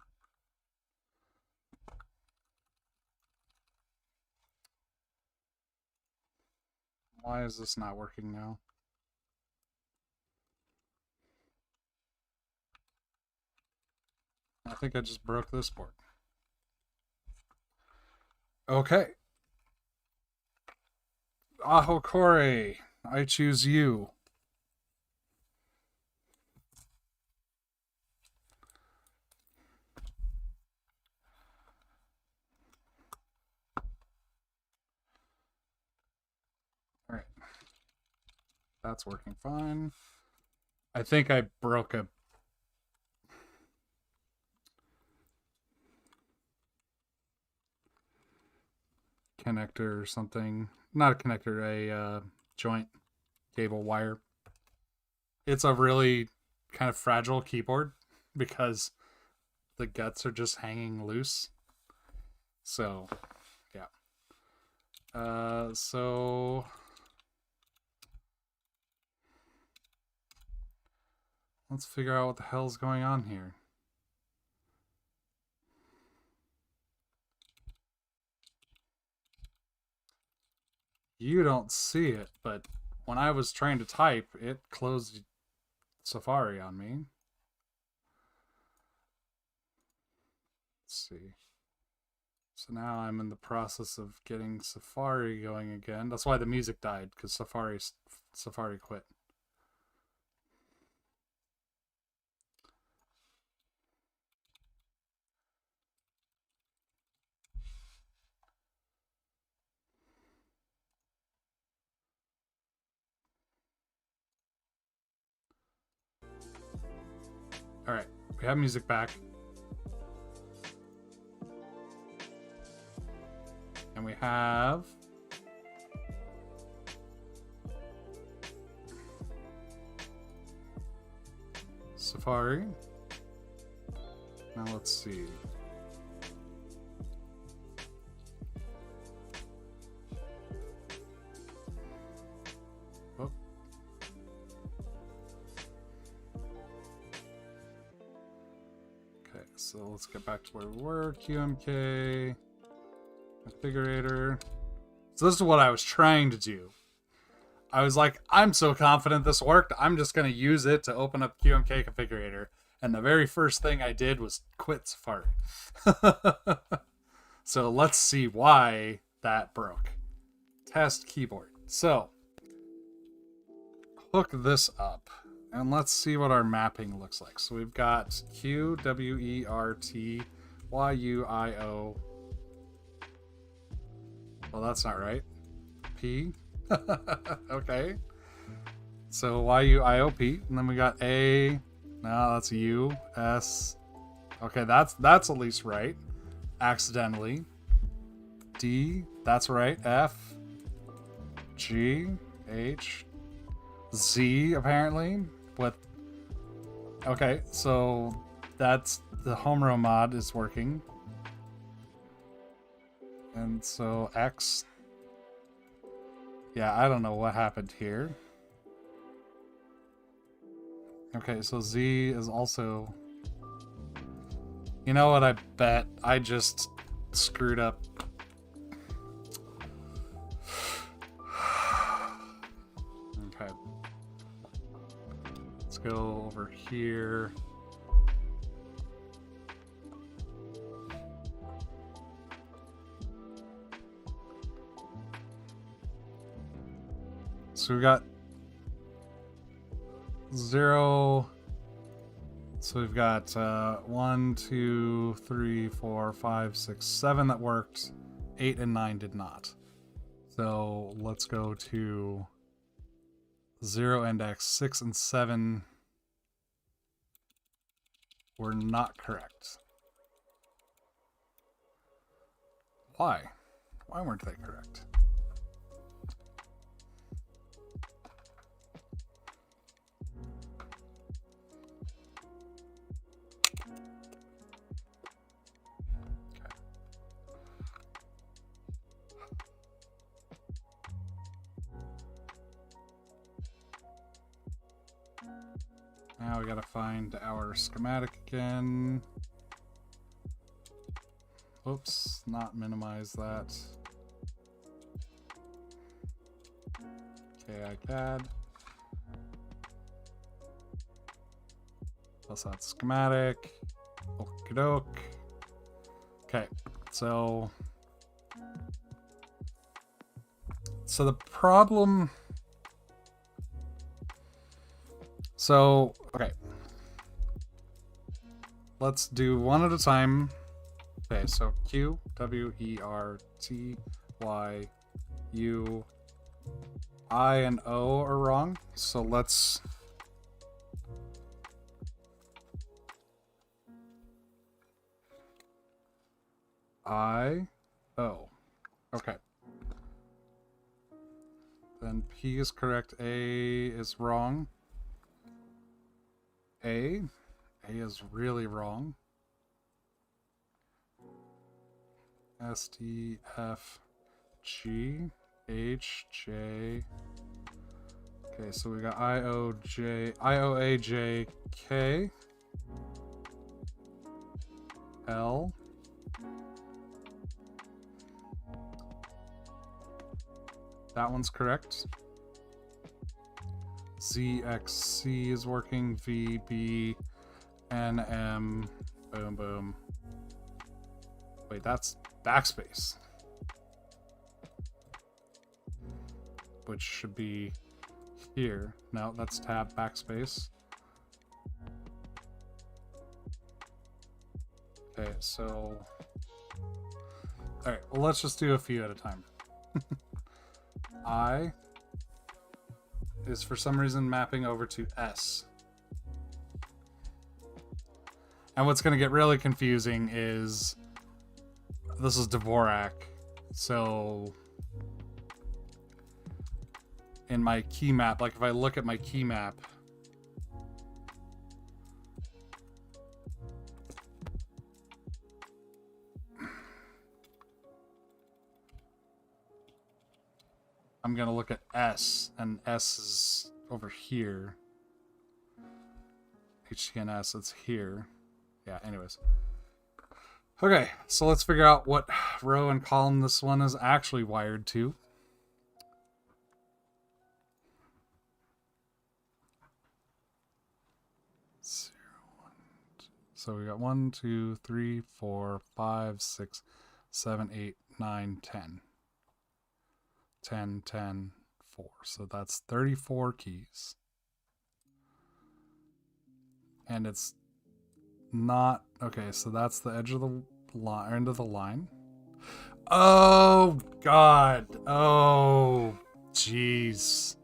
A: Why is this not working now? I think I just broke this board. Okay. Ahokore, I choose you. All right. That's working fine. I think I broke a connector or something. Not a connector, a joint cable wire. It's a really kind of fragile keyboard because the guts are just hanging loose. So, yeah. So let's figure out what the hell's going on here. You don't see it, but when I was trying to type, it closed Safari on me. Let's see. So now I'm in the process of getting Safari going again. That's why the music died, because Safari quit. All right, we have music back. And we have Safari. Now let's see. Oh. Okay, so let's get back to where we were. QMK. Configurator. So this is what I was trying to do. I was like, I'm so confident this worked, I'm just going to use it to open up QMK configurator. And the very first thing I did was quit Safari. So let's see why that broke. Test keyboard. So hook this up and let's see what our mapping looks like. So we've got Q, W, E, R, T, Y, U, I, O. Well, that's not right. P. Okay. So Y-U-I-O-P. And then we got A. No, that's U. S. Okay, that's at least right. Accidentally. D. That's right. F. G. H. Z, apparently. With. Okay, so that's the home row mod is working. And so X. Yeah, I don't know what happened here. Okay, so Z is also... You know what, I bet I just screwed up. Okay. Let's go over here. So we got 0. So we've got 1, 2, 3, 4, 5, 6, 7 that worked. 8 and 9 did not. So let's go to 0 and X. 6 and 7 were not correct. Why? Why weren't they correct? Now we gotta find our schematic again. Oops, not minimize that. Okay, iCAD. Plus that schematic. Okey-doke. Okay, so the problem. So, okay. Let's do one at a time. Okay, so Q, W, E, R, T, Y, U, I, and O are wrong. So let's... I, O. Okay. Then P is correct. A is wrong. A is really wrong. S, T, F, G, H, J. Okay, so we got I, O, A, J, K, L. That one's correct. Z, X, C is working. V, B, N, M. Boom, boom. Wait, that's backspace. Which should be here. No, that's tab backspace. Okay, so... Alright, well, let's just do a few at a time. I is for some reason mapping over to S. And what's going to get really confusing is this is Dvorak. So in my key map, like if I look at my key map, I'm going to look at S, and S is over here. HTNS, it's here. Yeah, anyways. Okay, so let's figure out what row and column this one is actually wired to. So we got 1, 2, 3, 4, 5, 6, 7, 8, 9, 10. 10, 10, 4. So that's 34 keys. And it's not... Okay, so that's the edge of the line, end of the line. Oh, God. Oh, jeez.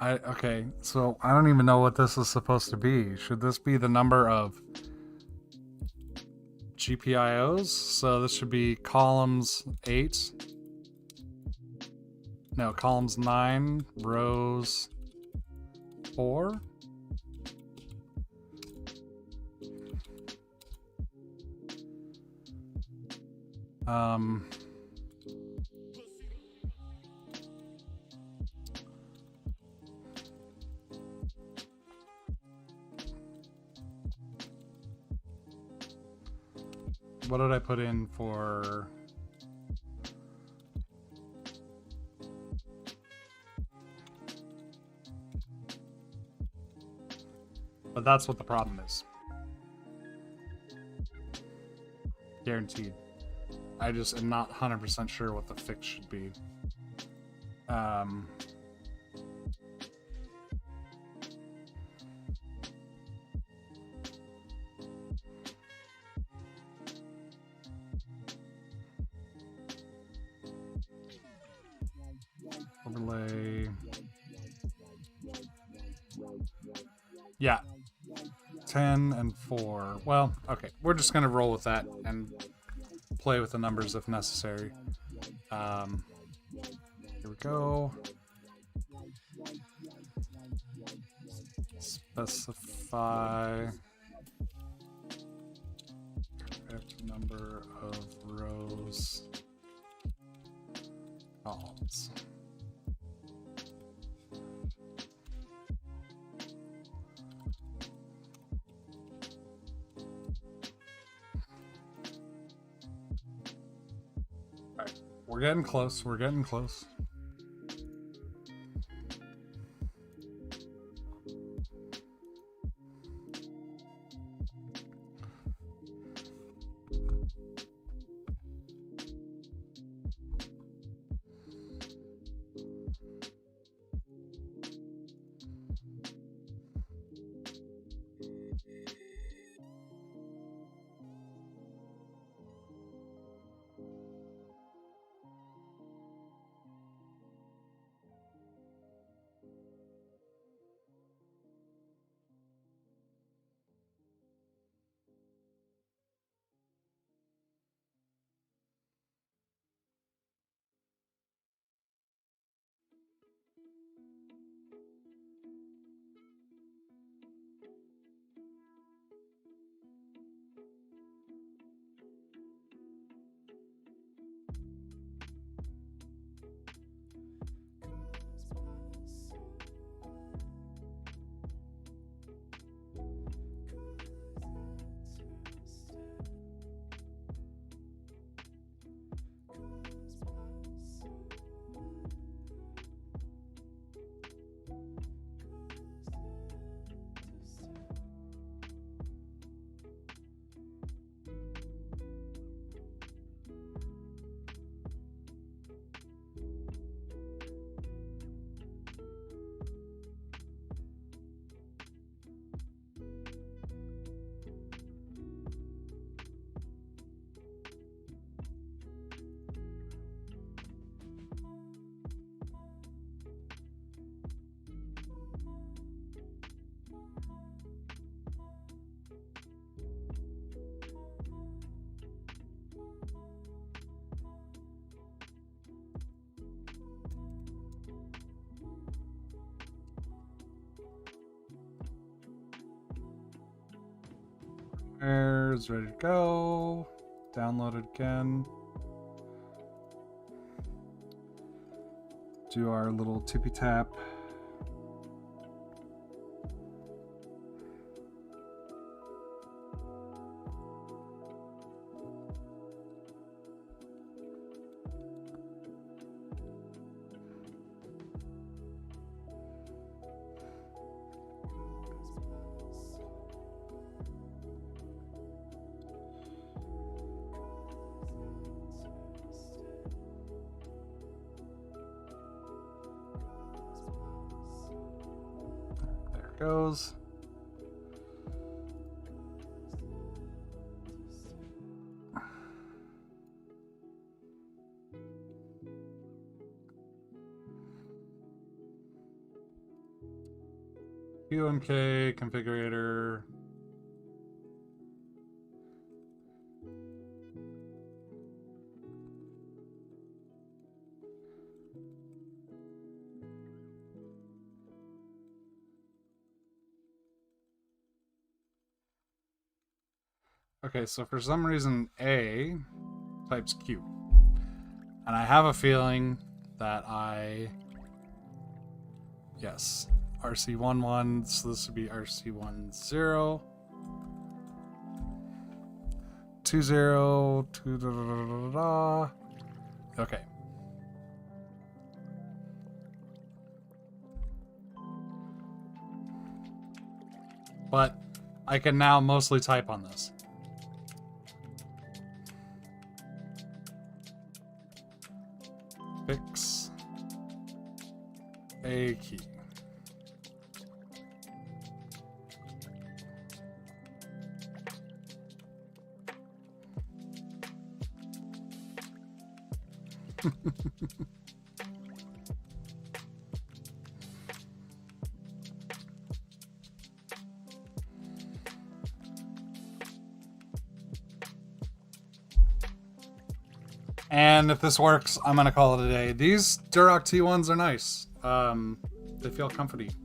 A: Okay, so I don't even know what this is supposed to be. Should this be the number of GPIOs? So this should be columns 8. No, columns 9, rows 4. What did I put in for... But that's what the problem is. Guaranteed. I just am not 100% sure what the fix should be. Overlay. Yeah. 10 and 4. Well, okay. We're just going to roll with that and play with the numbers if necessary. Here we go. Specify correct number of rows. Columns. We're getting close. We're getting close. There's ready to go. Download it again. Do our little tippy tap. Goes. UMK configurator. Okay, so for some reason A types Q. And I have a feeling that yes, RC11, so this would be RC10, 20, 2 da, da, da, da, da. Okay. But I can now mostly type on this. Fix a key. And if this works, I'm gonna call it a day. These Duroc T1s are nice. They feel comfortable.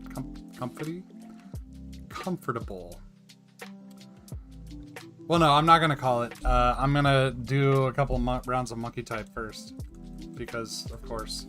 A: Well, no, I'm not gonna call it. I'm gonna do a couple rounds of monkey type first, because of course.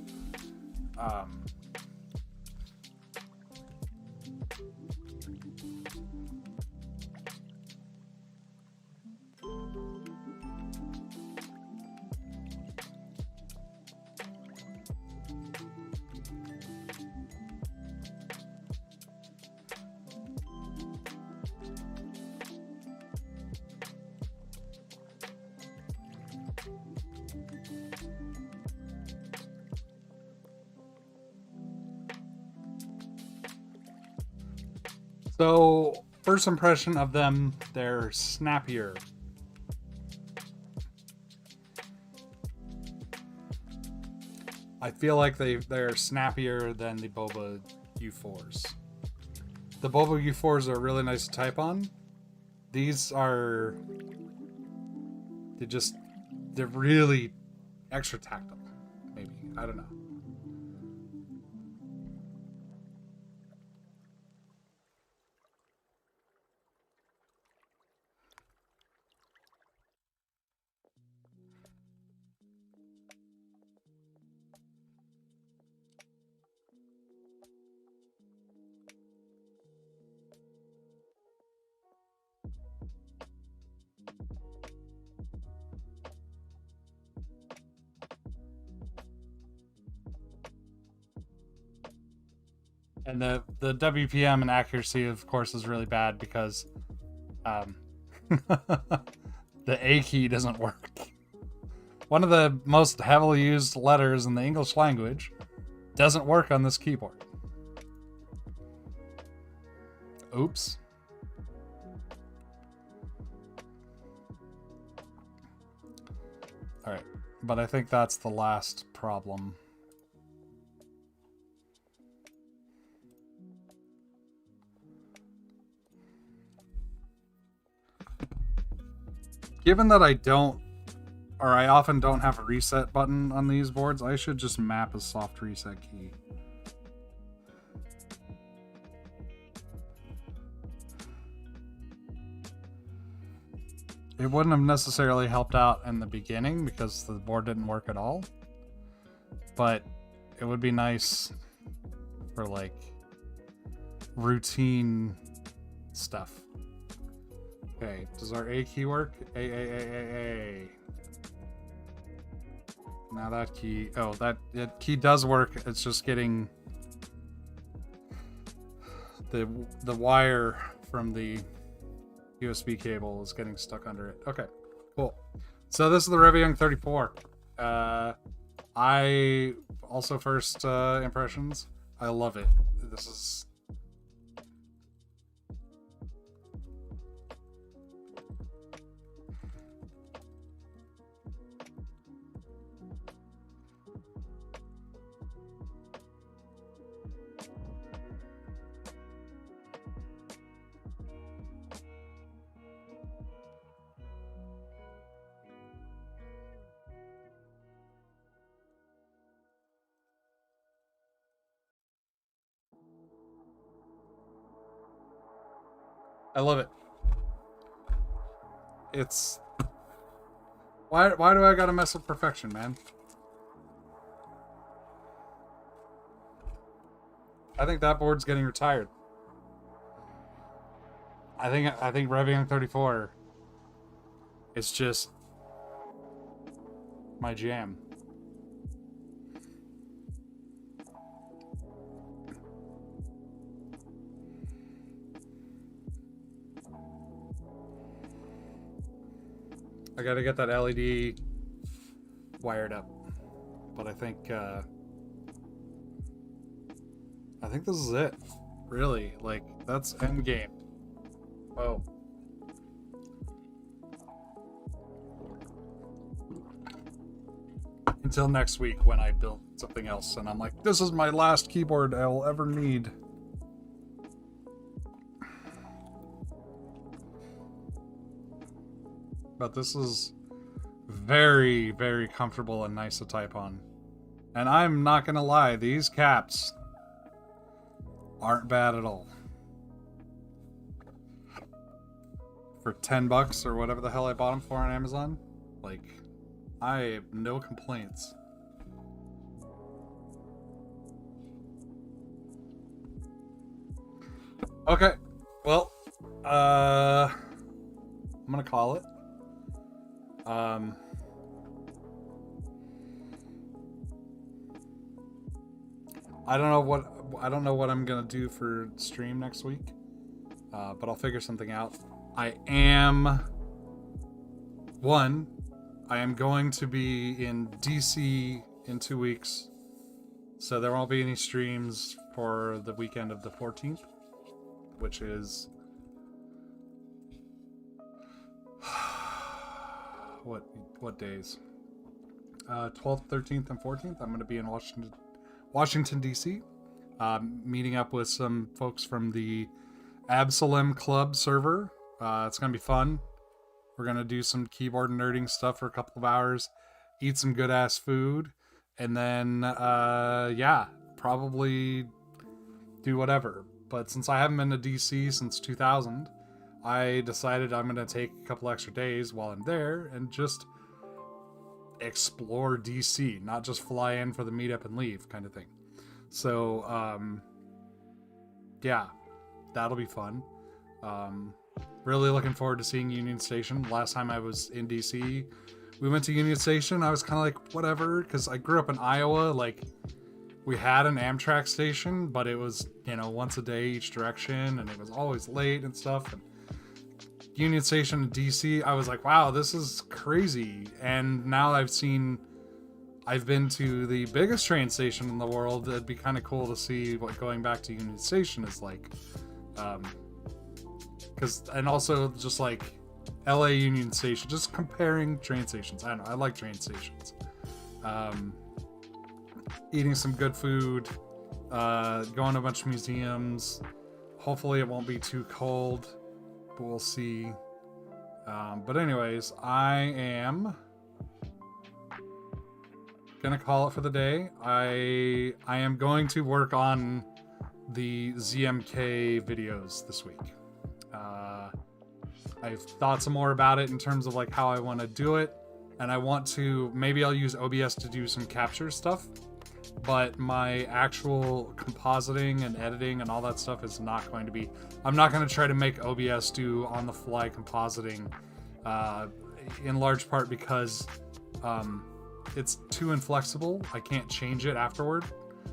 A: So, first impression of them, they're snappier. I feel like they're snappier than the Boba U4s. The Boba U4s are really nice to type on. These are... They're really extra tactile. Maybe. I don't know. And the WPM and accuracy, of course, is really bad because the A key doesn't work. One of the most heavily used letters in the English language doesn't work on this keyboard. Oops. Alright, but I think that's the last problem. Given that I often don't have a reset button on these boards, I should just map a soft reset key. It wouldn't have necessarily helped out in the beginning because the board didn't work at all, but it would be nice for like routine stuff. Okay, does our A key work? A. Now that key, that key does work. It's just getting the wire from the USB cable is getting stuck under it. Okay, cool. So this is the Reviung33. I also first impressions. I love it. This is. I love it. It's why do I gotta mess with perfection, man? I think that board's getting retired. I think Reviung33 is just my jam. I gotta get that LED wired up, but I think this is it. Really, like that's end game. Whoa. Until next week when I build something else and I'm like, this is my last keyboard I will ever need. But this is very, very comfortable and nice to type on. And I'm not gonna lie, these caps aren't bad at all. For $10 or whatever the hell I bought them for on Amazon, like, I have no complaints. Okay, well, I'm gonna call it. I don't know what I'm gonna do for stream next week, but I'll figure something out. I am going to be in DC in 2 weeks, so there won't be any streams for the weekend of the 14th, which is what days? 12th, 13th, and 14th. I'm going to be in Washington DC, meeting up with some folks from the Absalom Club server. It's going to be fun. We're going to do some keyboard nerding stuff for a couple of hours, eat some good ass food, and then probably do whatever. But since I haven't been to DC since 2000, I decided I'm going to take a couple extra days while I'm there and just explore DC, not just fly in for the meetup and leave kind of thing. So, that'll be fun. Really looking forward to seeing Union Station. Last time I was in DC, we went to Union Station. I was kind of like, whatever, because I grew up in Iowa. Like, we had an Amtrak station, but it was, once a day each direction, and it was always late and stuff. And Union Station in DC, I was like, wow, this is crazy. And now I've been to the biggest train station in the world. It'd be kind of cool to see what going back to Union Station is like. And also just like LA Union Station, just comparing train stations. I don't know, I like train stations. Eating some good food, going to a bunch of museums. Hopefully it won't be too cold, but we'll see. But anyways, I am gonna call it for the day. I am going to work on the ZMK videos this week. I've thought some more about it in terms of like how I want to do it, and I want to, maybe I'll use OBS to do some capture stuff, but my actual compositing and editing and all that stuff is not going to be, I'm not going to try to make OBS do on the fly compositing, in large part because it's too inflexible. I can't change it afterward,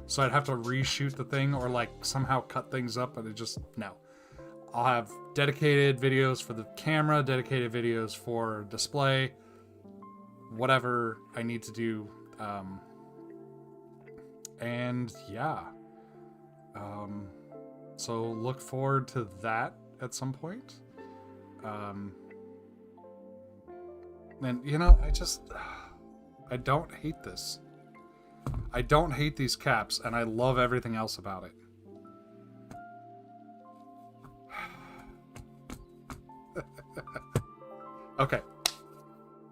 A: so I'd have to reshoot the thing or like somehow cut things up, but it just, no. I'll have dedicated videos for the camera, dedicated videos for display, whatever I need to do. And yeah. So look forward to that at some point. And I don't hate this. I don't hate these caps, and I love everything else about it. Okay,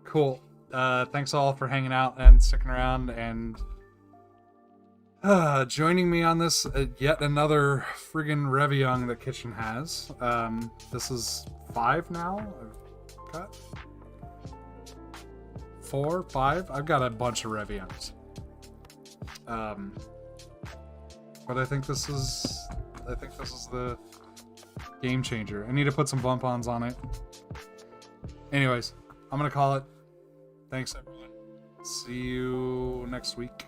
A: cool. Thanks all for hanging out and sticking around and joining me on this yet another friggin' Reviung that Kitchen has. This is 5 now. I've got 4, 5. I've got a bunch of Reviungs. But I think this is the game changer. I need to put some bump-ons on it. Anyways, I'm gonna call it. Thanks, everyone. See you next week.